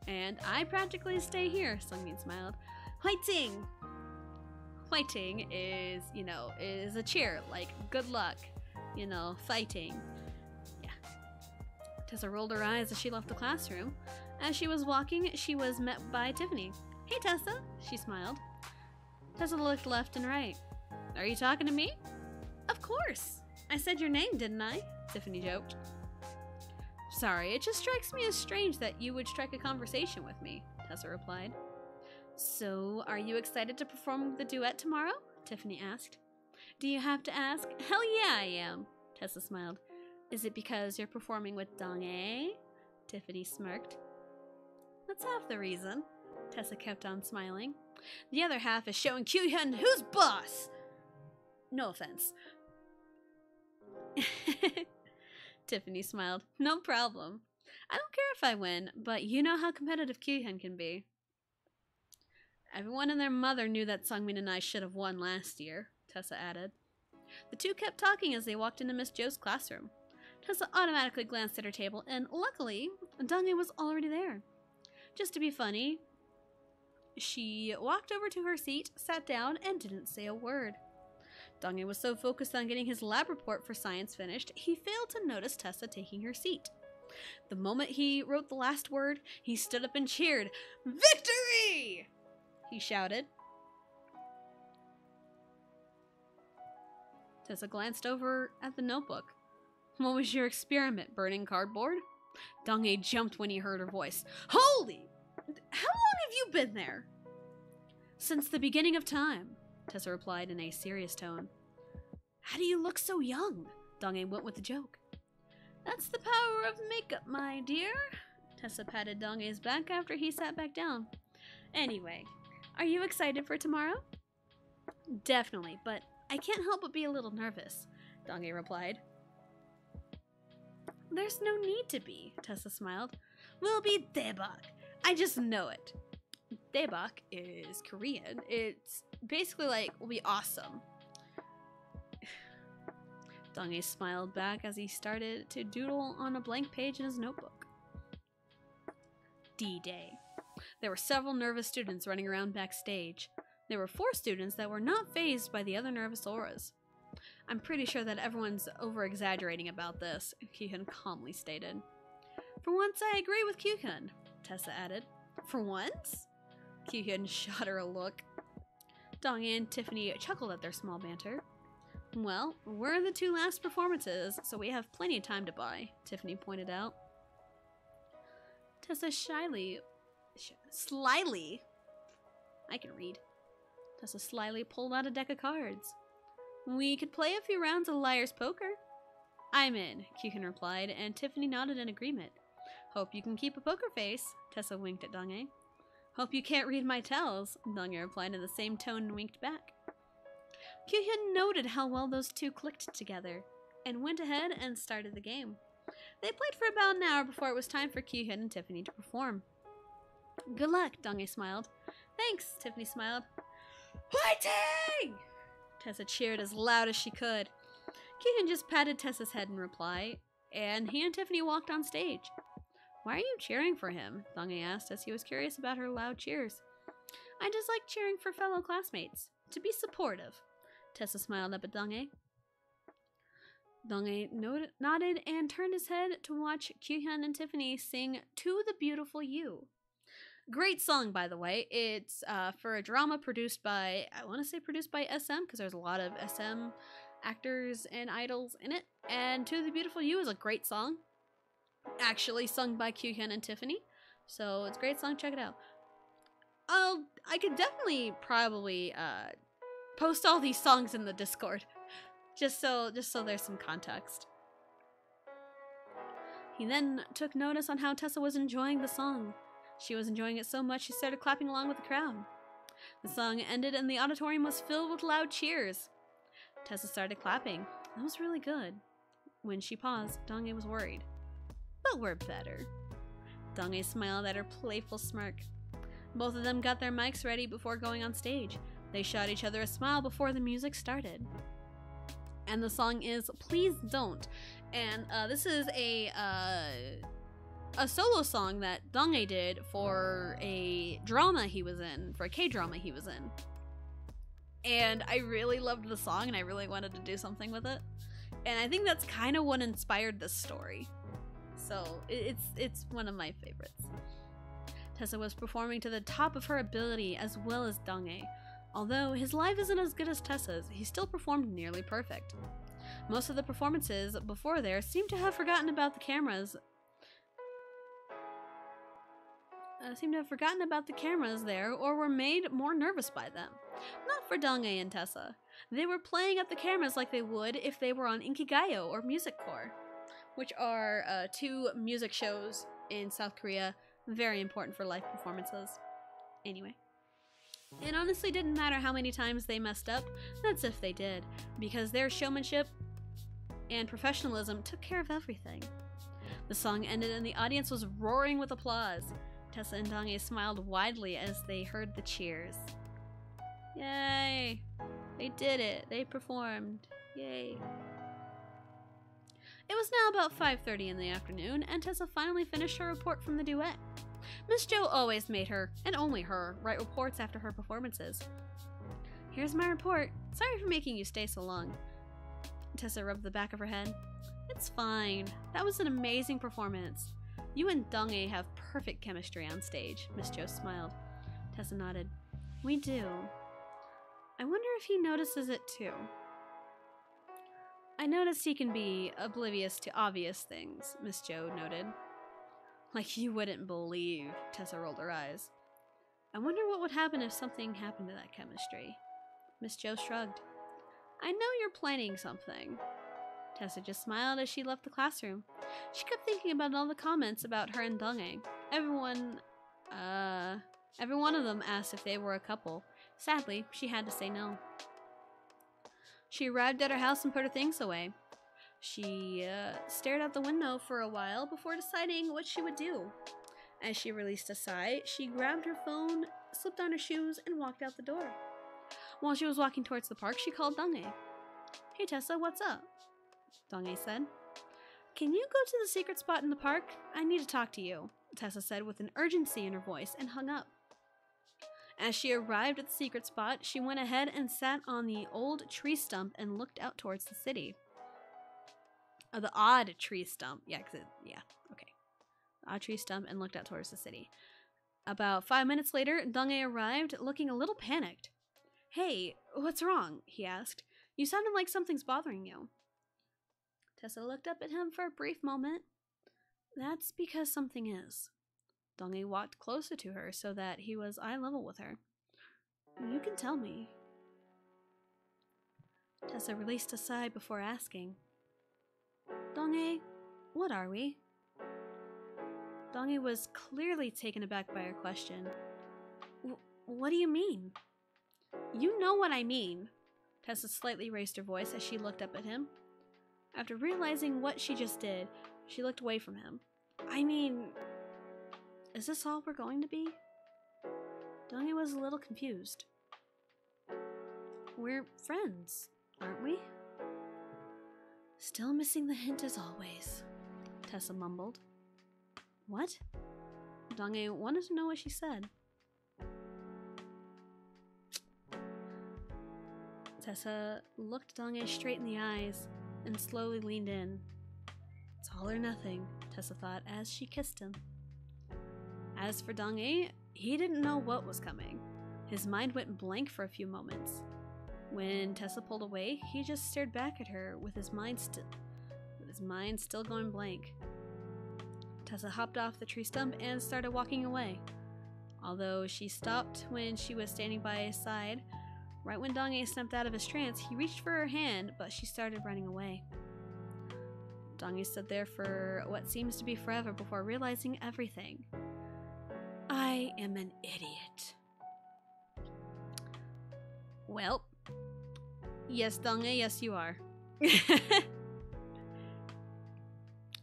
And I practically stay here, Sungmin smiled. Hwaiting! Hwaiting is, is a cheer, like good luck, fighting. Yeah. Tessa rolled her eyes as she left the classroom. As she was walking, she was met by Tiffany. Hey, Tessa, she smiled. Tessa looked left and right. Are you talking to me? Of course. I said your name, didn't I? Tiffany joked. Sorry, it just strikes me as strange that you would strike a conversation with me, Tessa replied. So, are you excited to perform the duet tomorrow? Tiffany asked. Do you have to ask? Hell yeah, I am, Tessa smiled. Is it because you're performing with Donghae? Tiffany smirked. That's half the reason. Tessa kept on smiling. The other half is showing Kyuhyun who's boss! No offense. Tiffany smiled. No problem. I don't care if I win, but you know how competitive Kyuhyun can be. Everyone and their mother knew that Sungmin and I should have won last year, Tessa added. The two kept talking as they walked into Miss Jo's classroom. Tessa automatically glanced at her table, and luckily, Donghae was already there. Just to be funny, she walked over to her seat, sat down, and didn't say a word. Donghae was so focused on getting his lab report for science finished, he failed to notice Tessa taking her seat. The moment he wrote the last word, he stood up and cheered. Victory! He shouted. Tessa glanced over at the notebook. What was your experiment, burning cardboard? Donghae jumped when he heard her voice. Holy! How long have you been there? Since the beginning of time, Tessa replied in a serious tone. How do you look so young? Donghae went with the joke. That's the power of makeup, my dear. Tessa patted Donghae's back after he sat back down. Anyway, are you excited for tomorrow? Definitely, but I can't help but be a little nervous, Donghae replied. There's no need to be, Tessa smiled. We'll be daebak. I just know it. Daebak is Korean. It's basically like, we'll be awesome. Donghae smiled back as he started to doodle on a blank page in his notebook. D-Day. There were several nervous students running around backstage. There were 4 students that were not fazed by the other nervous auras. I'm pretty sure that everyone's over-exaggerating about this, Kyuhyun calmly stated. For once, I agree with Kyuhyun, Tessa added. For once? Kyuhyun shot her a look. Donghae and Tiffany chuckled at their small banter. Well, we're the 2 last performances, so we have plenty of time to buy, Tiffany pointed out. Tessa slyly, I can read. Tessa slyly pulled out a deck of cards. We could play a few rounds of liar's poker. I'm in, Kyuhyun replied, and Tiffany nodded in agreement. Hope you can keep a poker face, Tessa winked at Donghae. Hope you can't read my tells, Donghae replied in the same tone and winked back. Kyuhyun noted how well those 2 clicked together, and went ahead and started the game. They played for about an hour before it was time for Kyuhyun and Tiffany to perform. Good luck, Donghae smiled. Thanks, Tiffany smiled. Fighting! Tessa cheered as loud as she could. Kyuhyun just patted Tessa's head in reply, and he and Tiffany walked on stage. Why are you cheering for him? Donghae asked as he was curious about her loud cheers. I just like cheering for fellow classmates. To be supportive. Tessa smiled up at Donghae. Donghae nodded and turned his head to watch Kyuhyun and Tiffany sing To the Beautiful You. Great song, by the way. It's for a drama produced by, I want to say produced by SM, because there's a lot of SM actors and idols in it. And To the Beautiful You is a great song. Actually sung by Kyuhyun and Tiffany. So it's a great song, check it out. I could definitely probably post all these songs in the Discord, just so there's some context. He then took notice on how Tessa was enjoying the song. She was enjoying it so much she started clapping along with the crowd. The song ended and the auditorium was filled with loud cheers. Tessa started clapping. That was really good. When she paused, Donghae was worried. But we're better. Donghae smiled at her playful smirk. Both of them got their mics ready before going on stage. They shot each other a smile before the music started. And the song is Please Don't. And this is a solo song that Donghae did for a drama he was in, for a K-drama he was in. And I really loved the song and I really wanted to do something with it. And I think that's kind of what inspired this story. So it's one of my favorites. Tessa was performing to the top of her ability as well as Donghae. Although his live isn't as good as Tessa's, he still performed nearly perfect. Most of the performances before there seemed to have forgotten about the cameras. There or were made more nervous by them. Not for Donghae and Tessa. They were playing at the cameras like they would if they were on Inkigayo or Music Corps, which are two music shows in South Korea, very important for live performances. Anyway. It honestly didn't matter how many times they messed up, that's if they did, because their showmanship and professionalism took care of everything. The song ended and the audience was roaring with applause. Tessa and Donghae smiled widely as they heard the cheers. Yay! They did it! They performed! Yay! It was now about 5:30 in the afternoon, and Tessa finally finished her report from the duet. Miss Jo always made her, and only her, write reports after her performances. Here's my report. Sorry for making you stay so long. Tessa rubbed the back of her head. It's fine. That was an amazing performance. You and Donghae have perfect chemistry on stage, Miss Jo smiled. Tessa nodded. We do. I wonder if he notices it too. I noticed he can be oblivious to obvious things, Miss Jo noted. Like you wouldn't believe, Tessa rolled her eyes. I wonder what would happen if something happened to that chemistry. Miss Jo shrugged. I know you're planning something. Tessa just smiled as she left the classroom. She kept thinking about all the comments about her and Donghae. Every one of them asked if they were a couple. Sadly, she had to say no. She arrived at her house and put her things away. She stared out the window for a while before deciding what she would do. As she released a sigh, she grabbed her phone, slipped on her shoes, and walked out the door. While she was walking towards the park, she called Donghae. Hey Tessa, what's up? Donghae said. Can you go to the secret spot in the park? I need to talk to you, Tessa said with an urgency in her voice and hung up. As she arrived at the secret spot, she went ahead and sat on the old tree stump and looked out towards the city. Oh, the odd tree stump. Okay. The odd tree stump and looked out towards the city. About 5 minutes later, Donghae arrived, looking a little panicked. Hey, what's wrong? He asked. You sounded like something's bothering you. Tessa looked up at him for a brief moment. That's because something is. Donghae walked closer to her so that he was eye level with her. You can tell me. Tessa released a sigh before asking. Donghae, what are we? Donghae was clearly taken aback by her question. What do you mean? You know what I mean. Tessa slightly raised her voice as she looked up at him. After realizing what she just did, she looked away from him. I mean, is this all we're going to be? Donghae was a little confused. We're friends, aren't we? Still missing the hint as always, Tessa mumbled. What? Donghae wanted to know what she said. Tessa looked Donghae straight in the eyes and slowly leaned in. It's all or nothing, Tessa thought as she kissed him. As for Donghae, he didn't know what was coming. His mind went blank for a few moments. When Tessa pulled away, he just stared back at her with his mind still going blank. Tessa hopped off the tree stump and started walking away. Although she stopped when she was standing by his side. Right when Dong-ae snapped out of his trance, he reached for her hand, but she started running away. Dong-ae stood there for what seems to be forever before realizing everything. I am an idiot. Well, yes, Dong-ae, yes you are.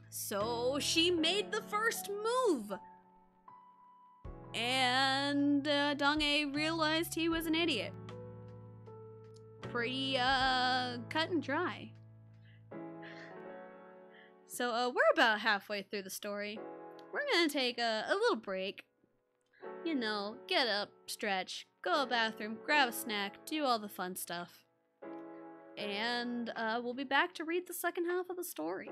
So she made the first move! And Dong-ae realized he was an idiot. Pretty cut and dry. So we're about halfway through the story. We're gonna take a little break. You know, get up, stretch, go to the bathroom, grab a snack, do all the fun stuff. And we'll be back to read the second half of the story.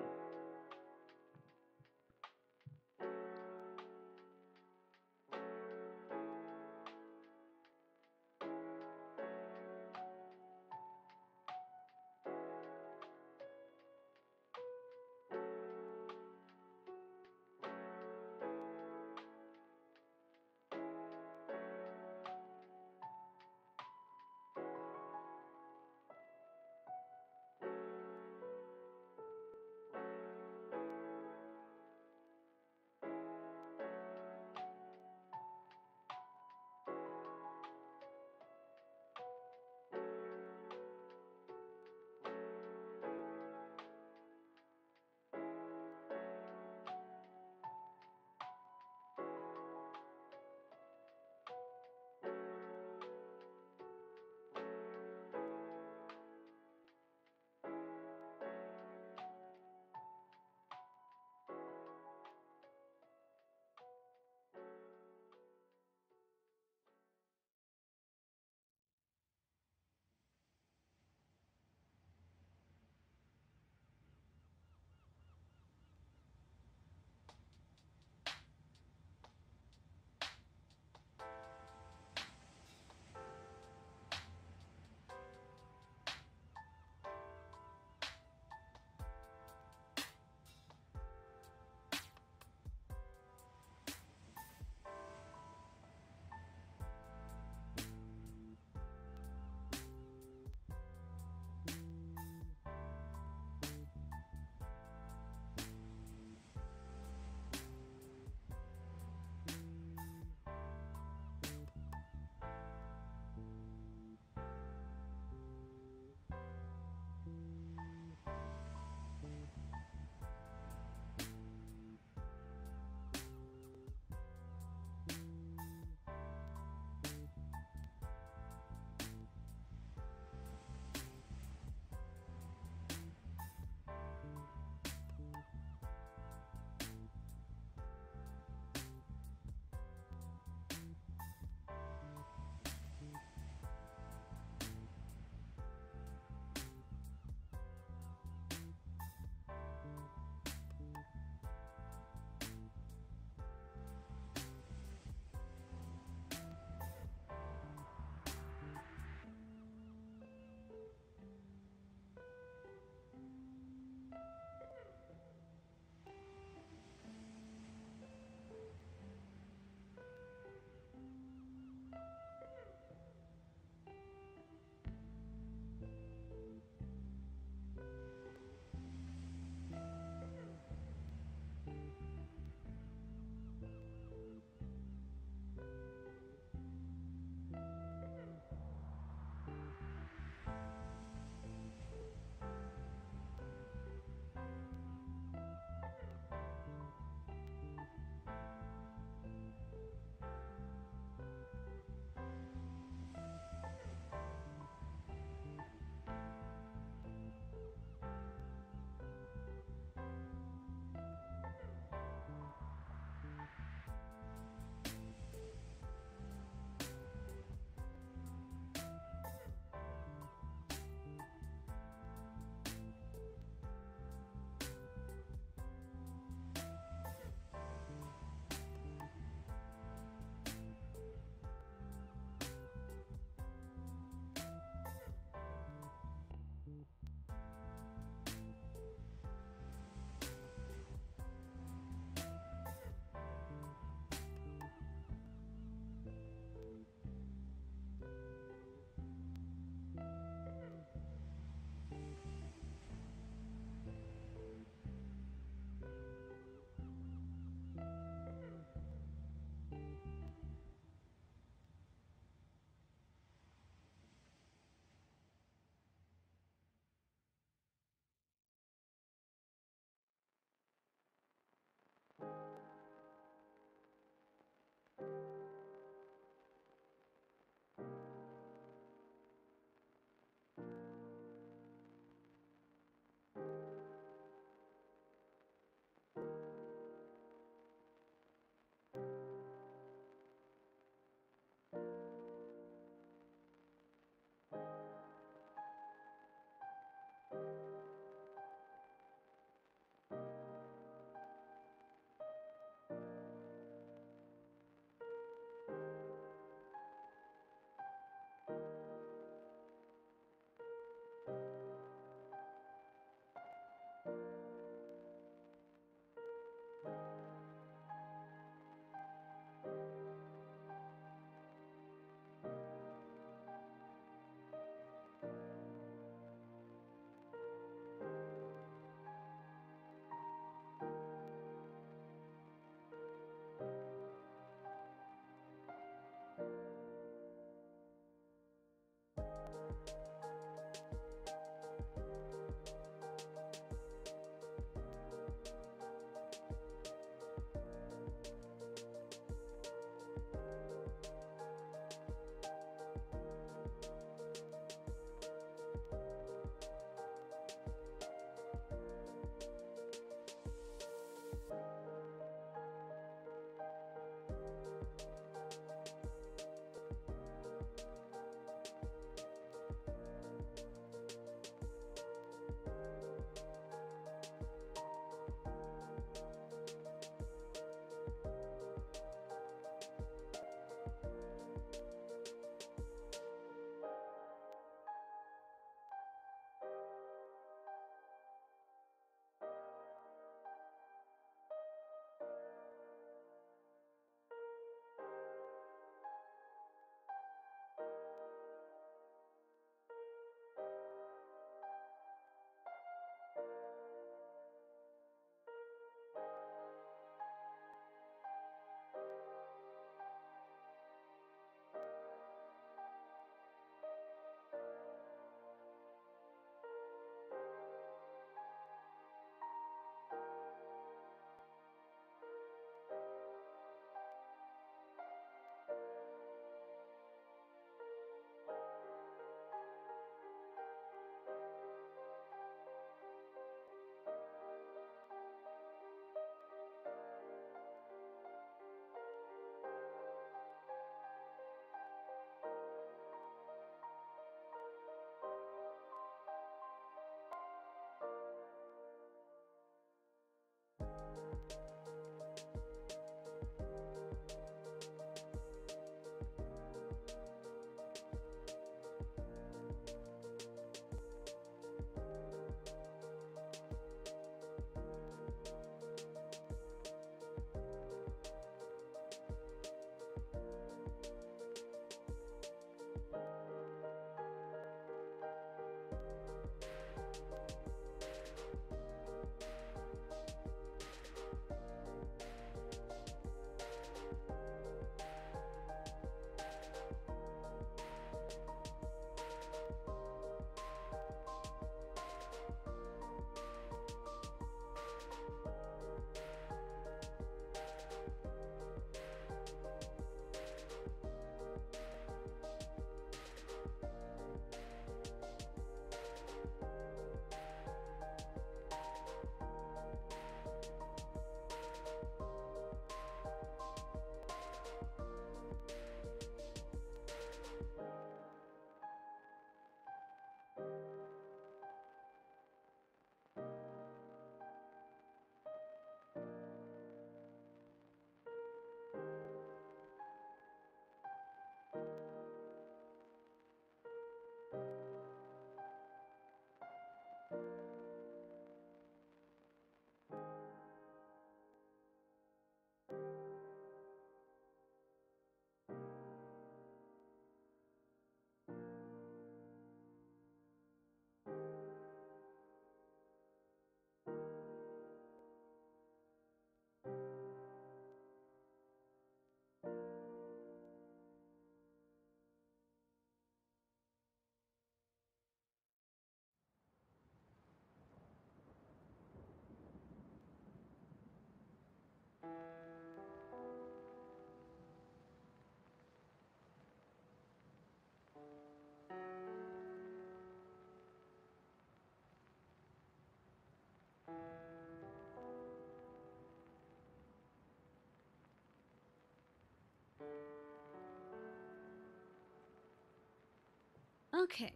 Okay,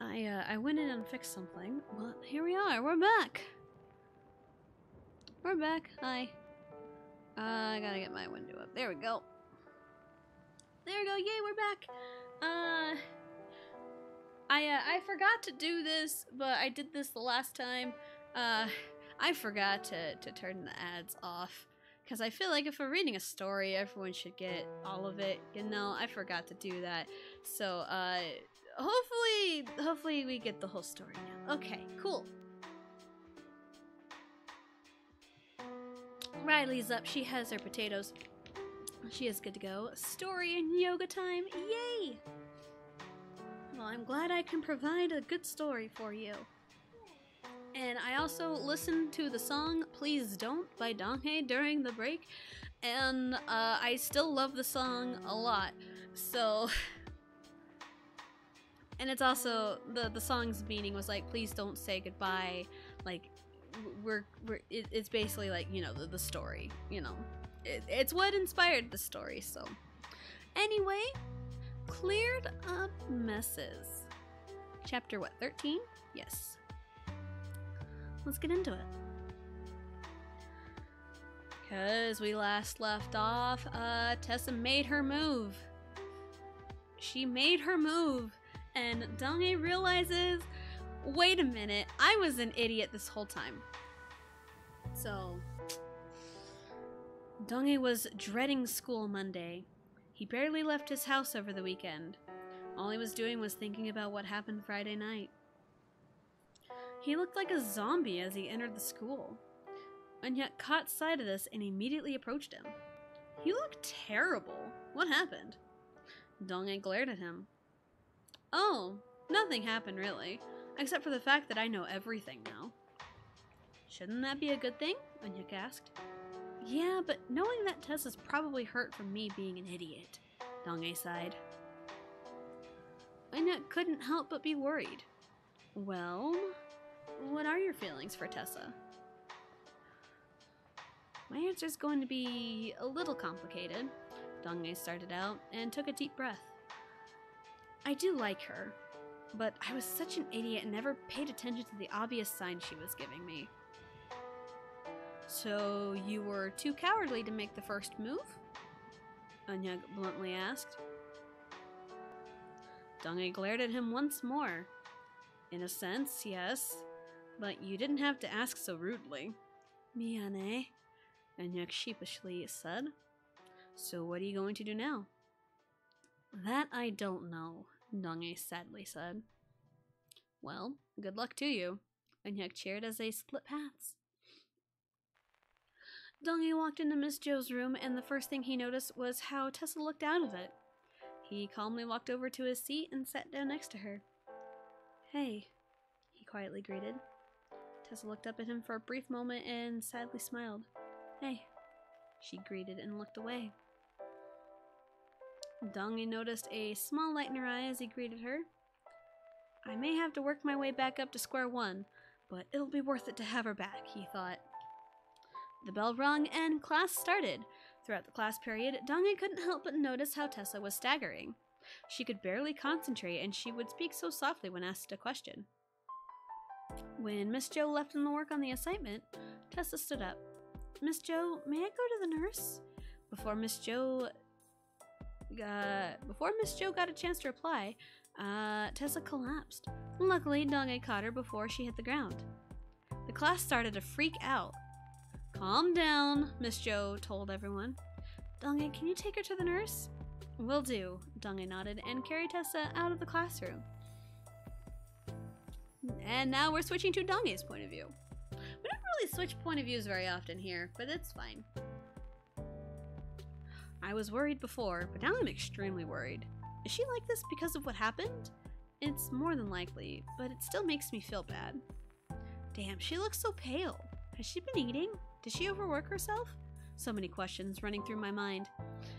I went in and fixed something. Well, here we are. We're back. We're back. Hi. I gotta get my window up. There we go. There we go. Yay, we're back. I forgot to do this, but I did this the last time. I forgot to turn the ads off. Because I feel like if we're reading a story, everyone should get all of it. You know, I forgot to do that. So, hopefully we get the whole story now. Okay, cool. Riley's up. She has her potatoes. She is good to go. Story and yoga time. Yay! Well, I'm glad I can provide a good story for you. And I also listened to the song Please Don't by Donghae during the break. And I still love the song a lot. So... And it's also, the song's meaning was like, please don't say goodbye. Like, it's basically like, you know, the story, you know. It's what inspired the story, so. Anyway, cleared up messes. Chapter what, 13? Yes. Let's get into it. Because we last left off, Tessa made her move. She made her move, and Dong-ae realizes, wait a minute, I was an idiot this whole time. So, Dong-ae was dreading school Monday. He barely left his house over the weekend. All he was doing was thinking about what happened Friday night. He looked like a zombie as he entered the school, and yet caught sight of this and immediately approached him. He looked terrible. What happened? Dong-ae glared at him. Oh, nothing happened really, except for the fact that I know everything now. Shouldn't that be a good thing? Eun-hyuk asked. Yeah, but knowing that Tessa's probably hurt from me being an idiot, Dong-ae sighed. Eun-hyuk couldn't help but be worried. Well, what are your feelings for Tessa? My answer's going to be a little complicated, Dong-ae started out and took a deep breath. I do like her, but I was such an idiot and never paid attention to the obvious signs she was giving me. So you were too cowardly to make the first move? Eun-hyuk bluntly asked. Dong-ae glared at him once more. In a sense, yes, but you didn't have to ask so rudely. Miane, Eun-hyuk sheepishly said. So what are you going to do now? That I don't know, Dong-ae sadly said. Well, good luck to you, Eun-hyuk cheered as they split paths. Dong-ae walked into Miss Jo's room, and the first thing he noticed was how Tessa looked out of it. He calmly walked over to his seat and sat down next to her. Hey, he quietly greeted. Tessa looked up at him for a brief moment and sadly smiled. Hey, she greeted and looked away. Dong-ae noticed a small light in her eye as he greeted her. I may have to work my way back up to square one, but it'll be worth it to have her back, he thought. The bell rung and class started. Throughout the class period, Dong-ae couldn't help but notice how Tessa was staggering. She could barely concentrate, and she would speak so softly when asked a question. When Miss Jo left him to work on the assignment, Tessa stood up. Miss Jo, may I go to the nurse? Before Miss Jo got a chance to reply, Tessa collapsed. Luckily, Dong-ae caught her before she hit the ground. The class started to freak out. Calm down, Miss Jo told everyone. Dong-ae, can you take her to the nurse? Will do, Dong-ae nodded and carried Tessa out of the classroom. And now we're switching to Dong-ae's point of view. We don't really switch point of views very often here, but it's fine. I was worried before, but now I'm extremely worried. Is she like this because of what happened? It's more than likely, but it still makes me feel bad. Damn, she looks so pale. Has she been eating? Did she overwork herself? So many questions running through my mind.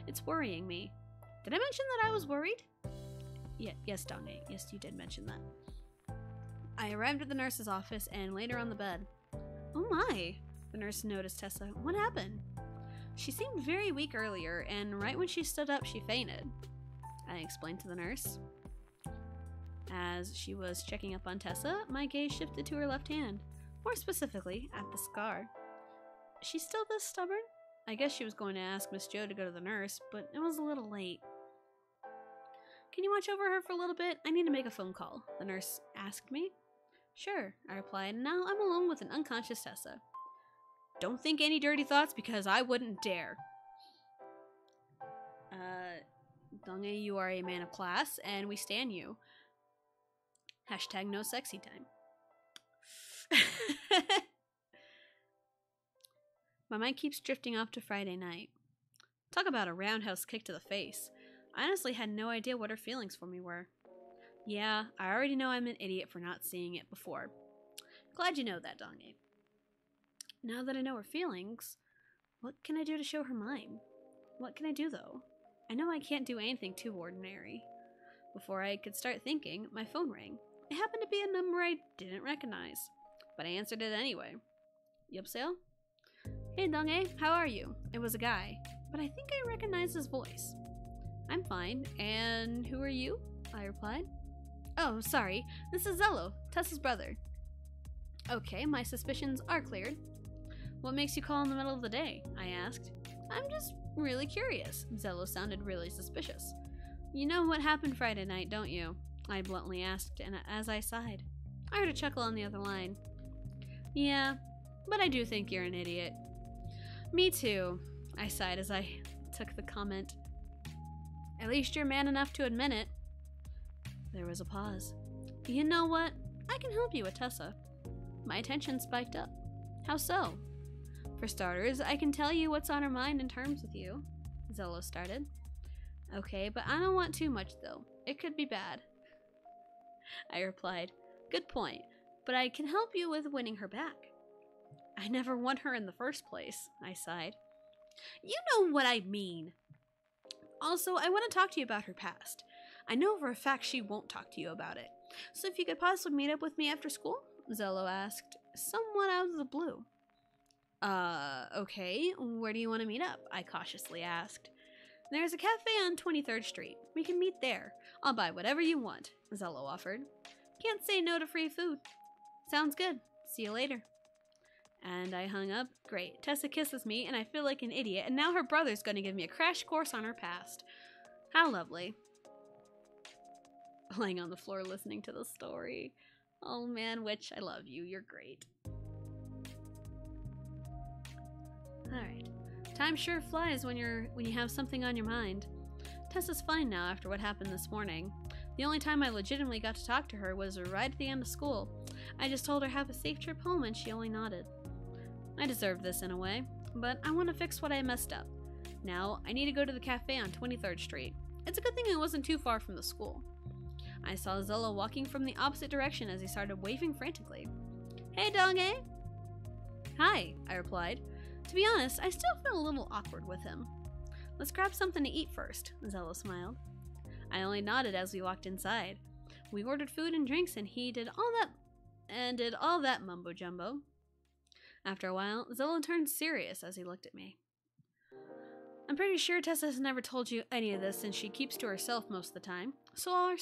It's worrying me. Did I mention that I was worried? Yes, Dong-ae. Yes, you did mention that. I arrived at the nurse's office and laid her on the bed. Oh my! The nurse noticed Tessa. What happened? She seemed very weak earlier, and right when she stood up, she fainted. I explained to the nurse. As she was checking up on Tessa, my gaze shifted to her left hand. More specifically, at the scar. She's still this stubborn? I guess she was going to ask Miss Jo to go to the nurse, but it was a little late. Can you watch over her for a little bit? I need to make a phone call, the nurse asked me. Sure, I replied. Now I'm alone with an unconscious Tessa. Don't think any dirty thoughts because I wouldn't dare. Dong-ae, you are a man of class, and we stan you. Hashtag no sexy time. My mind keeps drifting off to Friday night. Talk about a roundhouse kick to the face. I honestly had no idea what her feelings for me were. Yeah, I already know I'm an idiot for not seeing it before. Glad you know that, Dong-ae. Now that I know her feelings, what can I do to show her mine? What can I do, though? I know I can't do anything too ordinary. Before I could start thinking, my phone rang. It happened to be a number I didn't recognize, but I answered it anyway. Yupsale? Hey Dong-ae, how are you? It was a guy, but I think I recognize his voice. I'm fine, and who are you? I replied. Oh, sorry, this is Zello, Tessa's brother. Okay, my suspicions are cleared. What makes you call in the middle of the day? I asked. I'm just really curious. Zello sounded really suspicious. You know what happened Friday night, don't you? I bluntly asked, and as I sighed, I heard a chuckle on the other line. Yeah, but I do think you're an idiot. Me too, I sighed as I took the comment. At least you're man enough to admit it. There was a pause. You know what? I can help you with Tessa. My attention spiked up. How so? For starters, I can tell you what's on her mind in terms with you. Zello started. Okay, but I don't want too much though. It could be bad. I replied. Good point, but I can help you with winning her back. I never won her in the first place, I sighed. You know what I mean. Also, I want to talk to you about her past. I know for a fact she won't talk to you about it. So if you could possibly meet up with me after school? Zello asked, somewhat out of the blue. Okay, where do you want to meet up? I cautiously asked. There's a cafe on 23rd Street. We can meet there. I'll buy whatever you want, Zello offered. Can't say no to free food. Sounds good. See you later. And I hung up. Great. Tessa kisses me, and I feel like an idiot, and now her brother's going to give me a crash course on her past. How lovely. Laying on the floor listening to the story. Oh man, Witch, I love you. You're great. Alright. Time sure flies when you have something on your mind. Tessa's fine now after what happened this morning. The only time I legitimately got to talk to her was right at the end of school. I just told her have a safe trip home and she only nodded. I deserved this in a way, but I want to fix what I messed up. Now, I need to go to the cafe on 23rd Street. It's a good thing I wasn't too far from the school. I saw Zello walking from the opposite direction as he started waving frantically. Hey, Dong-ae! Hi, I replied. To be honest, I still feel a little awkward with him. Let's grab something to eat first, Zello smiled. I only nodded as we walked inside. We ordered food and drinks and he did all that mumbo jumbo. After a while, Zello turned serious as he looked at me. I'm pretty sure Tessa has never told you any of this since she keeps to herself most of the time, so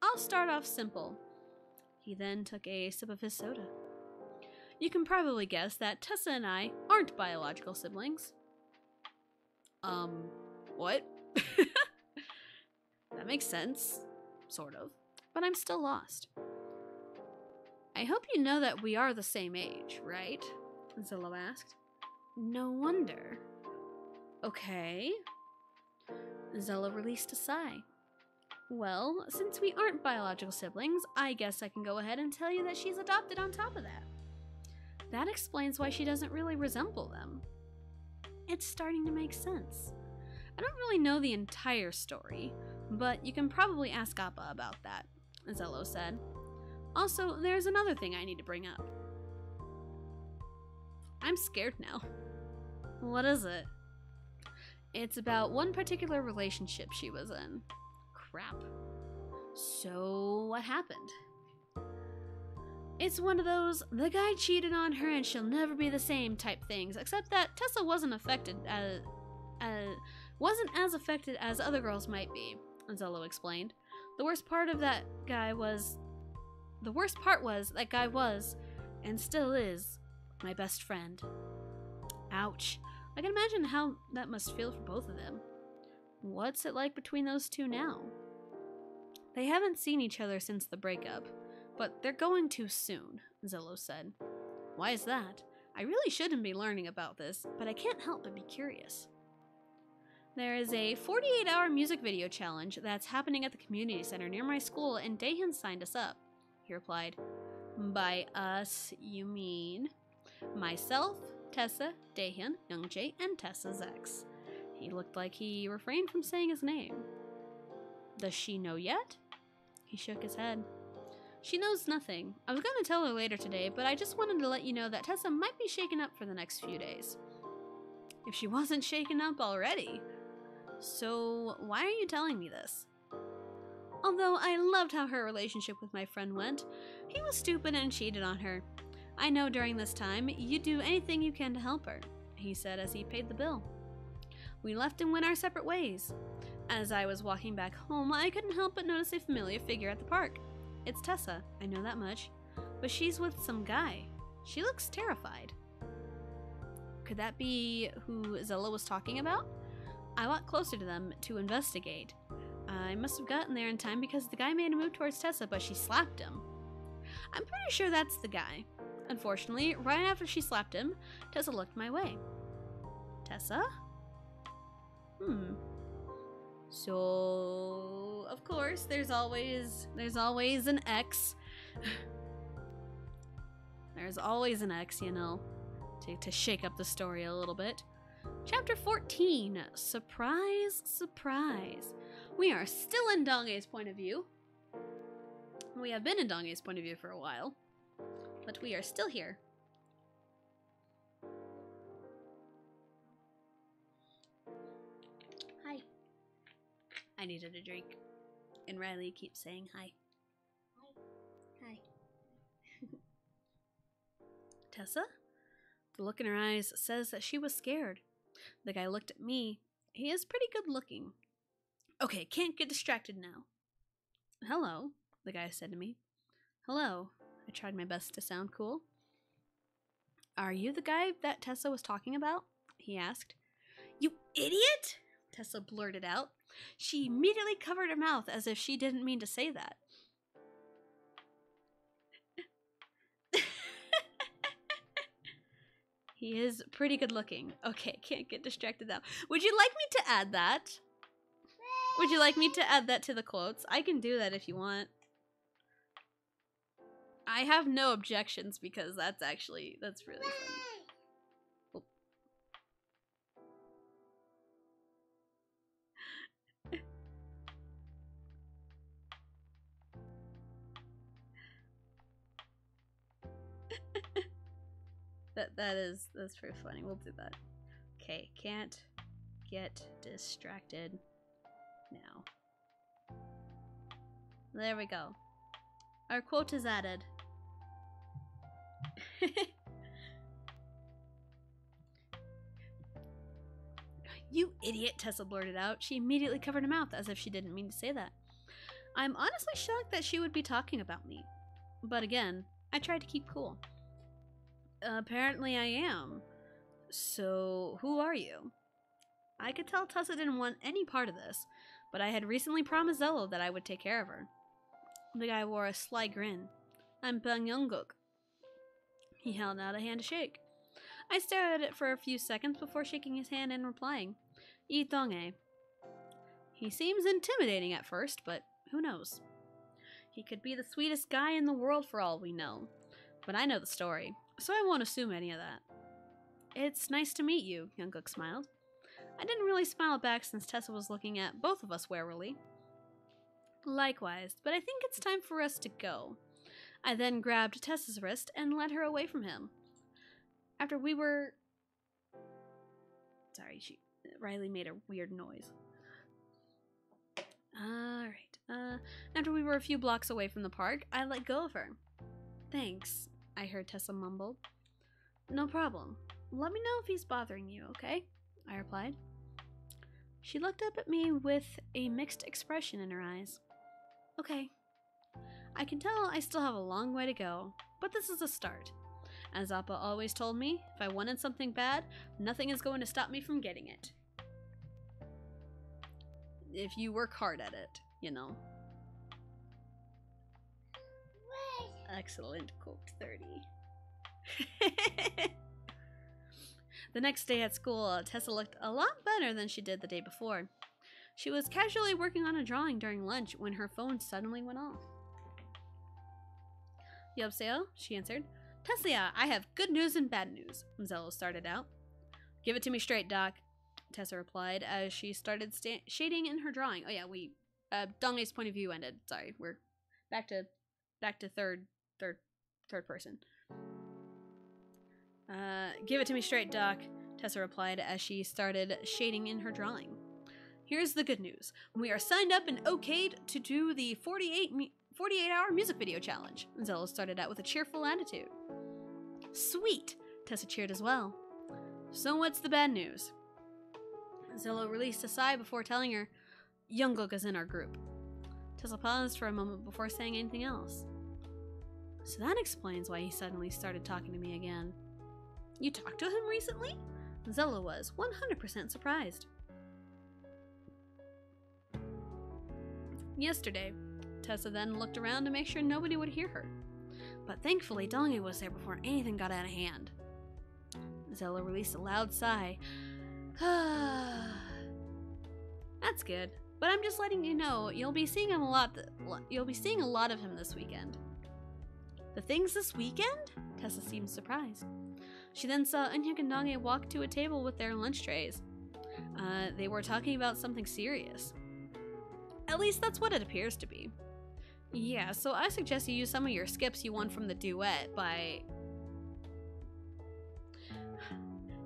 I'll start off simple. He then took a sip of his soda. You can probably guess that Tessa and I aren't biological siblings. What? That makes sense. Sort of. But I'm still lost. I hope you know that we are the same age, right? Zello asked. No wonder. Okay. Zello released a sigh. Well, since we aren't biological siblings, I guess I can go ahead and tell you that she's adopted on top of that. That explains why she doesn't really resemble them. It's starting to make sense. I don't really know the entire story, but you can probably ask Appa about that, Zello said. Also, there's another thing I need to bring up. I'm scared now. What is it? It's about one particular relationship she was in. Crap. So, what happened? It's one of those, the guy cheated on her and she'll never be the same type things, except that Tessa wasn't as affected as other girls might be, Zello explained. The worst part was that guy was, and still is, my best friend. Ouch. I can imagine how that must feel for both of them. What's it like between those two now? They haven't seen each other since the breakup, but they're going to soon, Zello said. Why is that? I really shouldn't be learning about this, but I can't help but be curious. There is a 48-hour music video challenge that's happening at the community center near my school, and Daehyun signed us up, he replied. By us, you mean myself, Tessa, Daehyun, Youngjae, and Tessa's ex. He looked like he refrained from saying his name. Does she know yet? He shook his head. She knows nothing. I was going to tell her later today, but I just wanted to let you know that Tessa might be shaken up for the next few days. If she wasn't shaken up already. So, why are you telling me this? Although I loved how her relationship with my friend went, he was stupid and cheated on her. I know during this time you do anything you can to help her, he said as he paid the bill. We left and went our separate ways. As I was walking back home, I couldn't help but notice a familiar figure at the park. It's Tessa, I know that much, but she's with some guy. She looks terrified. Could that be who Zella was talking about? I walked closer to them to investigate. I must have gotten there in time because the guy made a move towards Tessa, but she slapped him. I'm pretty sure that's the guy. Unfortunately, right after she slapped him, Tessa looked my way. Tessa? So, of course, there's always an X. There's always an X, you know, to shake up the story a little bit. Chapter 14, Surprise, Surprise. We are still in Donge's point of view. We have been in Donge's point of view for a while, but we are still here. Hi. I needed a drink, and Riley keeps saying hi. Hi. Hi. Tessa? The look in her eyes says that she was scared. The guy looked at me. He is pretty good looking. Okay, can't get distracted now. Hello, the guy said to me. Hello. I tried my best to sound cool. Are you the guy that Tessa was talking about? He asked. You idiot! Tessa blurted out. She immediately covered her mouth as if she didn't mean to say that. He is pretty good looking. Okay, can't get distracted now. Would you like me to add that? Would you like me to add that to the quotes? I can do that if you want. I have no objections because that's really funny. Oh. That's pretty funny. We'll do that. Okay, can't get distracted now. There we go. Our quote is added. You idiot, Tessa blurted out. She immediately covered her mouth as if she didn't mean to say that. I'm honestly shocked that she would be talking about me. But again, I tried to keep cool. Apparently I am. So, who are you? I could tell Tessa didn't want any part of this, but I had recently promised Zello that I would take care of her. The guy wore a sly grin. I'm Bang Younguk. He held out a hand to shake. I stared at it for a few seconds before shaking his hand and replying, Yi Donge. He seems intimidating at first, but who knows? He could be the sweetest guy in the world for all we know. But I know the story, so I won't assume any of that. It's nice to meet you, Younguk smiled. I didn't really smile back since Tessa was looking at both of us warily. Likewise, but I think it's time for us to go. I then grabbed Tessa's wrist and led her away from him. After we were... Sorry, Riley made a weird noise. Alright, after we were a few blocks away from the park, I let go of her. Thanks, I heard Tessa mumble. No problem. Let me know if he's bothering you, okay? I replied. She looked up at me with a mixed expression in her eyes. Okay. I can tell I still have a long way to go, but this is a start. As Appa always told me, if I wanted something bad, nothing is going to stop me from getting it. If you work hard at it, you know. Excellent, quote 30. The next day at school, Tessa looked a lot better than she did the day before. She was casually working on a drawing during lunch when her phone suddenly went off. Yobseo, she answered. Tessia, I have good news and bad news, Zello started out. Give it to me straight, Doc, Tessa replied as she started shading in her drawing. Oh yeah, Donge's point of view ended. Sorry, we're back to third person. Give it to me straight, Doc, Tessa replied as she started shading in her drawing. Here's the good news. We are signed up and okayed to do the 48-hour music video challenge. Zello started out with a cheerful attitude. Sweet! Tessa cheered as well. So what's the bad news? Zello released a sigh before telling her, Jungkook is in our group. Tessa paused for a moment before saying anything else. So that explains why he suddenly started talking to me again. You talked to him recently? Zello was 100% surprised. Yesterday, Tessa then looked around to make sure nobody would hear her. But thankfully, Donghae was there before anything got out of hand. Zello released a loud sigh. That's good, but I'm just letting you know you'll be seeing him a lot. You'll be seeing a lot of him this weekend. The things this weekend? Tessa seemed surprised. She then saw Eunhyuk and Donghae walk to a table with their lunch trays. They were talking about something serious. At least that's what it appears to be. Yeah, so I suggest you use some of your skips you won from the duet by...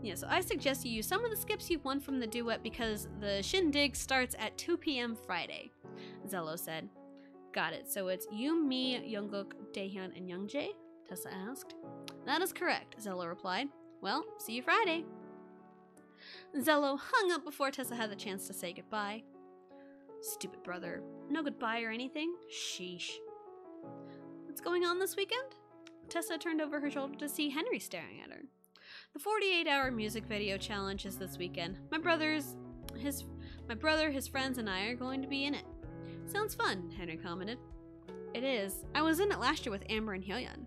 Yeah, so I suggest you use some of the skips you won from the duet because the shindig starts at 2 p.m. Friday, Zello said. Got it, so it's you, me, Jungkook, Daehyun, and Youngjae? Tessa asked. That is correct, Zello replied. Well, see you Friday. Zello hung up before Tessa had the chance to say goodbye. Stupid brother. No goodbye or anything? Sheesh. What's going on this weekend? Tessa turned over her shoulder to see Henry staring at her. The 48-hour music video challenge is this weekend. My brother, his friends, and I are going to be in it. Sounds fun, Henry commented. It is. I was in it last year with Amber and Hyoyeon,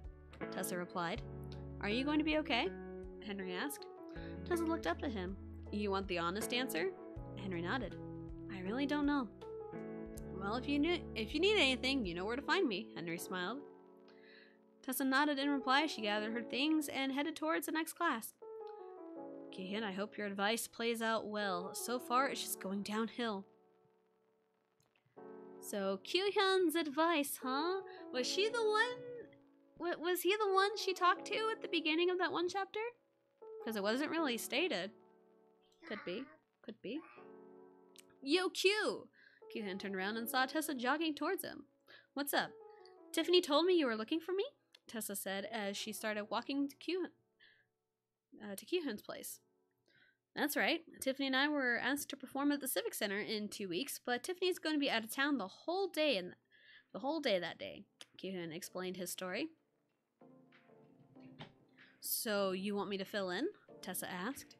Tessa replied. Are you going to be okay? Henry asked. Tessa looked up at him. You want the honest answer? Henry nodded. I really don't know. Well, if you need anything, you know where to find me, Henry smiled. Tessa nodded in reply. She gathered her things and headed towards the next class. Kihyun, I hope your advice plays out well. So far, it's just going downhill. So, Kyuhyun's advice, huh? Was she the one? Was he the one she talked to at the beginning of that one chapter? Because it wasn't really stated. Could be. Could be. Yo, Q! Kyuhyun turned around and saw Tessa jogging towards him. What's up? Tiffany told me you were looking for me? Tessa said as she started walking to Kyuhyun's place. That's right. Tiffany and I were asked to perform at the Civic Center in 2 weeks, but Tiffany's going to be out of town the whole day that day. Kyuhyun explained his story. So you want me to fill in? Tessa asked.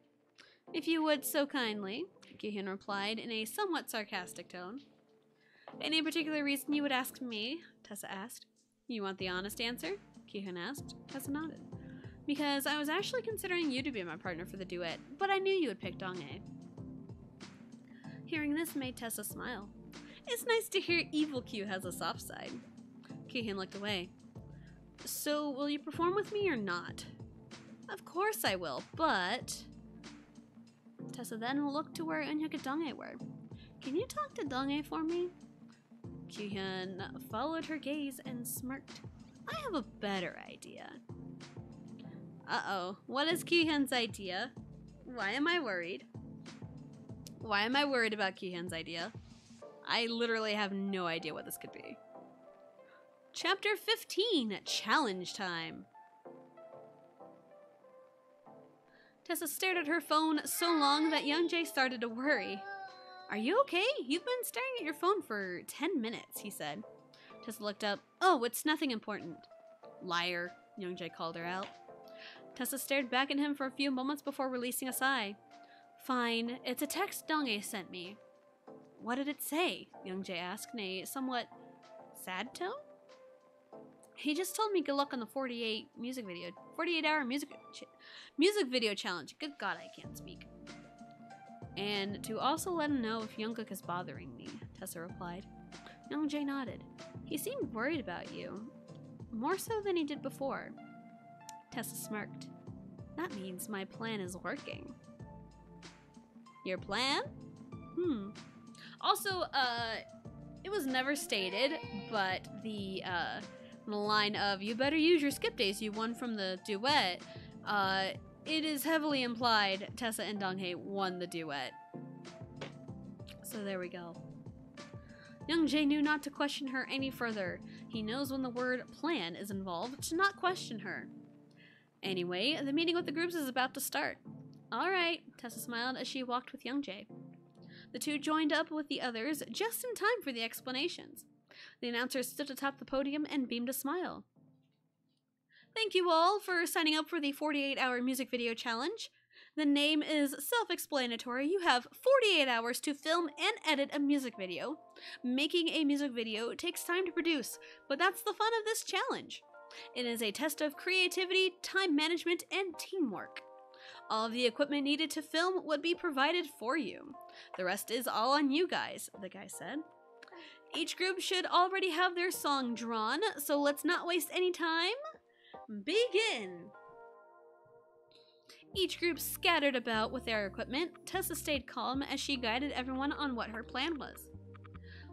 If you would so kindly, Kyuhyun replied in a somewhat sarcastic tone. Any particular reason you would ask me? Tessa asked. You want the honest answer? Kyuhyun asked. Tessa nodded. Because I was actually considering you to be my partner for the duet, but I knew you would pick Donghae. Hearing this made Tessa smile. It's nice to hear Evil Q has a soft side. Kyuhyun looked away. So, will you perform with me or not? Of course I will, but... Tessa then looked to where Eunhyuk and Donghae were. Can you talk to Donghae for me? Kyuhyun followed her gaze and smirked. I have a better idea. Uh-oh, what is Kyuhyun's idea? Why am I worried? Why am I worried about Kyuhyun's idea? I literally have no idea what this could be. Chapter 15, Challenge Time. Tessa stared at her phone so long that Youngjae started to worry. Are you okay? You've been staring at your phone for 10 minutes, he said. Tessa looked up. Oh, it's nothing important. Liar, Youngjae called her out. Tessa stared back at him for a few moments before releasing a sigh. Fine, it's a text Donghae sent me. What did it say? Youngjae asked in a somewhat sad tone. He just told me good luck on the 48-hour music video challenge. Good God, I can't speak. And to also let him know if Jungkook is bothering me, Tessa replied. Youngjae nodded. He seemed worried about you. More so than he did before. Tessa smirked. That means my plan is working. Your plan? Also, it was never stated, but the line of, you better use your skip days you won from the duet, it is heavily implied Tessa and Donghae won the duet. So there we go. Youngjae knew not to question her any further. He knows when the word plan is involved to not question her. Anyway, the meeting with the groups is about to start. All right, Tessa smiled as she walked with Young Jay. The two joined up with the others just in time for the explanations. The announcer stood atop the podium and beamed a smile. Thank you all for signing up for the 48-hour music video challenge. The name is self-explanatory. You have 48 hours to film and edit a music video. Making a music video takes time to produce, but that's the fun of this challenge. It is a test of creativity, time management, and teamwork. All of the equipment needed to film would be provided for you. The rest is all on you guys, the guy said. Each group should already have their song drawn, so let's not waste any time. Begin! Each group scattered about with their equipment. Tessa stayed calm as she guided everyone on what her plan was.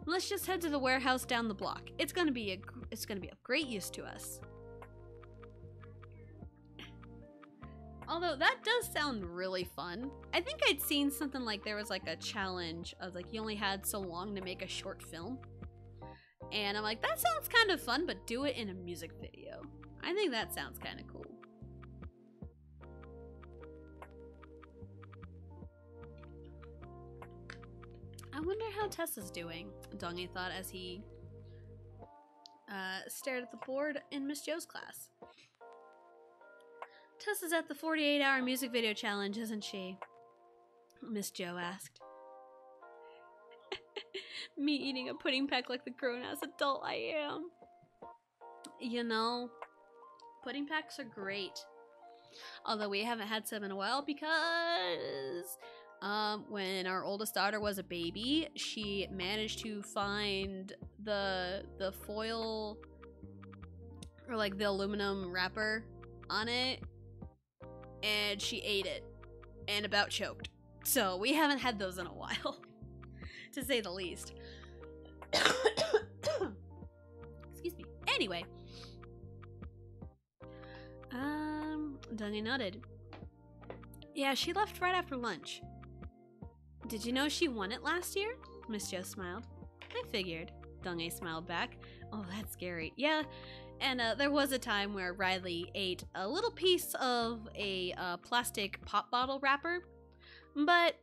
Let's just head to the warehouse down the block. It's gonna be of great use to us. Although that does sound really fun. I think I'd seen something like there was like a challenge of like you only had so long to make a short film. And I'm like, that sounds kind of fun, but do it in a music video. I think that sounds kind of cool. I wonder how Tessa's doing, Donghae thought as he stared at the board in Miss Jo's class. Tessa's at the 48-hour music video challenge, isn't she? Miss Jo asked. Me eating a pudding peck like the grown-ass adult I am. You know, pudding packs are great. Although we haven't had some in a while because when our oldest daughter was a baby, she managed to find the foil or like the aluminum wrapper on it, and she ate it and about choked. So we haven't had those in a while, to say the least. Excuse me. Anyway, Donghae nodded. Yeah, she left right after lunch. Did you know she won it last year? Miss Jo smiled. I figured. Donghae smiled back. Oh, that's scary. Yeah, and there was a time where Riley ate a little piece of a plastic pop bottle wrapper, but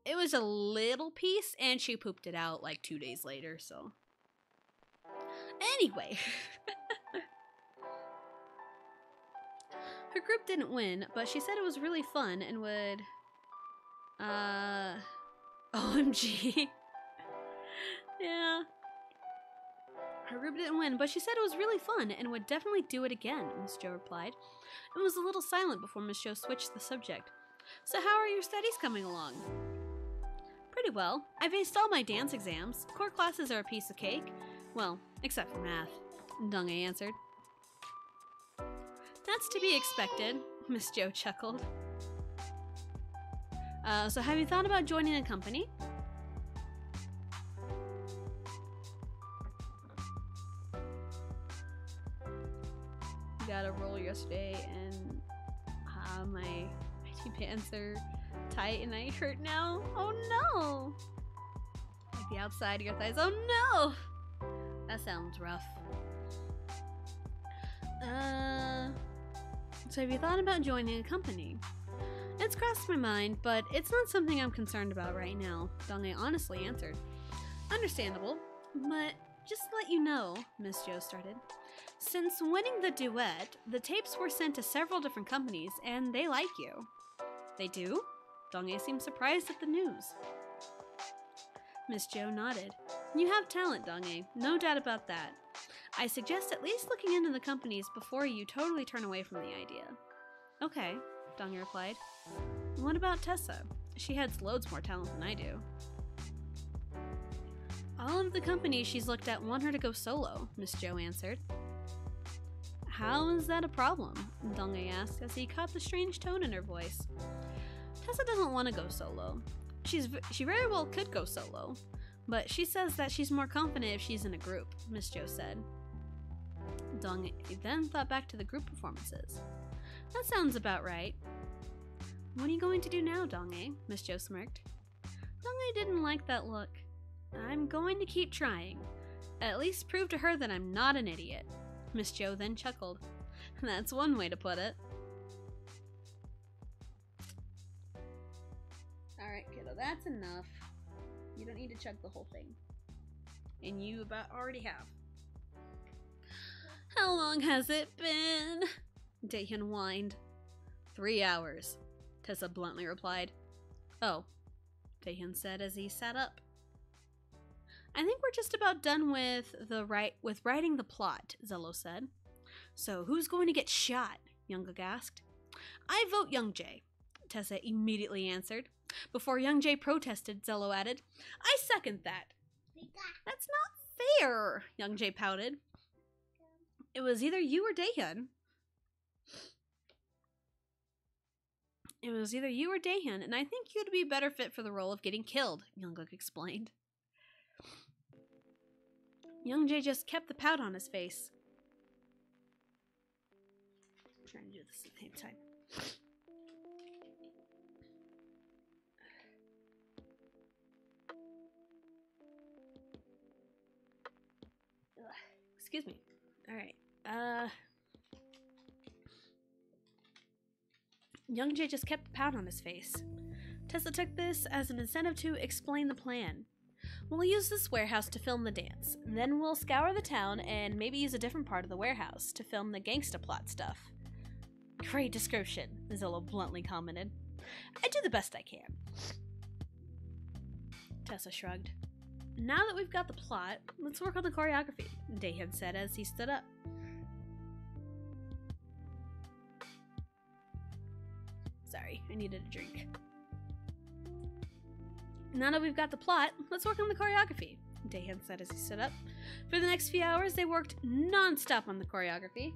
it was a little piece and she pooped it out like 2 days later, so. Anyway. Her group didn't win, but she said it was really fun and would, OMG. Yeah. Her group didn't win, but she said it was really fun and would definitely do it again, Miss Jo replied, and was a little silent before Miss Jo switched the subject. So how are your studies coming along? Pretty well. I've aced all my dance exams. Core classes are a piece of cake. Well, except for math, Donghae answered. That's to be expected, Miss Jo chuckled. So have you thought about joining a company? Got a roll yesterday and my two pants are tight and I hurt now. Oh no! Like the outside of your thighs. Oh no! That sounds rough. So have you thought about joining a company? It's crossed my mind, but it's not something I'm concerned about right now, Donghae honestly answered. Understandable, but just to let you know, Miss Jo started. Since winning the duet, the tapes were sent to several different companies, and they like you. They do? Donghae seemed surprised at the news. Miss Jo nodded. You have talent, Donghae. No doubt about that. I suggest at least looking into the companies before you totally turn away from the idea. Okay, Donghae replied. What about Tessa? She has loads more talent than I do. All of the companies she's looked at want her to go solo, Miss Jo answered. How is that a problem? Donghae asked as he caught the strange tone in her voice. Tessa doesn't want to go solo. She very well could go solo, but she says that she's more confident if she's in a group, Miss Jo said. Donghae then thought back to the group performances. That sounds about right. What are you going to do now, Donghae? Miss Jo smirked. Donghae didn't like that look. I'm going to keep trying. At least prove to her that I'm not an idiot. Miss Jo then chuckled. That's one way to put it. Alright, kiddo, that's enough. You don't need to chug the whole thing. And you about already have. How long has it been? Daehyun whined. 3 hours, Tessa bluntly replied. Oh, Daehyun said as he sat up. I think we're just about done with writing the plot, Zello said. So who's going to get shot? Youngkook asked. I vote Youngjae, Tessa immediately answered. Before Youngjae protested, Zello added, I second that. That's not fair, Youngjae pouted. It was either you or Daehyun. It was either you or Daehyun, and I think you'd be a better fit for the role of getting killed, Youngkook explained. Youngjae just kept the pout on his face. I'm trying to do this at the same time. Excuse me. Alright. Youngjae just kept the pout on his face. Tessa took this as an incentive to explain the plan. We'll use this warehouse to film the dance. Then we'll scour the town and maybe use a different part of the warehouse to film the gangsta plot stuff. Great description, Zillow bluntly commented. I do the best I can. Tessa shrugged. Now that we've got the plot, let's work on the choreography, Daehyun said as he stood up. Sorry, I needed a drink. Now that we've got the plot, let's work on the choreography, Daehyun said as he stood up. For the next few hours, they worked non-stop on the choreography.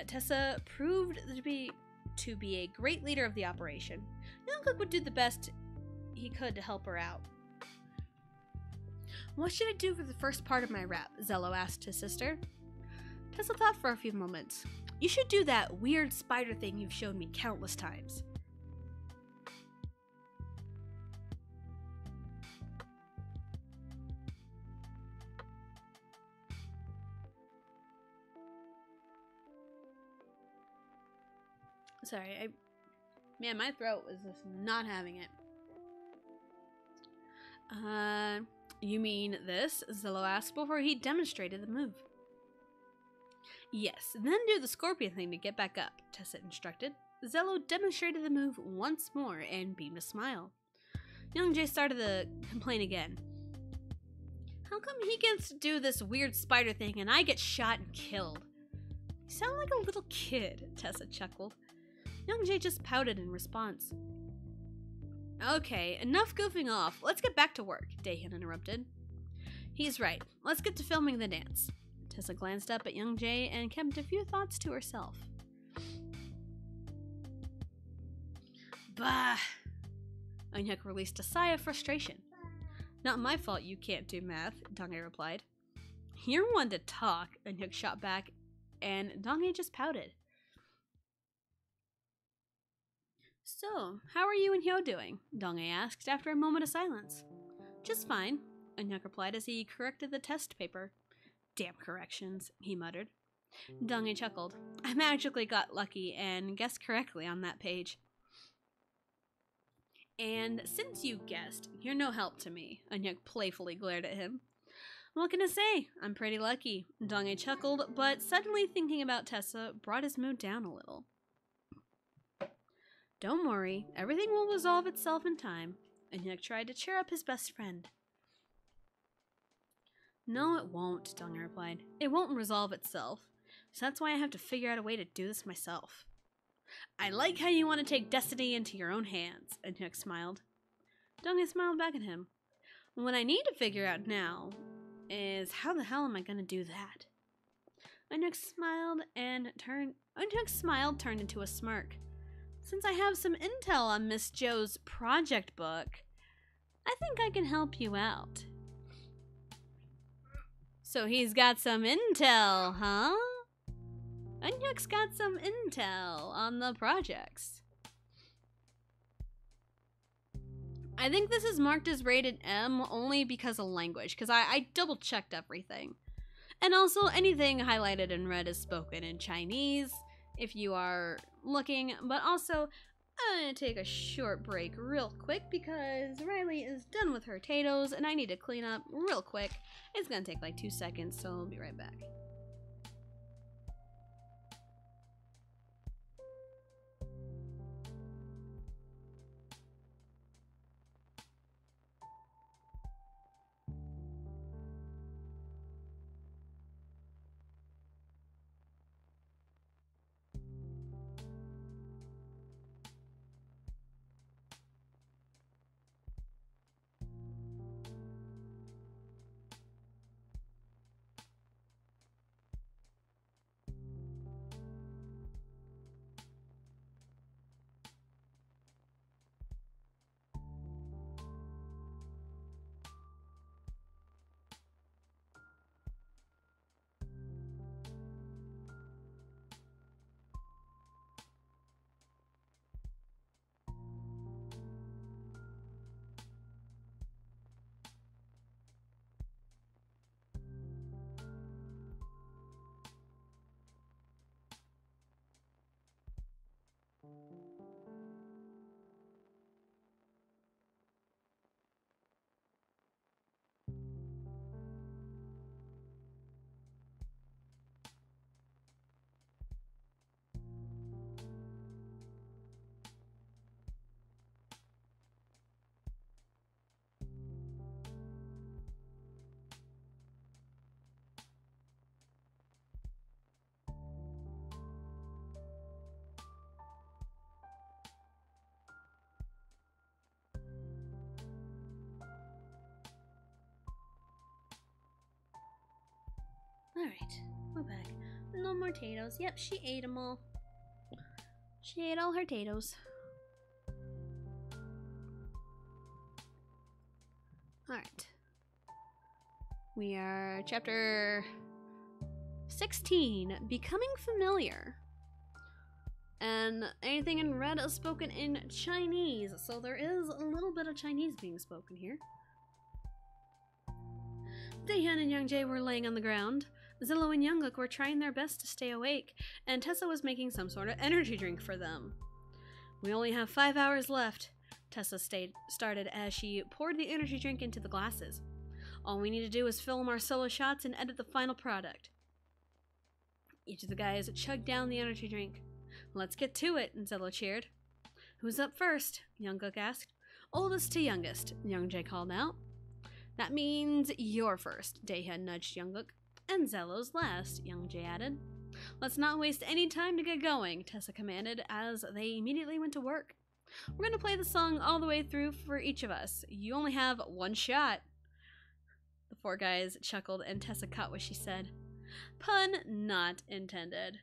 Tessa proved to be a great leader of the operation. Youngkook would do the best he could to help her out. What should I do for the first part of my rap? Zello asked his sister. Tessa thought for a few moments. You should do that weird spider thing you've shown me countless times. Sorry, man, my throat was just not having it. You mean this? Zillow asked before he demonstrated the move. Yes, then do the scorpion thing to get back up, Tessa instructed. Zello demonstrated the move once more and beamed a smile. Youngjae started to complain again. How come he gets to do this weird spider thing and I get shot and killed? You sound like a little kid, Tessa chuckled. Youngjae just pouted in response. Okay, enough goofing off. Let's get back to work, Daehyun interrupted. He's right. Let's get to filming the dance. Tessa glanced up at Youngjae and kept a few thoughts to herself. Bah! Eunhyuk released a sigh of frustration. Not my fault you can't do math, Donghae replied. You're one to talk, Eunhyuk shot back, and Donghae just pouted. So, how are you and Hyo doing? Donghae asked after a moment of silence. Just fine, Eunhyuk replied as he corrected the test paper. Damn corrections, he muttered. Donghae chuckled. I magically got lucky and guessed correctly on that page. And since you guessed, you're no help to me, Eunhyuk playfully glared at him. What can I say? I'm pretty lucky, Donghae chuckled, but suddenly thinking about Tessa brought his mood down a little. Don't worry, everything will resolve itself in time, Eunhyuk tried to cheer up his best friend. No, it won't, Donghae replied. It won't resolve itself, so that's why I have to figure out a way to do this myself. I like how you want to take destiny into your own hands, Eunhyuk smiled. Donghae smiled back at him. What I need to figure out now is how the hell am I going to do that? Eunhyuk's smile turned into a smirk. Since I have some intel on Miss Jo's project book, I think I can help you out. So he's got some intel, huh? Eunhyuk's got some intel on the projects. I think this is marked as rated M only because of language, because I double-checked everything. And also, anything highlighted in red is spoken in Chinese, if you are looking, but also, I'm gonna take a short break real quick because Riley is done with her potatoes and I need to clean up real quick. It's gonna take like 2 seconds, so I'll be right back. Alright, we're back. No more potatoes. Yep, she ate them all. She ate all her potatoes. Alright. We are chapter 16, Becoming Familiar. And anything in red is spoken in Chinese, so there is a little bit of Chinese being spoken here. Daehyun and Youngjae were laying on the ground. Zillow and Younguk were trying their best to stay awake, and Tessa was making some sort of energy drink for them. We only have 5 hours left, Tessa started as she poured the energy drink into the glasses. All we need to do is film our solo shots and edit the final product. Each of the guys chugged down the energy drink. Let's get to it, Zillow cheered. Who's up first? Younguk asked. Oldest to youngest, Youngjae called out. That means you're first, Daehyun nudged Younguk. And Zellow's last, Youngjae added. Let's not waste any time to get going, Tessa commanded as they immediately went to work. We're going to play the song all the way through for each of us. You only have one shot. The 4 guys chuckled and Tessa caught what she said. Pun not intended.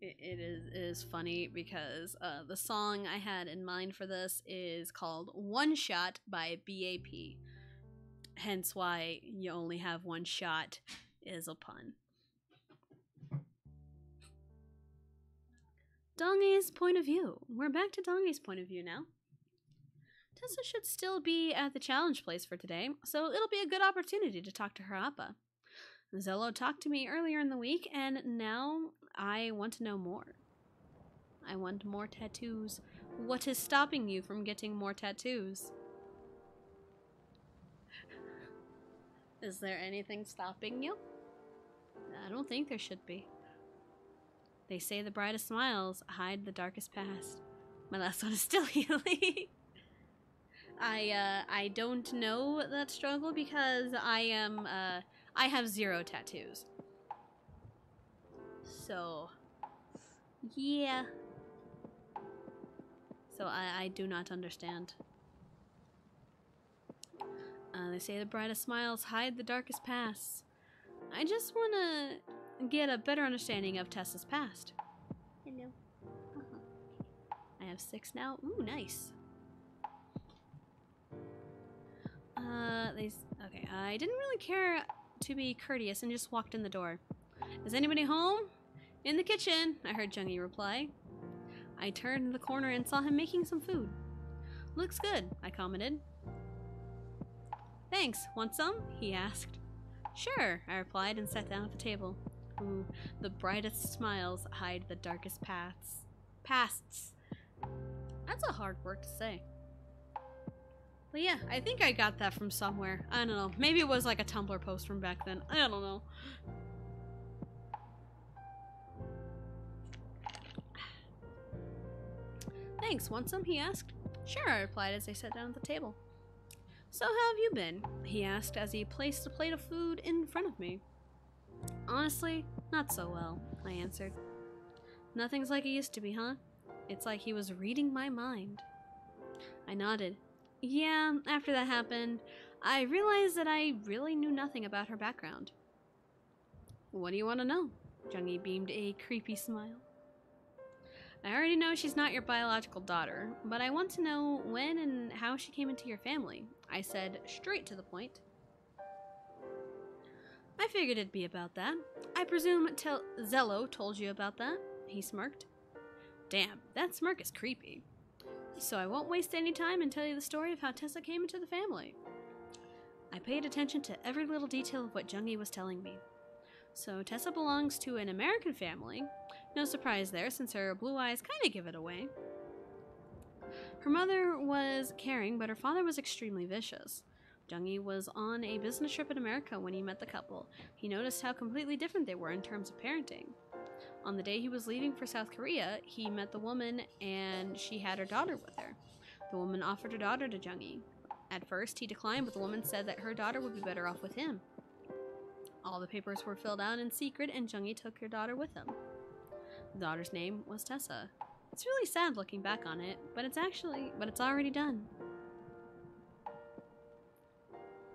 It is funny because the song I had in mind for this is called One Shot by BAP. Hence why you only have one shot is a pun. Donghae's point of view. We're back to Donghae's point of view now. Tessa should still be at the challenge place for today, so it'll be a good opportunity to talk to her appa. Zello talked to me earlier in the week, and now I want to know more. I want more tattoos. What is stopping you from getting more tattoos? Is there anything stopping you? I don't think there should be. They say the brightest smiles hide the darkest past. My last one is still healing. I don't know that struggle because I have 0 tattoos. So, yeah. So I do not understand. They say the brightest smiles hide the darkest pasts. I just want to get a better understanding of Tessa's past. Hello. I have 6 now. Ooh, nice. Okay, I didn't really care to be courteous and just walked in the door. Is anybody home? In the kitchen, I heard Junggi reply. I turned the corner and saw him making some food. Looks good, I commented. Thanks, want some? He asked. Sure, I replied and sat down at the table. Ooh, the brightest smiles hide the darkest paths. Pasts. That's a hard word to say. But yeah, I think I got that from somewhere. I don't know. Maybe it was like a Tumblr post from back then. I don't know. Thanks, want some? He asked. Sure, I replied as they sat down at the table. So how have you been? He asked as he placed a plate of food in front of me. Honestly, not so well, I answered. Nothing's like it used to be, huh? It's like he was reading my mind. I nodded. Yeah, after that happened, I realized that I really knew nothing about her background. What do you want to know? Jung-hee beamed a creepy smile. I already know she's not your biological daughter, but I want to know when and how she came into your family, I said, straight to the point. I figured it'd be about that. I presume Zello told you about that, he smirked. Damn, that smirk is creepy. So I won't waste any time and tell you the story of how Tessa came into the family. I paid attention to every little detail of what Jung-hee was telling me. So Tessa belongs to an American family. No surprise there, since her blue eyes kind of give it away. Her mother was caring, but her father was extremely vicious. Jung-hee was on a business trip in America when he met the couple. He noticed how completely different they were in terms of parenting. On the day he was leaving for South Korea, he met the woman and she had her daughter with her. The woman offered her daughter to Jung-hee. At first, he declined, but the woman said that her daughter would be better off with him. All the papers were filled out in secret, and Jung-hee took her daughter with him. The daughter's name was Tessa. It's really sad looking back on it, but it's already done.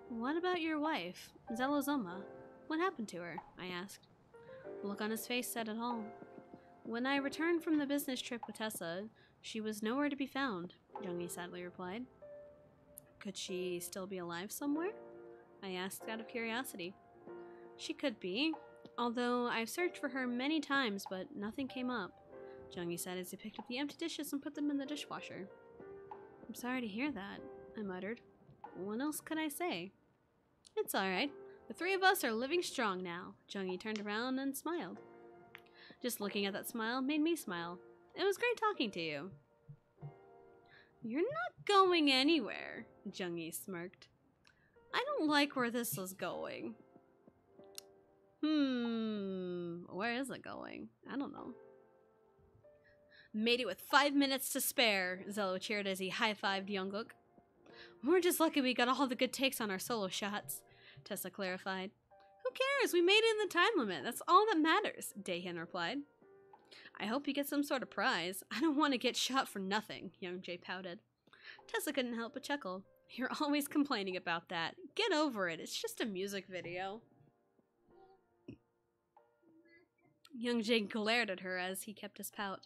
What about your wife, Zelozoma? What happened to her? I asked. The look on his face said it all. When I returned from the business trip with Tessa, she was nowhere to be found, Jung-hee sadly replied. Could she still be alive somewhere? I asked out of curiosity. She could be, although I've searched for her many times, but nothing came up, Jung-hee said as he picked up the empty dishes and put them in the dishwasher. I'm sorry to hear that, I muttered. What else could I say? It's alright. The three of us are living strong now. Jung-hee turned around and smiled. Just looking at that smile made me smile. It was great talking to you. You're not going anywhere, Jung-hee smirked. I don't like where this is going. Where is it going? I don't know. Made it with 5 minutes to spare, Zello cheered as he high-fived Jungkook. We're just lucky we got all the good takes on our solo shots, Tessa clarified. Who cares? We made it in the time limit. That's all that matters, Daehyun replied. I hope you get some sort of prize. I don't want to get shot for nothing, Youngjae pouted. Tessa couldn't help but chuckle. You're always complaining about that. Get over it. It's just a music video. Youngjae glared at her as he kept his pout.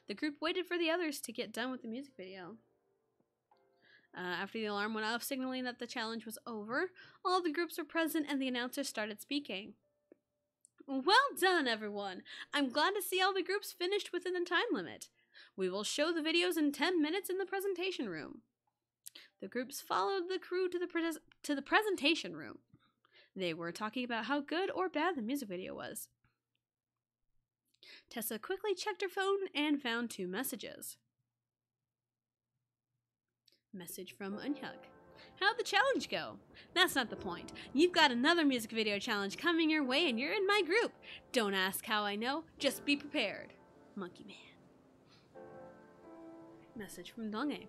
The group waited for the others to get done with the music video. After the alarm went off, signaling that the challenge was over, all the groups were present and the announcer started speaking. Well done, everyone! I'm glad to see all the groups finished within the time limit. We will show the videos in 10 minutes in the presentation room. The groups followed the crew to the presentation room. They were talking about how good or bad the music video was. Tessa quickly checked her phone and found 2 messages. Message from Eunhyuk. How'd the challenge go? That's not the point. You've got another music video challenge coming your way and you're in my group. Don't ask how I know, just be prepared. Monkey Man. Message from Donghae.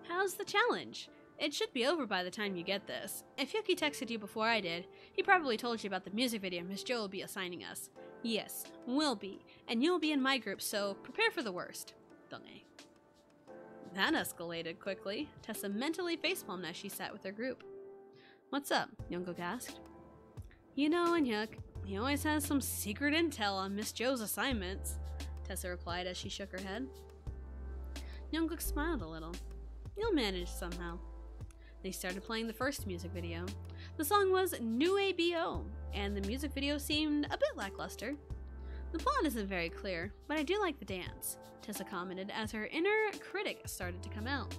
How's the challenge? It should be over by the time you get this. If Hyuki texted you before I did, he probably told you about the music video Miss Jo will be assigning us. Yes, will be, and you'll be in my group, so prepare for the worst. Donghae. That escalated quickly. Tessa mentally facepalmed as she sat with her group. What's up? Jungkook asked. You know, Eunhyuk, he always has some secret intel on Miss Jo's assignments, Tessa replied as she shook her head. Jungkook smiled a little. You'll manage somehow. They started playing the first music video. The song was New ABO, and the music video seemed a bit lackluster. The plot isn't very clear, but I do like the dance, Tessa commented as her inner critic started to come out.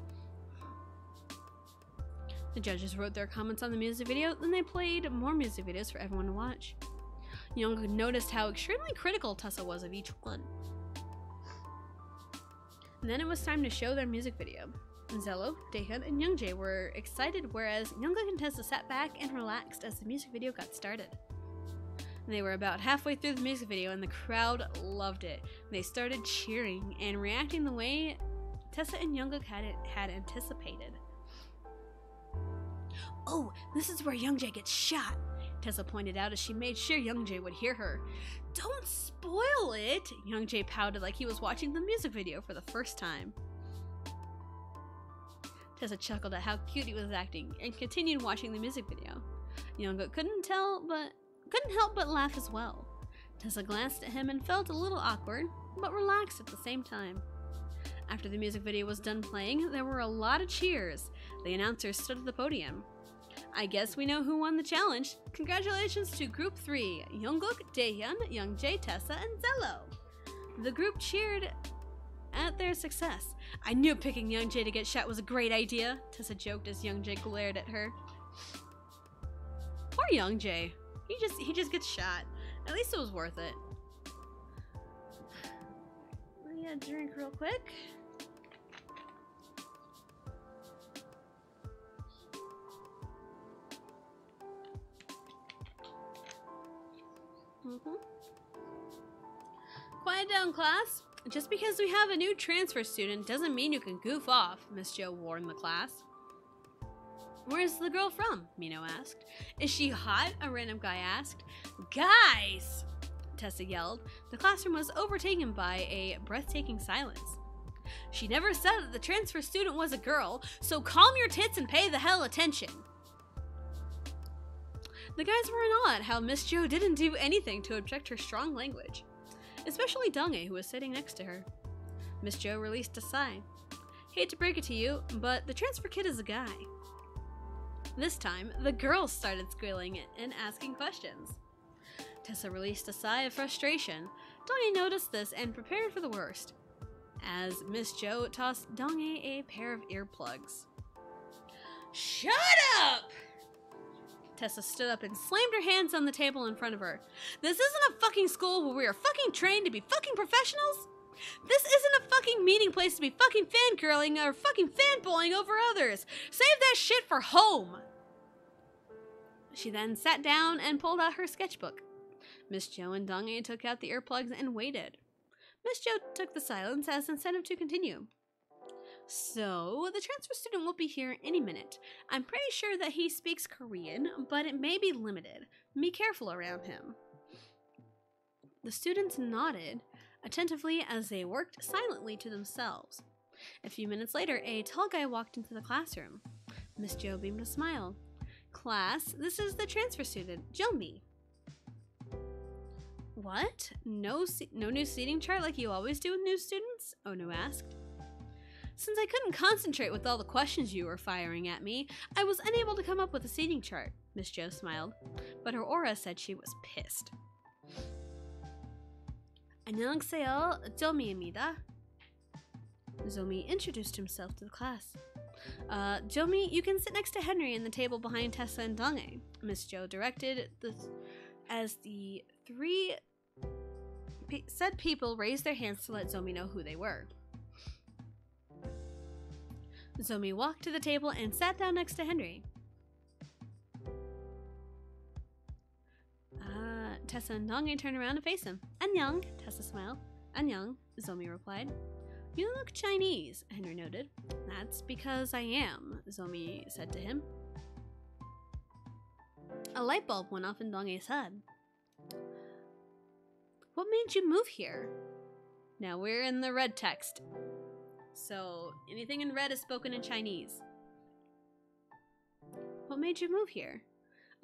The judges wrote their comments on the music video, then they played more music videos for everyone to watch. Jungkook noticed how extremely critical Tessa was of each one. And then it was time to show their music video. Zello, Daehyun, and Youngjae were excited, whereas Youngkook and Tessa sat back and relaxed as the music video got started. They were about halfway through the music video and the crowd loved it. They started cheering and reacting the way Tessa and Youngkook had anticipated. "Oh, this is where Youngjae gets shot," Tessa pointed out as she made sure Youngjae would hear her. "Don't spoil it," Youngjae pouted like he was watching the music video for the first time. Tessa chuckled at how cute he was acting and continued watching the music video. Youngkook couldn't help but laugh as well. Tessa glanced at him and felt a little awkward, but relaxed at the same time. After the music video was done playing, there were a lot of cheers. The announcer stood at the podium. "I guess we know who won the challenge. Congratulations to Group 3, Youngkook, Daehyun, Youngjae, Tessa, and Zello." The group cheered at their success. "I knew picking Youngjae to get shot was a great idea," Tessa joked as Youngjae glared at her. Poor Youngjae. He just gets shot. At least it was worth it. Let me get a drink real quick. Quiet down, class. Just because we have a new transfer student doesn't mean you can goof off, Miss Jo warned the class. "Where's the girl from?" Mino asked. "Is she hot?" a random guy asked. "Guys!" Tessa yelled. The classroom was overtaken by a breathtaking silence. "She never said that the transfer student was a girl, so calm your tits and pay the hell attention." The guys were in awe at how Miss Jo didn't do anything to object her strong language, especially Donghae, who was sitting next to her. Miss Jo released a sigh. "Hate to break it to you, but the transfer kid is a guy." This time, the girls started squealing and asking questions. Tessa released a sigh of frustration. Donghae noticed this and prepared for the worst, as Miss Jo tossed Donghae a pair of earplugs. "Shut up!" Tessa stood up and slammed her hands on the table in front of her. "This isn't a fucking school where we are fucking trained to be fucking professionals. This isn't a fucking meeting place to be fucking fangirling or fucking fanboying over others. Save that shit for home." She then sat down and pulled out her sketchbook. Miss Jo and Donghae took out the earplugs and waited. Miss Jo took the silence as incentive to continue. "So, the transfer student will be here any minute. I'm pretty sure that he speaks Korean, but it may be limited. Be careful around him." The students nodded attentively as they worked silently to themselves. A few minutes later, a tall guy walked into the classroom. Miss Jo beamed a smile. "Class, this is the transfer student, Jomi." "What? No new seating chart like you always do with new students?" Onu asked. "Since I couldn't concentrate with all the questions you were firing at me, I was unable to come up with a seating chart," Miss Jo smiled, but her aura said she was pissed. "안녕하세요, Jomi입니다." Zomi introduced himself to the class. "Jomi, you can sit next to Henry in the table behind Tessa and Donghae," Miss Jo directed as the three said people raised their hands to let Zomi know who they were. Zomi walked to the table and sat down next to Henry. Tessa and Donghae turned around to face him. "Annyeong," Tessa smiled. "Annyeong," Zomi replied. "You look Chinese," Henry noted. "That's because I am," Zomi said to him. A light bulb went off in Donghae's head. "What made you move here?" Now we're in the red text, so anything in red is spoken in Chinese. "What made you move here?"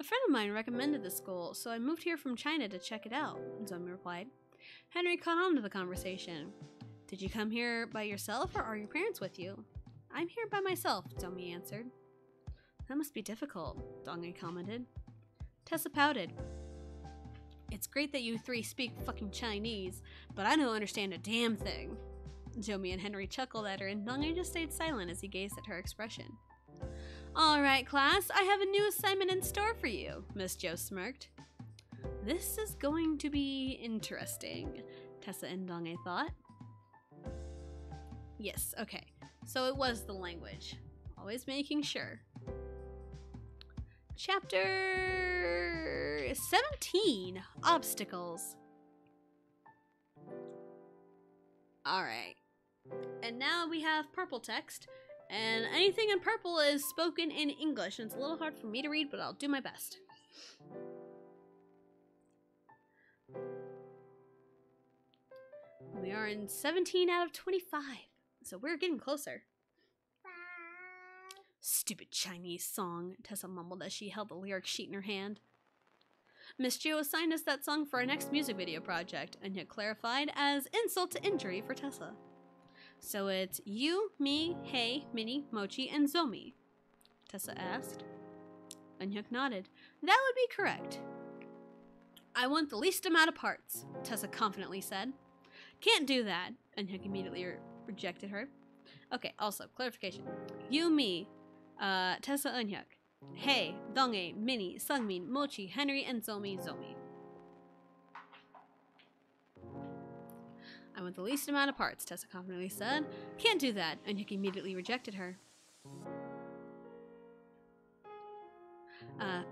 "A friend of mine recommended the school, so I moved here from China to check it out," Zomi replied. Henry caught on to the conversation. "Did you come here by yourself, or are your parents with you?" "I'm here by myself," Zomi answered. "That must be difficult," Donghae commented. Tessa pouted. "It's great that you three speak fucking Chinese, but I don't understand a damn thing." Zomi and Henry chuckled at her, and Donghae just stayed silent as he gazed at her expression. "Alright, class, I have a new assignment in store for you," Miss Jo smirked. "This is going to be interesting," Tessa and Donghae thought. Yes, okay. So it was the language. Always making sure. Chapter 17, Obstacles. Alright. And now we have purple text. And anything in purple is spoken in English. And it's a little hard for me to read, but I'll do my best. We are in 17 out of 25. So we're getting closer. Stupid Chinese song, Tessa mumbled as she held the lyric sheet in her hand. Miss Gio assigned us that song for our next music video project, Anya clarified as insult to injury for Tessa. So it's you, me, Hey, Minnie, Mochi, and Zomi? Tessa asked. Anya nodded. That would be correct. I want the least amount of parts, Tessa confidently said. Can't do that, Anya immediately rejected her. Okay, also, clarification. You, me, Tessa Eunhyuk, Hey, Donghae, Minnie, Sungmin, Mochi, Henry, and Zomi. I want the least amount of parts, Tessa confidently said. Can't do that, Eunhyuk immediately rejected her.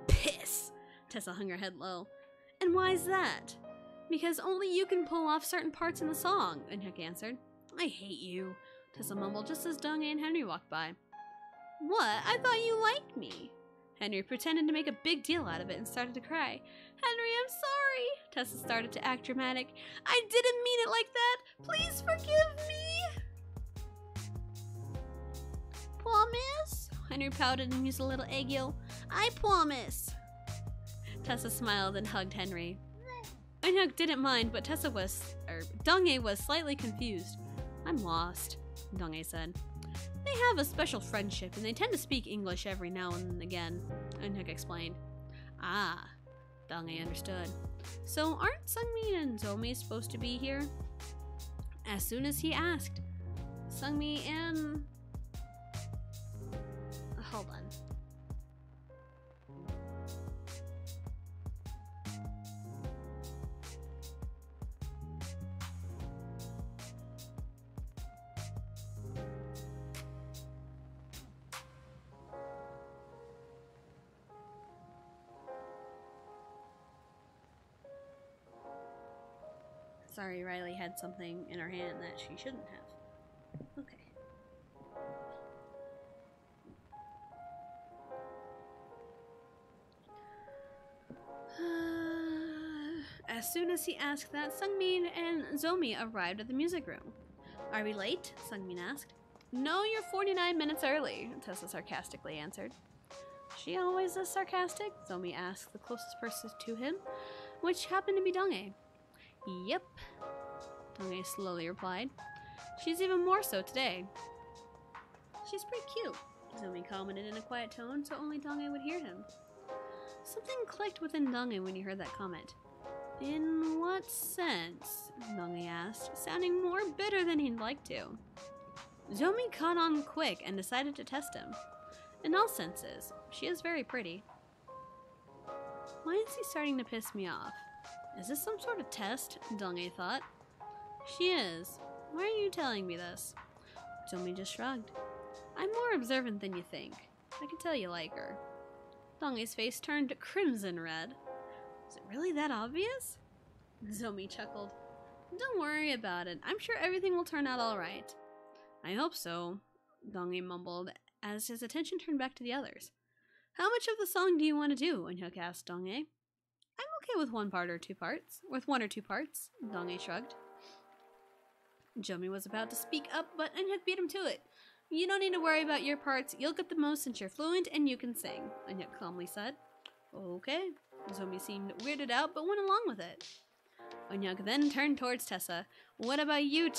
Piss, Tessa hung her head low. And why's that? Because only you can pull off certain parts in the song, Eunhyuk answered. I hate you, Tessa mumbled just as Donghae and Henry walked by. What? I thought you liked me. Henry pretended to make a big deal out of it and started to cry. Henry, I'm sorry. Tessa started to act dramatic. I didn't mean it like that. Please forgive me. Promise? Henry pouted and used a little egg yolk. I promise. Tessa smiled and hugged Henry. Eunhyuk didn't mind, but Donghae was slightly confused. I'm lost, Donghae said. They have a special friendship, and they tend to speak English every now and again, Eunhyuk explained. Ah, Donghae understood. So aren't Sungmin and Zomi supposed to be here? As soon as he asked, Sungmi and... Hold on. Sorry, Riley had something in her hand that she shouldn't have. Okay. As soon as he asked that, Sungmin and Zomi arrived at the music room. Are we late? Sungmin asked. No, you're 49 minutes early, Tessa sarcastically answered. She always is sarcastic? Zomi asked the closest person to him, which happened to be Donghae. Yep, Donghae slowly replied. She's even more so today. She's pretty cute, Zomi commented in a quiet tone so only Donghae would hear him. Something clicked within Donghae when he heard that comment. In what sense? Donghae asked, sounding more bitter than he'd like to. Zomi caught on quick and decided to test him. In all senses, she is very pretty. Why is he starting to piss me off? Is this some sort of test? Donghae thought. She is. Why are you telling me this? Zomi just shrugged. I'm more observant than you think. I can tell you like her. Donghae's face turned crimson red. Is it really that obvious? Zomi chuckled. Don't worry about it. I'm sure everything will turn out alright. I hope so, Donghae mumbled as his attention turned back to the others. How much of the song do you want to do? Eunhyuk asked Donghae. I'm okay with one or two parts, Donghae shrugged. Zomi was about to speak up, but Eunhyuk beat him to it. You don't need to worry about your parts. You'll get the most since you're fluent and you can sing, Eunhyuk calmly said. Okay. Zomi seemed weirded out, but went along with it. Eunhyuk then turned towards Tessa. What about you,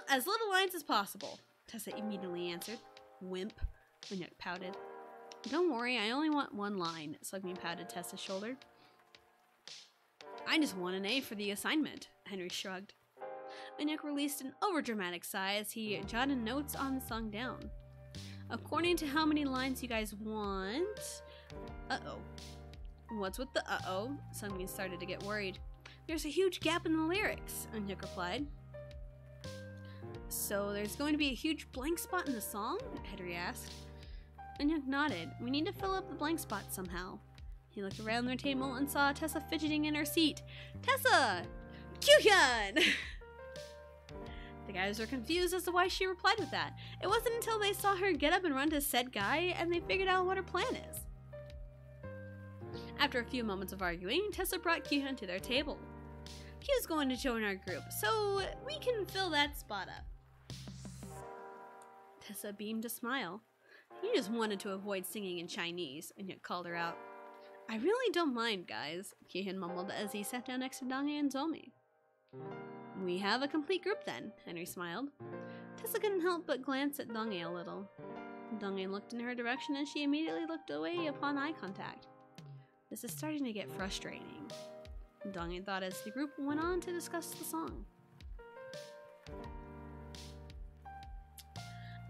as little lines as possible, Tessa immediately answered. Wimp, Eunhyuk pouted. Don't worry, I only want one line, Sungmin patted Tessa's shoulder. I just want an A for the assignment, Henry shrugged. Eunhyuk released an overdramatic sigh as he jotted notes on the song down. According to how many lines you guys want... Uh-oh. What's with the uh-oh? Sungmin started to get worried. There's a huge gap in the lyrics, Eunhyuk replied. So there's going to be a huge blank spot in the song? Henry asked. Eunhyuk nodded. We need to fill up the blank spot somehow. He looked around their table and saw Tessa fidgeting in her seat. Tessa! Kyuhyun! The guys were confused as to why she replied with that. It wasn't until they saw her get up and run to said guy and they figured out what her plan is. After a few moments of arguing, Tessa brought Kyuhyun to their table. Kyu's going to join our group, so we can fill that spot up. Tessa beamed a smile. He just wanted to avoid singing in Chinese, and yet called her out. I really don't mind, guys, Kyuhyun mumbled as he sat down next to Donghae and Zomi. We have a complete group then, Henry smiled. Tessa couldn't help but glance at Donghae a little. Donghae looked in her direction and she immediately looked away upon eye contact. This is starting to get frustrating, Donghae thought as the group went on to discuss the song.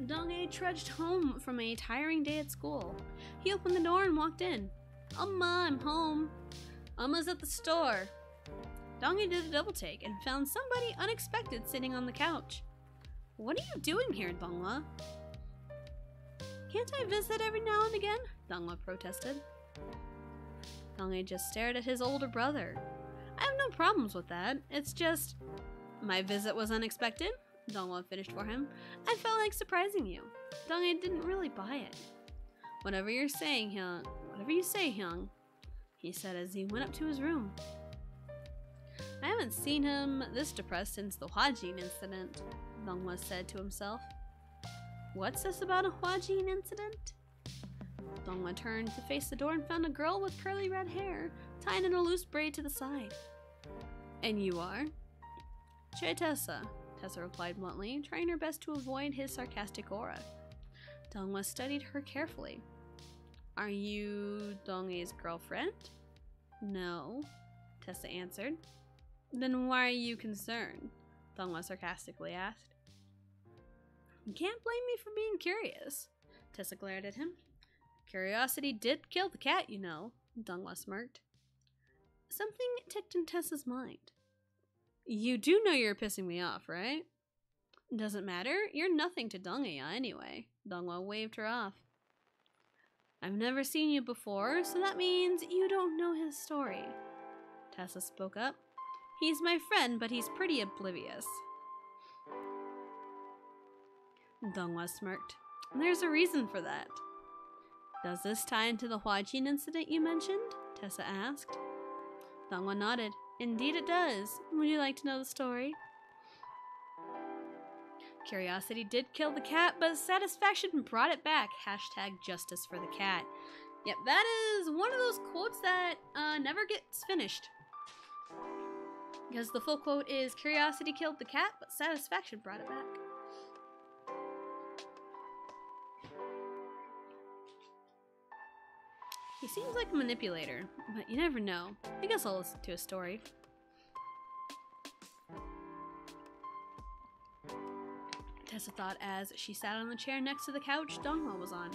Donghae trudged home from a tiring day at school. He opened the door and walked in. Amma, I'm home. Amma's at the store. Donghae did a double take and found somebody unexpected sitting on the couch. What are you doing here, Donghwa? Can't I visit every now and again? Donghwa protested. Donghae just stared at his older brother. I have no problems with that. It's just... My visit was unexpected, Donghwa finished for him. I felt like surprising you. Donghae didn't really buy it. Whatever you say, Hyung, he said as he went up to his room. I haven't seen him this depressed since the Hwajin incident, Donghwa said to himself. What's this about a Hwajin incident? Donghwa turned to face the door and found a girl with curly red hair, tied in a loose braid to the side. And you are? Che Tessa, Tessa replied bluntly, trying her best to avoid his sarcastic aura. Donghwa studied her carefully. Are you Donghae's girlfriend? No, Tessa answered. Then why are you concerned? Donghwa sarcastically asked. You can't blame me for being curious, Tessa glared at him. Curiosity did kill the cat, you know, Donghwa smirked. Something ticked in Tessa's mind. You do know you're pissing me off, right? Doesn't matter, you're nothing to Donghae anyway, Donghwa waved her off. I've never seen you before, so that means you don't know his story. Tessa spoke up. He's my friend, but he's pretty oblivious. Donghwa smirked. There's a reason for that. Does this tie into the Hwajin incident you mentioned? Tessa asked. Donghwa nodded. Indeed it does. Would you like to know the story? Curiosity did kill the cat, but satisfaction brought it back. Hashtag justice for the cat. Yep, that is one of those quotes that never gets finished. Because the full quote is, curiosity killed the cat, but satisfaction brought it back. He seems like a manipulator, but you never know. I guess I'll listen to a story. Tessa thought as she sat on the chair next to the couch Donghwa was on.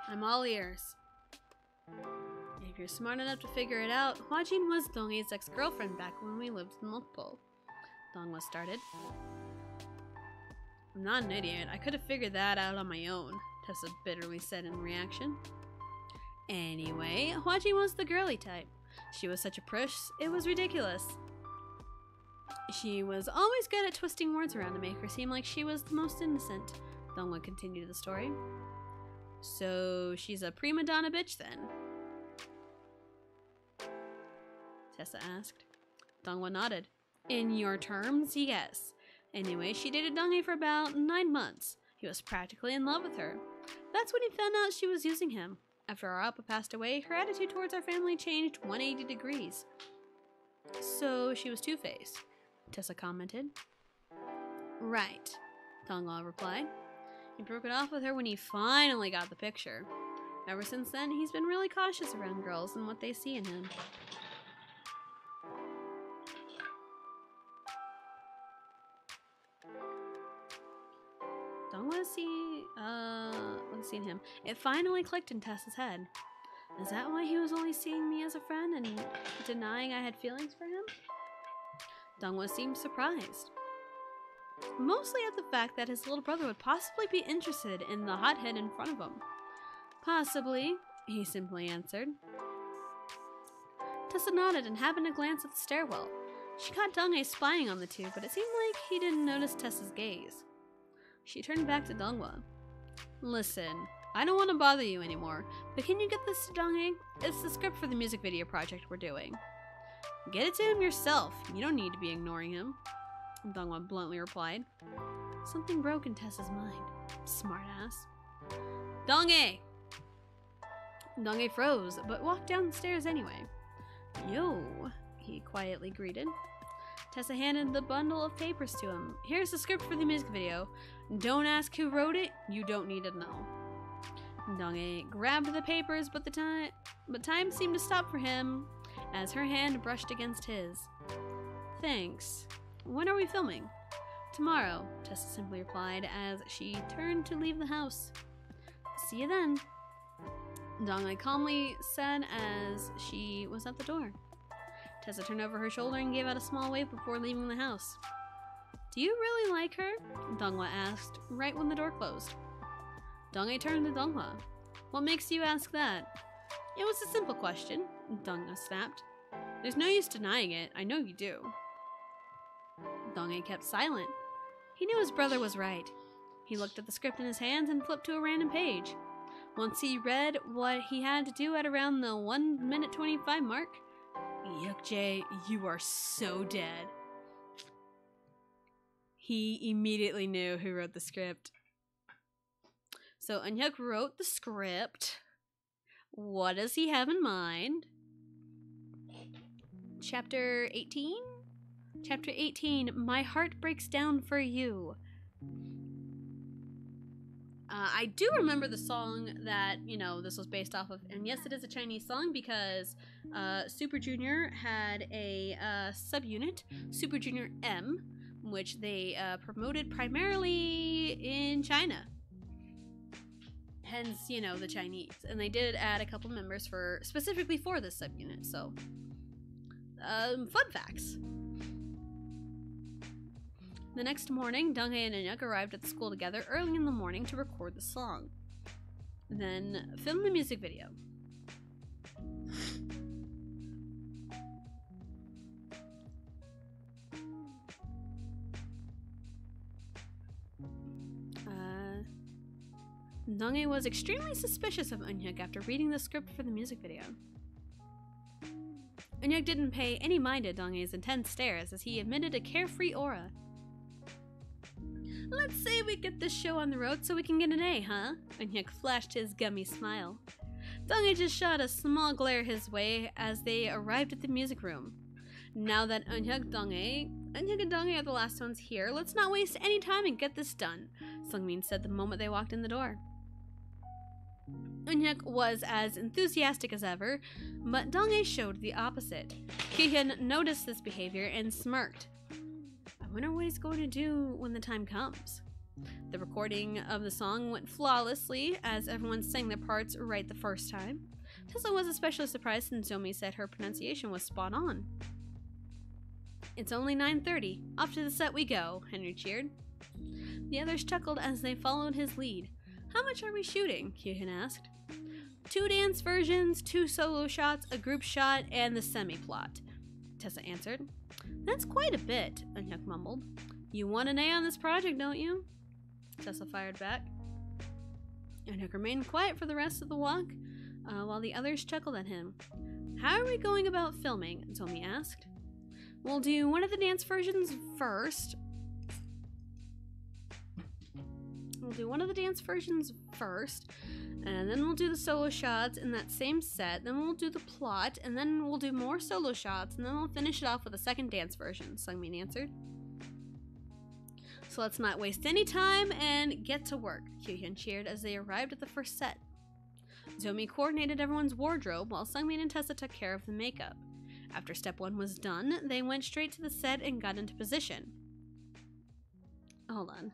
I'm all ears. If you're smart enough to figure it out, Hwajin was Donghae's ex-girlfriend back when we lived in Mokpo. Donghwa started. I'm not an idiot. I could have figured that out on my own, Tessa bitterly said in reaction. Anyway, Hwajin was the girly type. She was such a puss, it was ridiculous. She was always good at twisting words around to make her seem like she was the most innocent. Donghwa continued the story. So she's a prima donna bitch then? Tessa asked. Donghwa nodded. In your terms, yes. Anyway, she dated Donghae for about 9 months. He was practically in love with her. That's when he found out she was using him. After our Appa passed away, her attitude towards our family changed 180 degrees. So she was two-faced, Tessa commented. Right, Donghwa replied. He broke it off with her when he finally got the picture. Ever since then, he's been really cautious around girls and what they see in him. Let's see him. It finally clicked in Tessa's head. Is that why he was only seeing me as a friend and denying I had feelings for him? Donghwa seemed surprised. mostly at the fact that his little brother would possibly be interested in the hothead in front of him. Possibly, he simply answered. Tessa nodded and happened to glance at the stairwell. She caught Donghae spying on the two, but it seemed like he didn't notice Tessa's gaze. She turned back to Donghua. Listen, I don't want to bother you anymore, but can you get this to Donghae? It's the script for the music video project we're doing. Get it to him yourself. You don't need to be ignoring him, Donghua bluntly replied. Something broke in Tessa's mind. Smartass. Donghae! Donghae froze, but walked down the stairs anyway. Yo, he quietly greeted. Tessa handed the bundle of papers to him. Here's the script for the music video. Don't ask who wrote it, you don't need to know. Donghae grabbed the papers, but time seemed to stop for him as her hand brushed against his. Thanks. When are we filming? Tomorrow, Tessa simply replied as she turned to leave the house. See you then, Donghae calmly said as she was at the door. Tessa turned over her shoulder and gave out a small wave before leaving the house. Do you really like her? Donghua asked, right when the door closed. Donghae turned to Donghua. What makes you ask that? It was a simple question, Donghua snapped. There's no use denying it, I know you do. Donghae kept silent. He knew his brother was right. He looked at the script in his hands and flipped to a random page. Once he read what he had to do at around the 1 minute 25 mark, Yukjae, you are so dead. He immediately knew who wrote the script. So Eunhyuk wrote the script. What does he have in mind? Chapter 18? Chapter 18, My Heart Breaks Down for You. I do remember the song that, this was based off of, and yes, it is a Chinese song because Super Junior had a subunit, Super Junior M, which they promoted primarily in China. Hence, the Chinese. And they did add a couple members specifically for this subunit, so fun facts. The next morning, Donghae and Eunhyuk arrived at the school together early in the morning to record the song. Then film the music video. Donghae was extremely suspicious of Eunhyuk after reading the script for the music video. Eunhyuk didn't pay any mind to Donghae's intense stares as he emitted a carefree aura. Let's say we get this show on the road so we can get an A, huh? Eunhyuk flashed his gummy smile. Donghae just shot a small glare his way as they arrived at the music room. Now that Eunhyuk and Donghae are the last ones here, let's not waste any time and get this done, Sungmin said the moment they walked in the door. Eunhyuk was as enthusiastic as ever, but Donghae showed the opposite. Kyuhyun noticed this behavior and smirked. I wonder what he's going to do when the time comes. The recording of the song went flawlessly as everyone sang their parts right the first time. Tessa was especially surprised since Zomi said her pronunciation was spot on. It's only 9:30. Off to the set we go, Henry cheered. The others chuckled as they followed his lead. How much are we shooting? Kyuhyun asked. 2 dance versions, 2 solo shots, a group shot, and the semi-plot, Tessa answered. That's quite a bit, Eunhyuk mumbled. You want an A on this project, don't you? Tessa fired back. Eunhyuk remained quiet for the rest of the walk, while the others chuckled at him. How are we going about filming? Zomi asked. We'll do one of the dance versions first. And then we'll do the solo shots in that same set. Then we'll do the plot, and then we'll do more solo shots, and then we'll finish it off with a second dance version, Sungmin answered. So let's not waste any time and get to work, Kyuhyun cheered as they arrived at the first set. Zomi coordinated everyone's wardrobe while Sungmin and Tessa took care of the makeup. After step 1 was done, they went straight to the set and got into position. Hold on.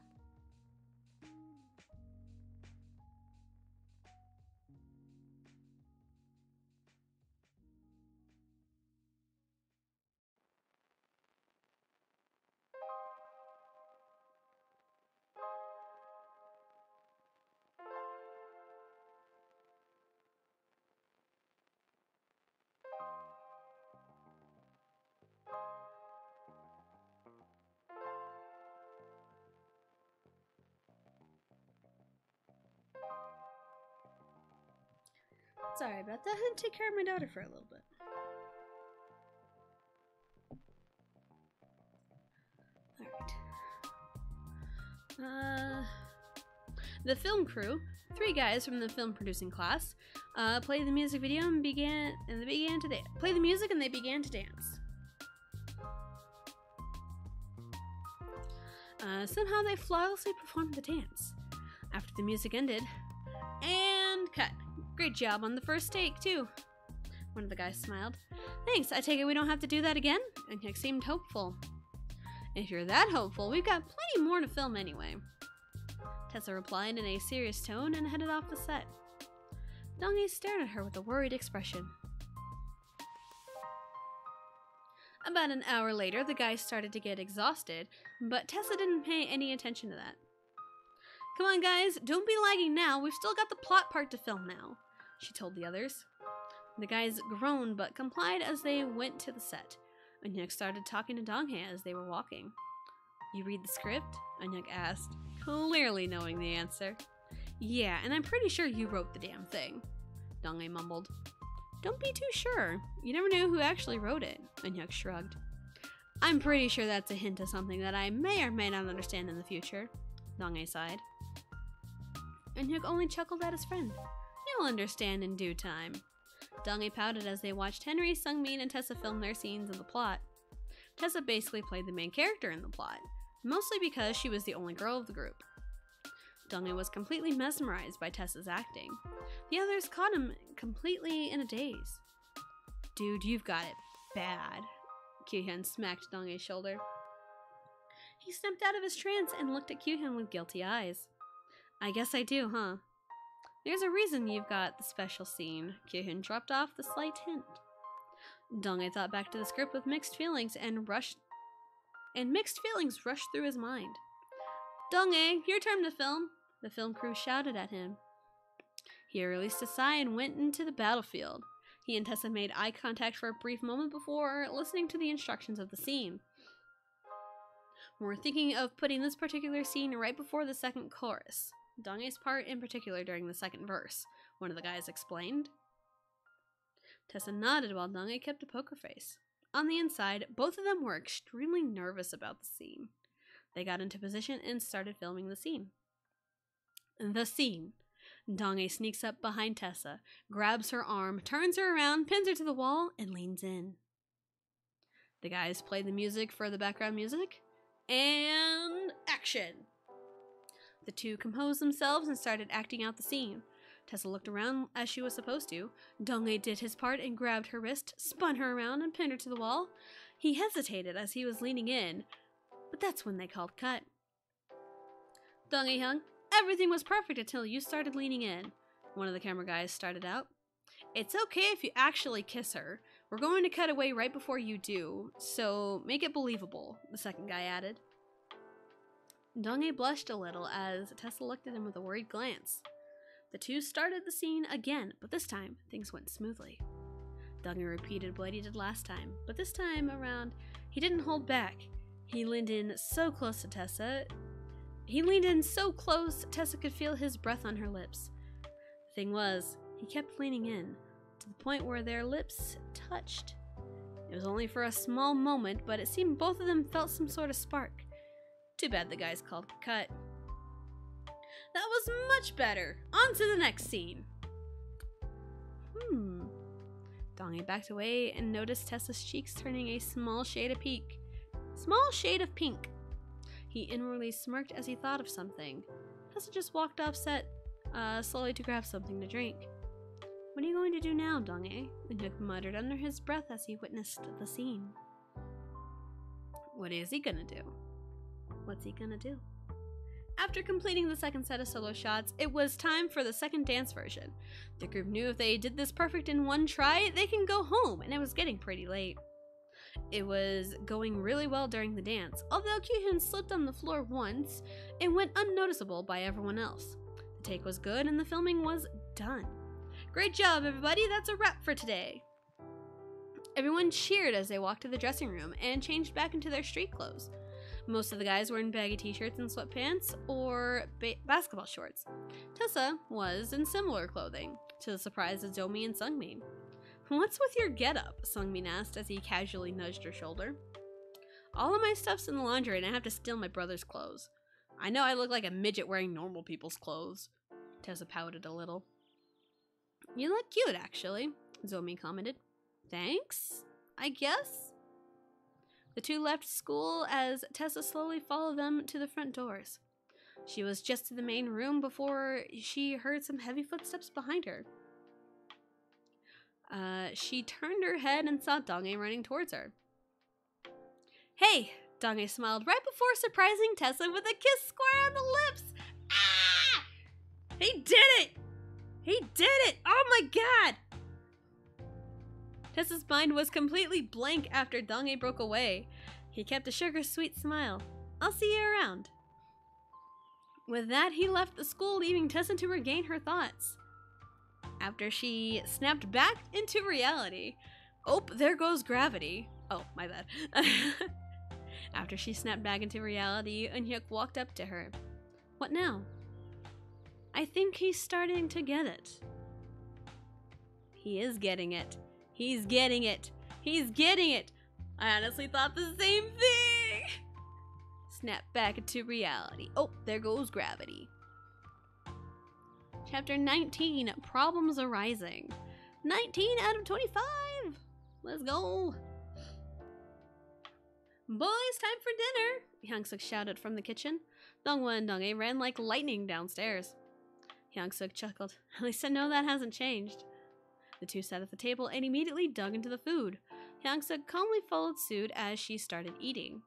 Sorry about that. I had to take care of my daughter for a little bit. Alright. The film crew, 3 guys from the film producing class, played the music video and they began to play the music and they began to dance. Somehow they flawlessly performed the dance. After the music ended, and cut. Great job on the first take, too. One of the guys smiled. Thanks, I take it we don't have to do that again? And Nick seemed hopeful. If you're that hopeful, we've got plenty more to film anyway. Tessa replied in a serious tone and headed off the set. Dong-hye stared at her with a worried expression. About an hour later, the guys started to get exhausted, but Tessa didn't pay any attention to that. Come on, guys, don't be lagging now. We've still got the plot part to film now, she told the others. The guys groaned but complied as they went to the set. Anyuk started talking to Dong-hye as they were walking. You read the script? Anyuk asked, clearly knowing the answer. Yeah, and I'm pretty sure you wrote the damn thing, Dong-hye mumbled. Don't be too sure. You never know who actually wrote it, Anyuk shrugged. I'm pretty sure that's a hint of something that I may or may not understand in the future, Dong-hye sighed. Anyuk only chuckled at his friend. You'll understand in due time. Dong-hye pouted as they watched Henry, Sungmin, and Tessa film their scenes in the plot. Tessa basically played the main character in the plot, mostly because she was the only girl of the group. Dong-hye was completely mesmerized by Tessa's acting. The others caught him completely in a daze. Dude, you've got it bad. Kyu-hyun smacked Dong-hye's shoulder. He snapped out of his trance and looked at Kyu-hyun with guilty eyes. I guess I do, huh? There's a reason you've got the special scene. Kyu-hyun dropped off the slight hint. Dong-hye thought back to the script with mixed feelings rushed through his mind. Dong-hye, your turn to film, the film crew shouted at him. He released a sigh and went into the battlefield. He and Tessa made eye contact for a brief moment before listening to the instructions of the scene. We're thinking of putting this particular scene right before the second chorus. Dong-hye's part in particular during the second verse, one of the guys explained. Tessa nodded while Dong-hye kept a poker face. On the inside, both of them were extremely nervous about the scene. They got into position and started filming the scene. The scene. Dong-hye sneaks up behind Tessa, grabs her arm, turns her around, pins her to the wall, and leans in. The guys play the music for the background music, and action! The two composed themselves and started acting out the scene. Tessa looked around as she was supposed to. Dong-hye did his part and grabbed her wrist, spun her around, and pinned her to the wall. He hesitated as he was leaning in, but that's when they called cut. Dong-hye, everything was perfect until you started leaning in, one of the camera guys started out. It's okay if you actually kiss her. We're going to cut away right before you do, so make it believable, the second guy added. Dong-hye blushed a little as Tessa looked at him with a worried glance. The two started the scene again, but this time, things went smoothly. Dong-hye repeated what he did last time, but this time around, he didn't hold back. He leaned in so close, Tessa could feel his breath on her lips. The thing was, he kept leaning in, to the point where their lips touched. It was only for a small moment, but it seemed both of them felt some sort of spark. Too bad the guys called cut. That was much better. On to the next scene. Dong-hye backed away and noticed Tessa's cheeks turning a small shade of pink. He inwardly smirked as he thought of something. Tessa just walked off set, slowly to grab something to drink. What are you going to do now, Dong-hye? Anyuk muttered under his breath as he witnessed the scene. What is he gonna do? What's he gonna do? After completing the second set of solo shots, it was time for the second dance version. The group knew if they did this perfect in one try, they can go home, and it was getting pretty late. It was going really well during the dance. Although Kyu-hyun slipped on the floor once, it went unnoticeable by everyone else. The take was good and the filming was done. Great job, everybody! That's a wrap for today! Everyone cheered as they walked to the dressing room and changed back into their street clothes. Most of the guys were in baggy t-shirts and sweatpants or basketball shorts. Tessa was in similar clothing. to the surprise of Zomi and Sungmin. "What's with your getup?" Sungmin asked as he casually nudged her shoulder. "All of my stuff's in the laundry and I have to steal my brother's clothes. I know I look like a midget wearing normal people's clothes." Tessa pouted a little. "You look cute, actually," Zomi commented. "Thanks, I guess." The two left school as Tessa slowly followed them to the front doors. She was just to the main room before she heard some heavy footsteps behind her. She turned her head and saw Donghae running towards her. "Hey!" Donghae smiled right before surprising Tessa with a kiss square on the lips. Ah! He did it! He did it! Oh my god! Tessa's mind was completely blank after Donghae broke away. He kept a sugar-sweet smile. "I'll see you around." With that, he left the school, leaving Tessa to regain her thoughts. After she snapped back into reality. Oh, there goes gravity. Oh, my bad. After she snapped back into reality, Eunhyuk walked up to her. "What now?" "I think he's starting to get it." He is getting it. He's getting it. He's getting it. I honestly thought the same thing. Snap back into reality. Oh, there goes gravity. Chapter 19, Problems Arising. 19 out of 25. Let's go. "Boys, time for dinner," Hyung-suk shouted from the kitchen. Dongwon and Donghae ran like lightning downstairs. Hyung-suk chuckled. "At least I know that hasn't changed." The two sat at the table and immediately dug into the food. Hyung-suk calmly followed suit as she started eating.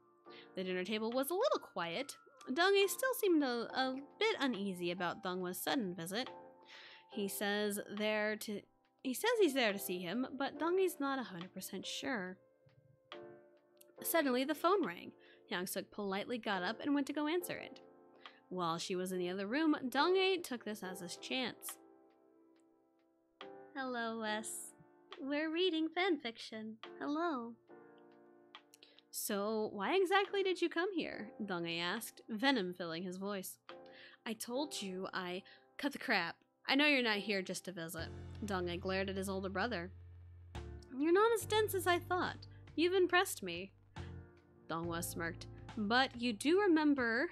The dinner table was a little quiet. Donghae still seemed a bit uneasy about Dongwon's sudden visit. He says he's there to see him, but Donghae's not 100% sure. Suddenly, the phone rang. Hyung-suk politely got up and went to go answer it. While she was in the other room, Donghae took this as his chance. "Hello, Wes. We're reading fanfiction. Hello." "So, why exactly did you come here?" Donghae asked, venom filling his voice. "I told you Cut the crap. I know you're not here just to visit." Donghae glared at his older brother. "You're not as dense as I thought. You've impressed me." Dongwa smirked. "But you do remember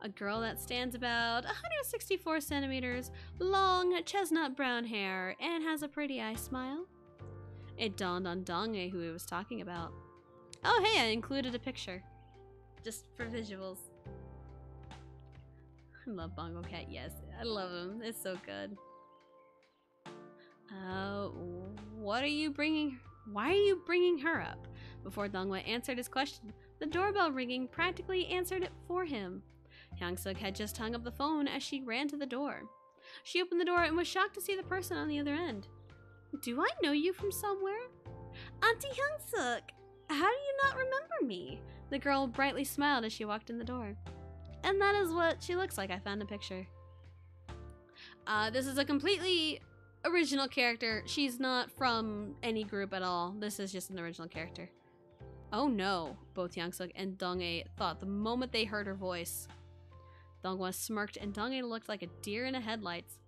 a girl that stands about 164 centimeters, long chestnut brown hair, and has a pretty eye smile?" It dawned on Donghae who he was talking about. "Oh hey, I included a picture. Just for visuals." I love Bongo Cat, yes. I love him. It's so good. Why are you bringing her up? Before Dongwa answered his question, the doorbell ringing practically answered it for him. Hyung-suk had just hung up the phone as she ran to the door. She opened the door and was shocked to see the person on the other end. "Do I know you from somewhere?" "Auntie Hyung-suk, how do you not remember me?" The girl brightly smiled as she walked in the door. And that is what she looks like. I found a picture. This is a completely original character. She's not from any group at all. This is just an original character. Oh no, both Hyung-suk and Donghae thought the moment they heard her voice. Dongwa smirked and Donghae looked like a deer in the headlights.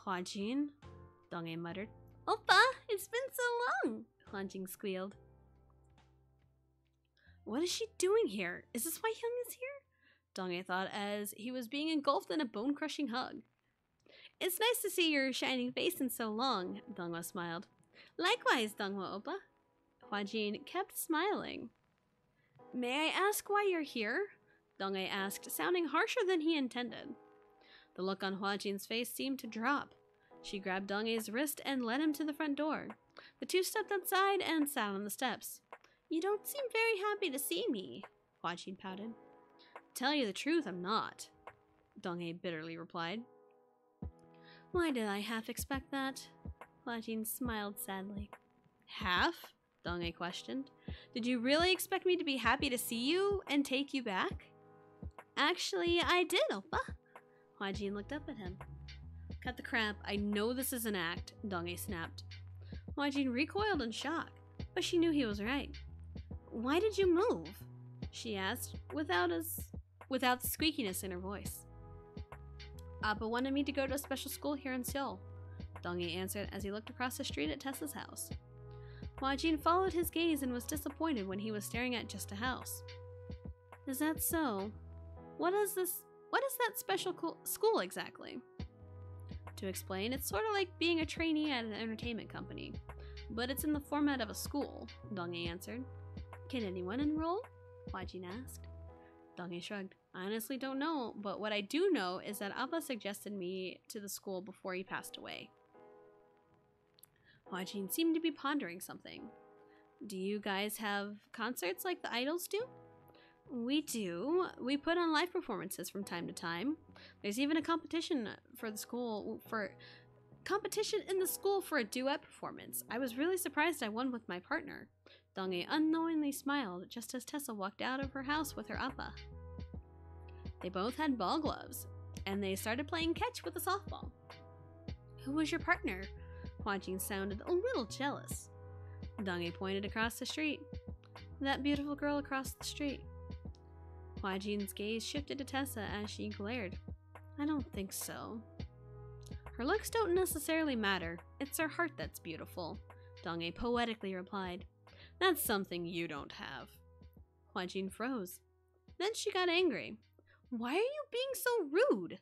"Hwajin?" Donghae muttered. "Oppa, it's been so long," Hwajin squealed. What is she doing here? Is this why Hyung is here? Donghae thought as he was being engulfed in a bone-crushing hug. "It's nice to see your shining face in so long," Dongwa smiled. "Likewise, Dongwa Oppa." Hwajin kept smiling. "May I ask why you're here?" Donghae asked, sounding harsher than he intended. The look on Hwajin's face seemed to drop. She grabbed Donghae's wrist and led him to the front door. The two stepped outside and sat on the steps. "You don't seem very happy to see me," Hwajin pouted. "Tell you the truth, I'm not," Donghae bitterly replied. "Why did I half expect that?" Hwajin smiled sadly. "Half?" Donghae questioned. "Did you really expect me to be happy to see you and take you back?" "Actually, I did, Oppa." Hwajin looked up at him. "Cut the crap, I know this is an act," Donghae snapped. Hwajin recoiled in shock, but she knew he was right. "Why did you move?" she asked, without the squeakiness in her voice. "Appa wanted me to go to a special school here in Seoul." Dong-e answered as he looked across the street at Tessa's house. Hwa-jin followed his gaze and was disappointed when he was staring at just a house. Is that so? What is that special school exactly? To explain, it's sort of like being a trainee at an entertainment company, but it's in the format of a school, Dong-e answered. Can anyone enroll? Hwa-jin asked. Dong-e shrugged. I honestly don't know, but what I do know is that Appa suggested me to the school before he passed away. Hwa-jin seemed to be pondering something. Do you guys have concerts like the idols do? We do. We put on live performances from time to time. There's even a competition in the school for a duet performance. I was really surprised I won with my partner. Dong-e unknowingly smiled just as Tessa walked out of her house with her appa. They both had ball gloves, and they started playing catch with a softball. Who was your partner? Hwa-jin sounded a little jealous. Dong-e pointed across the street. That beautiful girl across the street. Hwa-jin's gaze shifted to Tessa as she glared. I don't think so. Her looks don't necessarily matter. It's her heart that's beautiful, Dong-e poetically replied. That's something you don't have. Hwa-jin froze. Then she got angry. Why are you being so rude?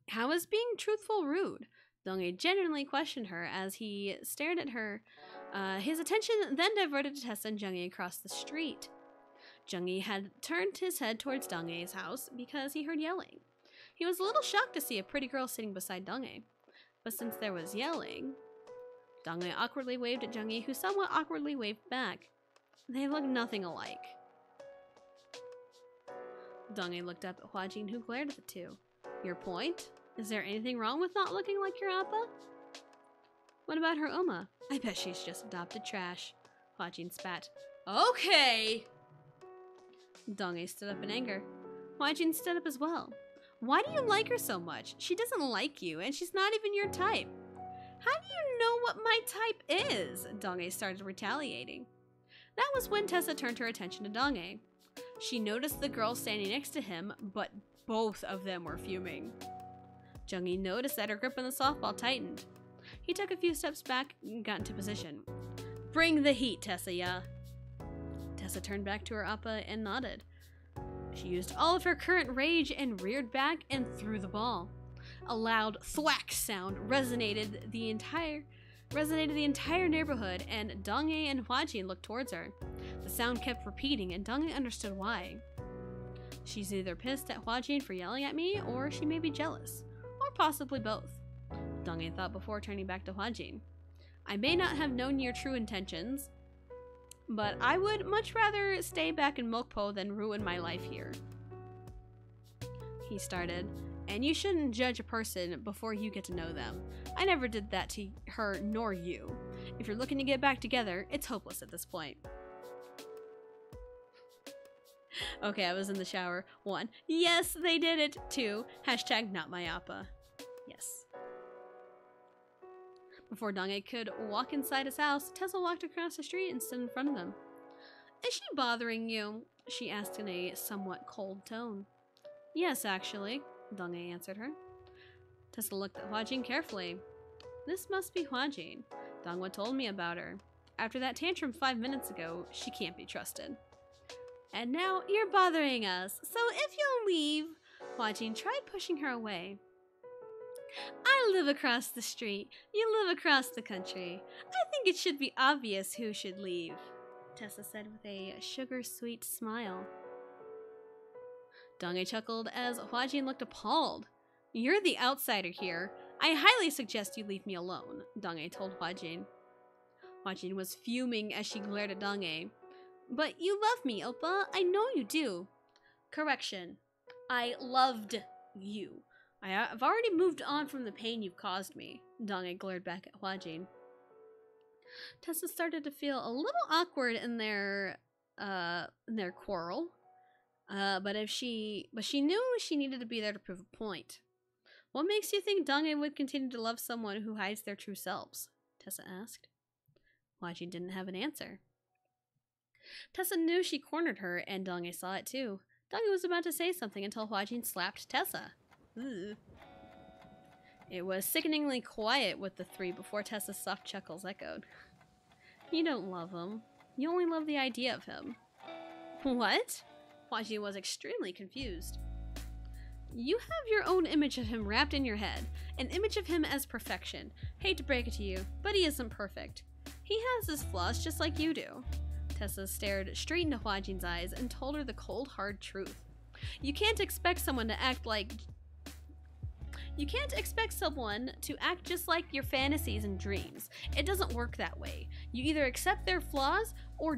How is being truthful rude? Dong-e genuinely questioned her as he stared at her. His attention then diverted to Tessa and Jung-e across the street. Jung-e had turned his head towards Dong-e's house because he heard yelling. He was a little shocked to see a pretty girl sitting beside Dong-e. But since there was yelling, Dong-e awkwardly waved at Jung-e, who somewhat awkwardly waved back. They looked nothing alike. Dong-e looked up at Hwa-jin, who glared at the two. Your point? Is there anything wrong with not looking like your appa? What about her Oma? I bet she's just adopted trash. Hwa-jin spat. Okay! Dong-e stood up in anger. Hwa-jin stood up as well. Why do you like her so much? She doesn't like you, and she's not even your type. How do you know what my type is? Dong-e started retaliating. That was when Tessa turned her attention to Dong-e. She noticed the girl standing next to him, but both of them were fuming. Jung-e noticed that her grip on the softball tightened. He took a few steps back and got into position. Bring the heat, Tessa, ya. Tessa turned back to her appa and nodded. She used all of her current rage and reared back and threw the ball. A loud thwack sound resonated the entire neighborhood, and Dong-e and Hwa-jin looked towards her. The sound kept repeating, and Dong-e understood why. She's either pissed at Hwa-jin for yelling at me, or she may be jealous. Or possibly both. Dong-e thought before turning back to Hwa-jin. I may not have known your true intentions, but I would much rather stay back in Mokpo than ruin my life here. He started, and you shouldn't judge a person before you get to know them. I never did that to her nor you. If you're looking to get back together, it's hopeless at this point. Okay, I was in the shower. 1. Yes, they did it. 2. Hashtag not my appa. Yes. Before Dong-e could walk inside his house, Tessa walked across the street and stood in front of them. Is she bothering you? She asked in a somewhat cold tone. Yes, actually, Dong-e answered her. Tessa looked at Hwa-jin carefully. This must be Hwa-jin. Dong-hwa told me about her. After that tantrum 5 minutes ago, she can't be trusted. And now you're bothering us, so if you'll leave, Hwa-jin tried pushing her away. I live across the street. You live across the country. I think it should be obvious who should leave, Tessa said with a sugar-sweet smile. Dong-e chuckled as Hwa-jin looked appalled. You're the outsider here. I highly suggest you leave me alone, Dong-e told Hwa-jin. Hwa-jin was fuming as she glared at Dong-e. But you love me, Oppa. I know you do. Correction. I loved you. I've already moved on from the pain you've caused me, Dong-e glared back at Hwa-jin. Tessa started to feel a little awkward in their quarrel. But she knew she needed to be there to prove a point. What makes you think Dong-e would continue to love someone who hides their true selves? Tessa asked. Hwa-jin didn't have an answer. Tessa knew she cornered her, and Dong-e saw it too. Dong-e was about to say something until Hwa-jin slapped Tessa. Ugh. It was sickeningly quiet with the three before Tessa's soft chuckles echoed. You don't love him. You only love the idea of him. What? Hwajin was extremely confused. You have your own image of him wrapped in your head. An image of him as perfection. Hate to break it to you, but he isn't perfect. He has his flaws just like you do. Tessa stared straight into Hwajin's eyes and told her the cold, hard truth. You can't expect someone to act just like your fantasies and dreams. It doesn't work that way. You either accept their flaws or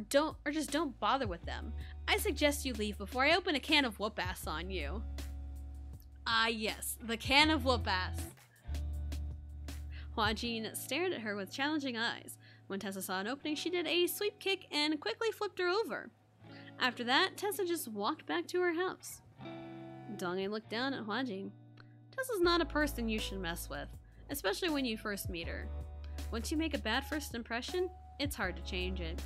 just don't bother with them. I suggest you leave before I open a can of whoop-ass on you. Ah yes, the can of whoop-ass. Hwajin stared at her with challenging eyes. When Tessa saw an opening, she did a sweep kick and quickly flipped her over. After that, Tessa just walked back to her house. Donghae looked down at Hwajin. Tessa's not a person you should mess with, especially when you first meet her. Once you make a bad first impression, it's hard to change it.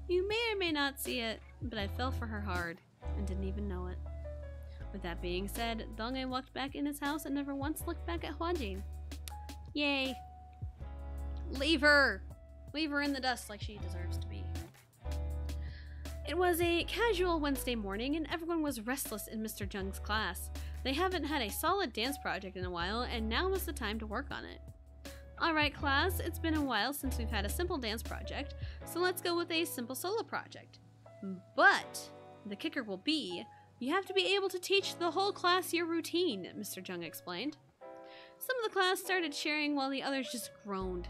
You may or may not see it, but I fell for her hard and didn't even know it. With that being said, Donghae walked back in his house and never once looked back at Hwajin. Yay. Leave her! Leave her in the dust like she deserves to be. It was a casual Wednesday morning and everyone was restless in Mr. Jung's class. They haven't had a solid dance project in a while and now was the time to work on it. Alright class, it's been a while since we've had a simple dance project, so let's go with a simple solo project. But the kicker will be, you have to be able to teach the whole class your routine, Mr. Jung explained. Some of the class started cheering while the others just groaned.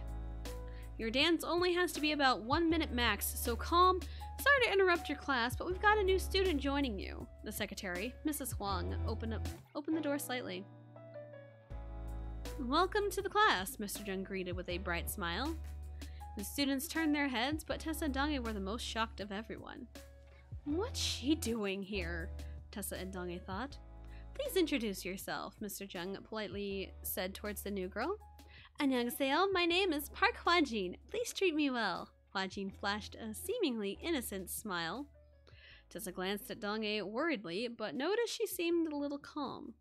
Your dance only has to be about 1 minute max, so calm. Sorry to interrupt your class, but we've got a new student joining you. The secretary, Mrs. Huang, opened the door slightly. Welcome to the class, Mr. Jung greeted with a bright smile. The students turned their heads, but Tessa and Donghae were the most shocked of everyone. What's she doing here? Tessa and Donghae thought. Please introduce yourself, Mr. Jung politely said towards the new girl. Annyeonghaseyo, my name is Park Hwajin. Please treat me well. Hwajin flashed a seemingly innocent smile. Tessa glanced at Donghae worriedly, but noticed she seemed a little calm.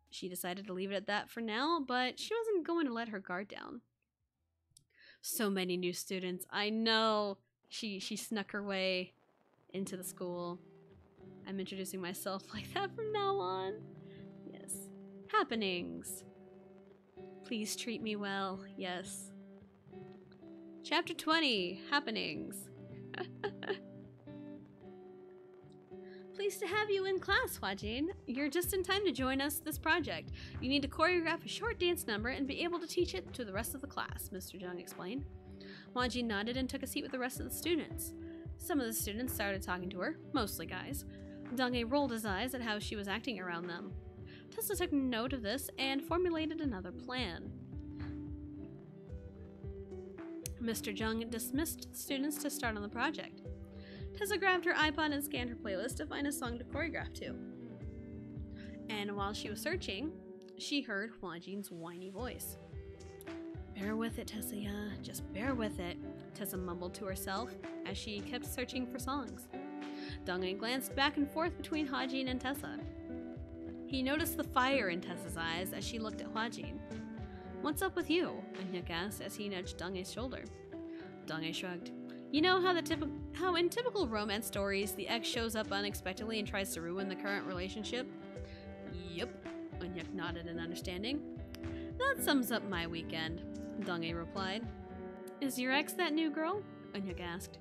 She decided to leave it at that for now, but she wasn't going to let her guard down. So many new students, I know. She snuck her way into the school. I'm introducing myself like that from now on. Yes. Happenings. Please treat me well. Yes. Chapter 20. Happenings. Pleased to have you in class, Hwajin. You're just in time to join us this project. You need to choreograph a short dance number and be able to teach it to the rest of the class, Mr. Jung explained. Hwajin nodded and took a seat with the rest of the students. Some of the students started talking to her, mostly guys. Donghae rolled his eyes at how she was acting around them. Tessa took note of this and formulated another plan. Mr. Jung dismissed the students to start on the project. Tessa grabbed her iPod and scanned her playlist to find a song to choreograph to. And while she was searching, she heard Hwajin's whiny voice. Bear with it, Tessa, just bear with it, Tessa mumbled to herself as she kept searching for songs. Donghae glanced back and forth between Hwajin and Tessa. He noticed the fire in Tessa's eyes as she looked at Hwajin. What's up with you? Eunhyuk asked as he nudged Donghae's shoulder. Donghae shrugged. You know how in typical romance stories, the ex shows up unexpectedly and tries to ruin the current relationship? Yep, Eunhyuk nodded in understanding. That sums up my weekend, Donghae replied. Is your ex that new girl? Eunhyuk asked.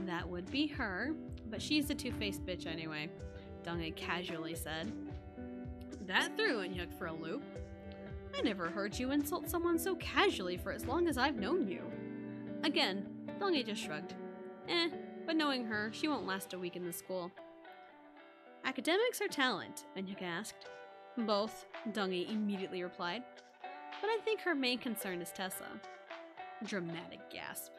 That would be her, but she's a two-faced bitch anyway, Donghae casually said. That threw Eunhyuk for a loop. I never heard you insult someone so casually for as long as I've known you. Again, Donghae just shrugged. But knowing her, she won't last a week in the school. Academics or talent? Eunhyuk asked. Both, Donghae immediately replied. But I think her main concern is Tessa. Dramatic gasp.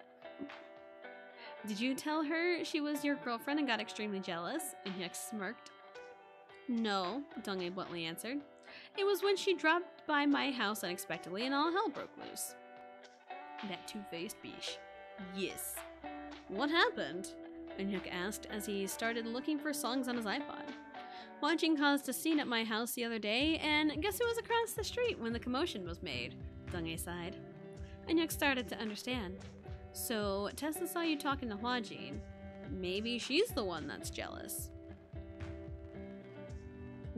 Did you tell her she was your girlfriend and got extremely jealous? Eunhyuk smirked. No, Donghae bluntly answered. It was when she dropped by my house unexpectedly and all hell broke loose. That two-faced biche. Yes. What happened? Eunhyuk asked as he started looking for songs on his iPod. Hwajin caused a scene at my house the other day, and guess who was across the street when the commotion was made? Donghae sighed. Eunhyuk started to understand. So, Tessa saw you talking to Hwajin. Maybe she's the one that's jealous.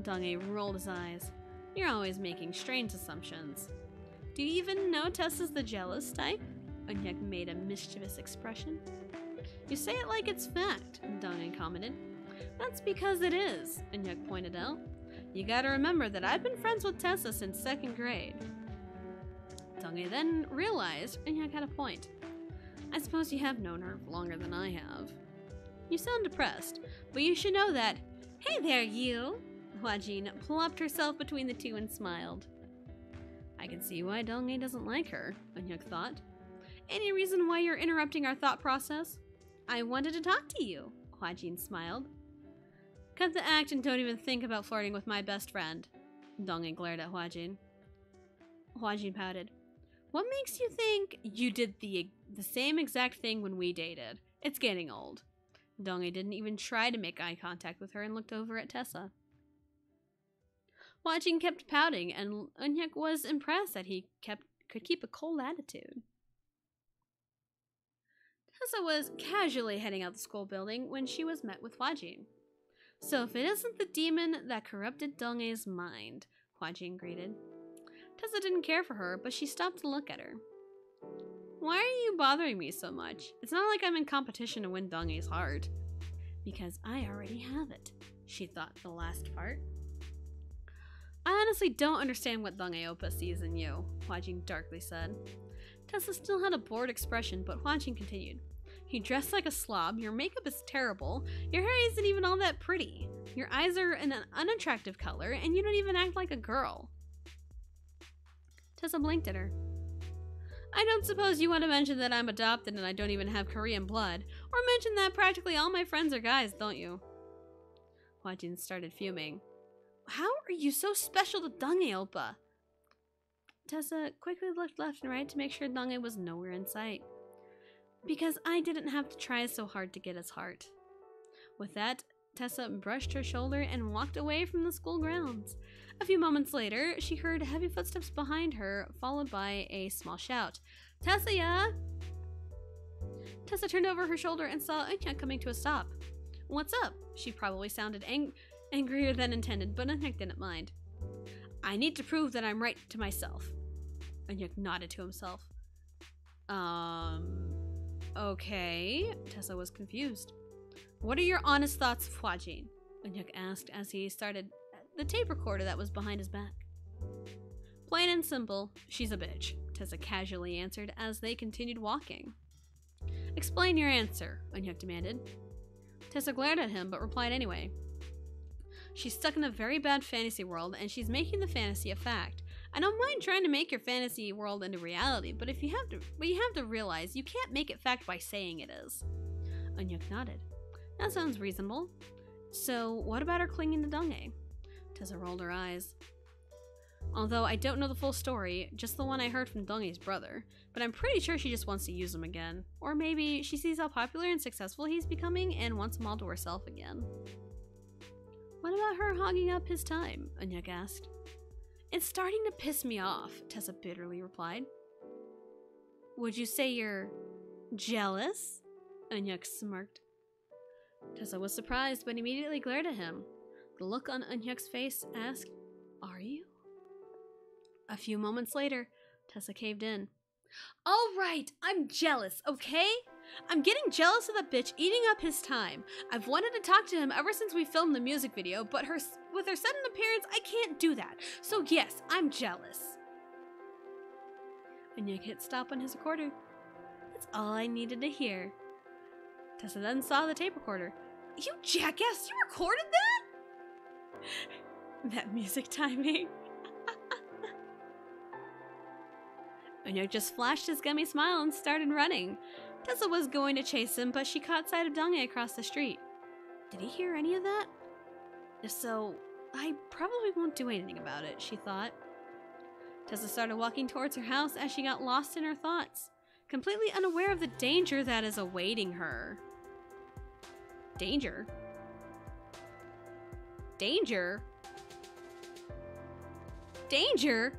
Donghae rolled his eyes. You're always making strange assumptions. Do you even know Tessa's the jealous type? Eunhyuk made a mischievous expression. You say it like it's fact, Donghae commented. That's because it is, Eunhyuk pointed out. You gotta remember that I've been friends with Tessa since 2nd grade. Donghae then realized Eunhyuk had a point. I suppose you have known her longer than I have. You sound depressed, but you should know that. Hey there, you! Hwajin plopped herself between the two and smiled. I can see why Donghae doesn't like her, Eunhyuk thought. Any reason why you're interrupting our thought process? I wanted to talk to you, Hwajin smiled. Cut the act and don't even think about flirting with my best friend. Donghae glared at Hwajin. Hwajin pouted. What makes you think you did the same exact thing when we dated? It's getting old. Donghae didn't even try to make eye contact with her and looked over at Tessa. Hwajin kept pouting, and Eunhyuk was impressed that he could keep a cold attitude. Tessa was casually heading out the school building when she was met with Hwajin. So if it isn't the demon that corrupted Donghae's mind, Hwajin greeted. Tessa didn't care for her, but she stopped to look at her. Why are you bothering me so much? It's not like I'm in competition to win Donghae's heart. Because I already have it, she thought the last part. I honestly don't understand what Donghae Oppa sees in you, Hwajin darkly said. Tessa still had a bored expression, but Hwajin continued. You dress like a slob, your makeup is terrible, your hair isn't even all that pretty, your eyes are an unattractive color, and you don't even act like a girl. Tessa blinked at her. I don't suppose you want to mention that I'm adopted and I don't even have Korean blood, or mention that practically all my friends are guys, don't you? Hwajin started fuming. How are you so special to Donghae Oppa? Tessa quickly looked left and right to make sure Donghae was nowhere in sight. Because I didn't have to try so hard to get his heart. With that, Tessa brushed her shoulder and walked away from the school grounds. A few moments later, she heard heavy footsteps behind her, followed by a small shout. Tessa-ya! Tessa turned over her shoulder and saw Eunhyuk coming to a stop. What's up? She probably sounded angrier than intended, but Eunhyuk didn't mind. I need to prove that I'm right to myself. Eunhyuk nodded to himself. Okay. Tessa was confused. What are your honest thoughts of Hwajin? Eunhyuk asked as he started the tape recorder that was behind his back. Plain and simple, she's a bitch, Tessa casually answered as they continued walking. Explain your answer, Eunhyuk demanded. Tessa glared at him but replied anyway. She's stuck in a very bad fantasy world and she's making the fantasy a fact. I don't mind trying to make your fantasy world into reality, but you have to realize you can't make it fact by saying it is. Eunhyuk nodded. That sounds reasonable. So what about her clinging to Donghae? Tessa rolled her eyes. Although I don't know the full story, just the one I heard from Donghae's brother, but I'm pretty sure she just wants to use him again. Or maybe she sees how popular and successful he's becoming and wants him all to herself again. What about her hogging up his time? Eunhyuk asked. It's starting to piss me off, Tessa bitterly replied. Would you say you're jealous? Eunhyuk smirked. Tessa was surprised but immediately glared at him. The look on Eunhyuk's face asked, Are you? A few moments later, Tessa caved in. All right, I'm jealous, okay? I'm getting jealous of the bitch eating up his time. I've wanted to talk to him ever since we filmed the music video, but with her sudden appearance, I can't do that. So yes, I'm jealous. Eunhyuk hit stop on his recorder. That's all I needed to hear. Tessa then saw the tape recorder. You jackass, you recorded that? That music timing. Eunhyuk just flashed his gummy smile and started running. Tessa was going to chase him, but she caught sight of Donghae across the street. Did he hear any of that? If so, I probably won't do anything about it, she thought. Tessa started walking towards her house as she got lost in her thoughts, completely unaware of the danger that is awaiting her. Danger? Danger? Danger?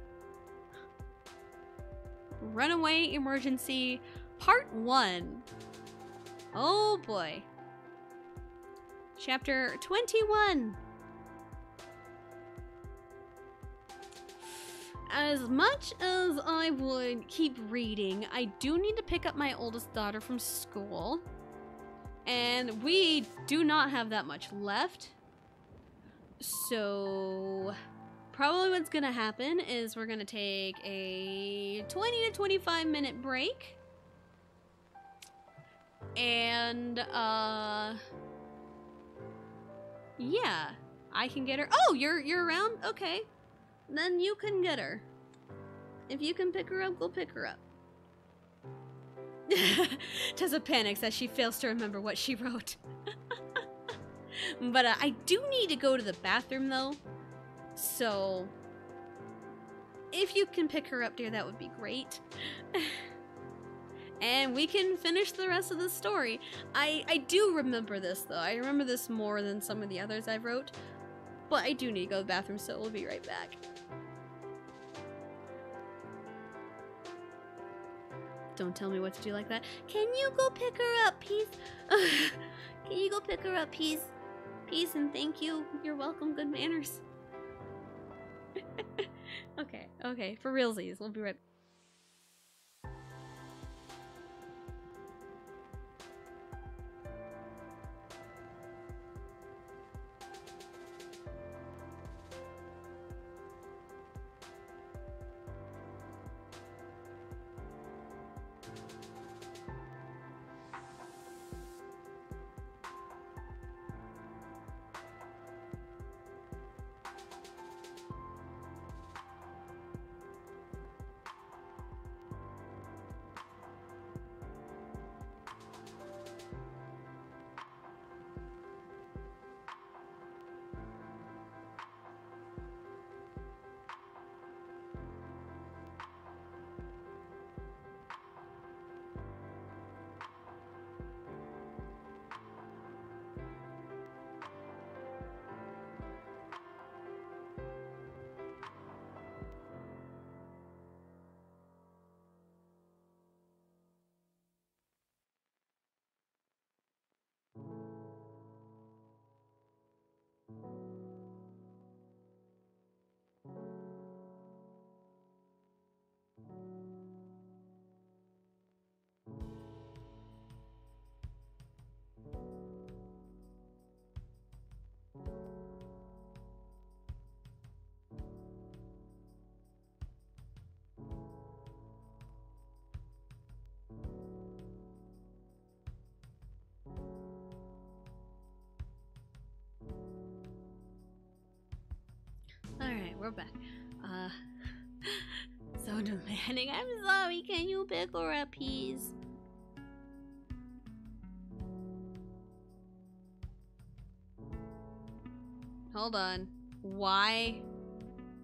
Runaway Emergency Part 1. Oh boy. Chapter 21. As much as I would keep reading, I do need to pick up my oldest daughter from school. And we do not have that much left. So probably what's gonna happen is we're gonna take a 20 to 25 minute break. And yeah, I can get her. Oh, you're around? Okay. Then you can get her. If you can pick her up, go pick her up. Tessa panics as she fails to remember what she wrote. But I do need to go to the bathroom though. So if you can pick her up, dear, that would be great. And we can finish the rest of the story. I do remember this though. I remember this more than some of the others I wrote. But I do need to go to the bathroom, so we'll be right back. Don't tell me what to do like that. Can you go pick her up, please? Can you go pick her up, please? Please and thank you. You're welcome. Good manners. Okay, for realsies. We'll be right back. Alright, we're back. So demanding. I'm sorry, can you pick her up, please? Hold on. Why?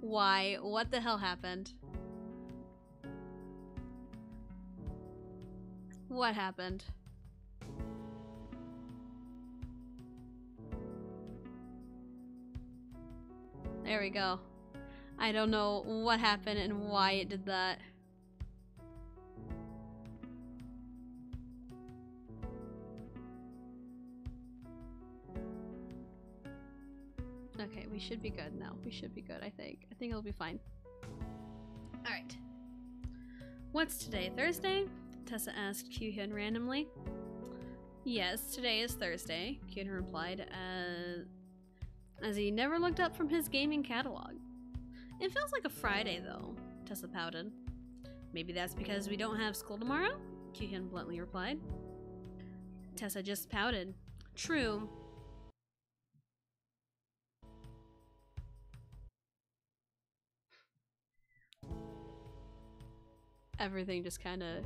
Why? What the hell happened? What happened? There we go. I don't know what happened and why it did that. Okay, we should be good now. We should be good, I think. I think it'll be fine. Alright. What's today? Thursday? Tessa asked Kyuhyun randomly. Yes, today is Thursday, Kyuhyun replied, as he never looked up from his gaming catalog. It feels like a Friday, though, Tessa pouted. Maybe that's because we don't have school tomorrow? Kyuhyun bluntly replied. Tessa just pouted. True. Everything just kind of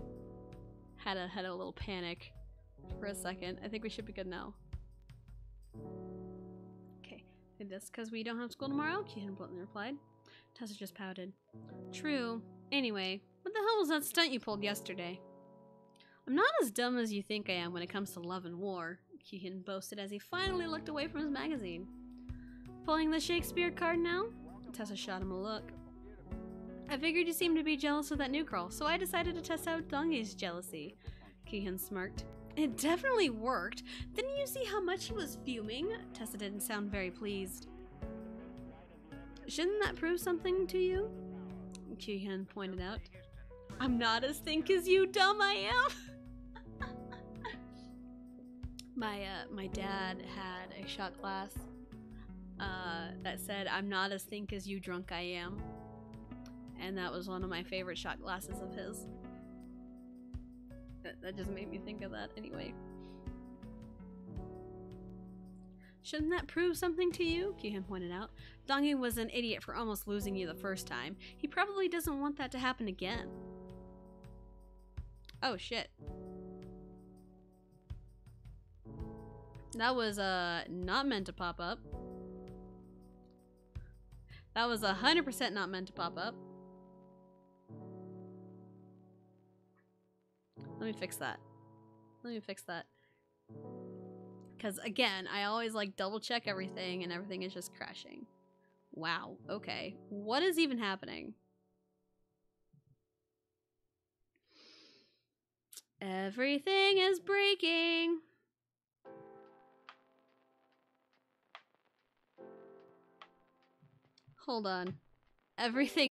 had a little panic for a second. I think we should be good now. Okay, that's because we don't have school tomorrow? Kyuhyun bluntly replied. Tessa just pouted. True. Anyway, what the hell was that stunt you pulled yesterday? I'm not as dumb as you think I am when it comes to love and war, Kyuhyun boasted as he finally looked away from his magazine. pulling the Shakespeare card now? Tessa shot him a look. I figured you seemed to be jealous of that new girl, so I decided to test out Dongi's jealousy. Keehan smirked. It definitely worked. Didn't you see how much he was fuming? Tessa didn't sound very pleased. Shouldn't that prove something to you? Keehan pointed out. I'm not as think as you, dumb I am. My dad had a shot glass that said, I'm not as think as you, drunk I am. And that was one of my favorite shot glasses of his. That just made me think of that anyway. Shouldn't that prove something to you? Keehan pointed out. Dongi was an idiot for almost losing you the first time. He probably doesn't want that to happen again. Oh shit. That was not meant to pop up. That was 100% not meant to pop up. Let me fix that. Let me fix that. Because again, I always like double check everything and everything is just crashing. Wow, okay. What is even happening? Everything is breaking. Hold on. Everything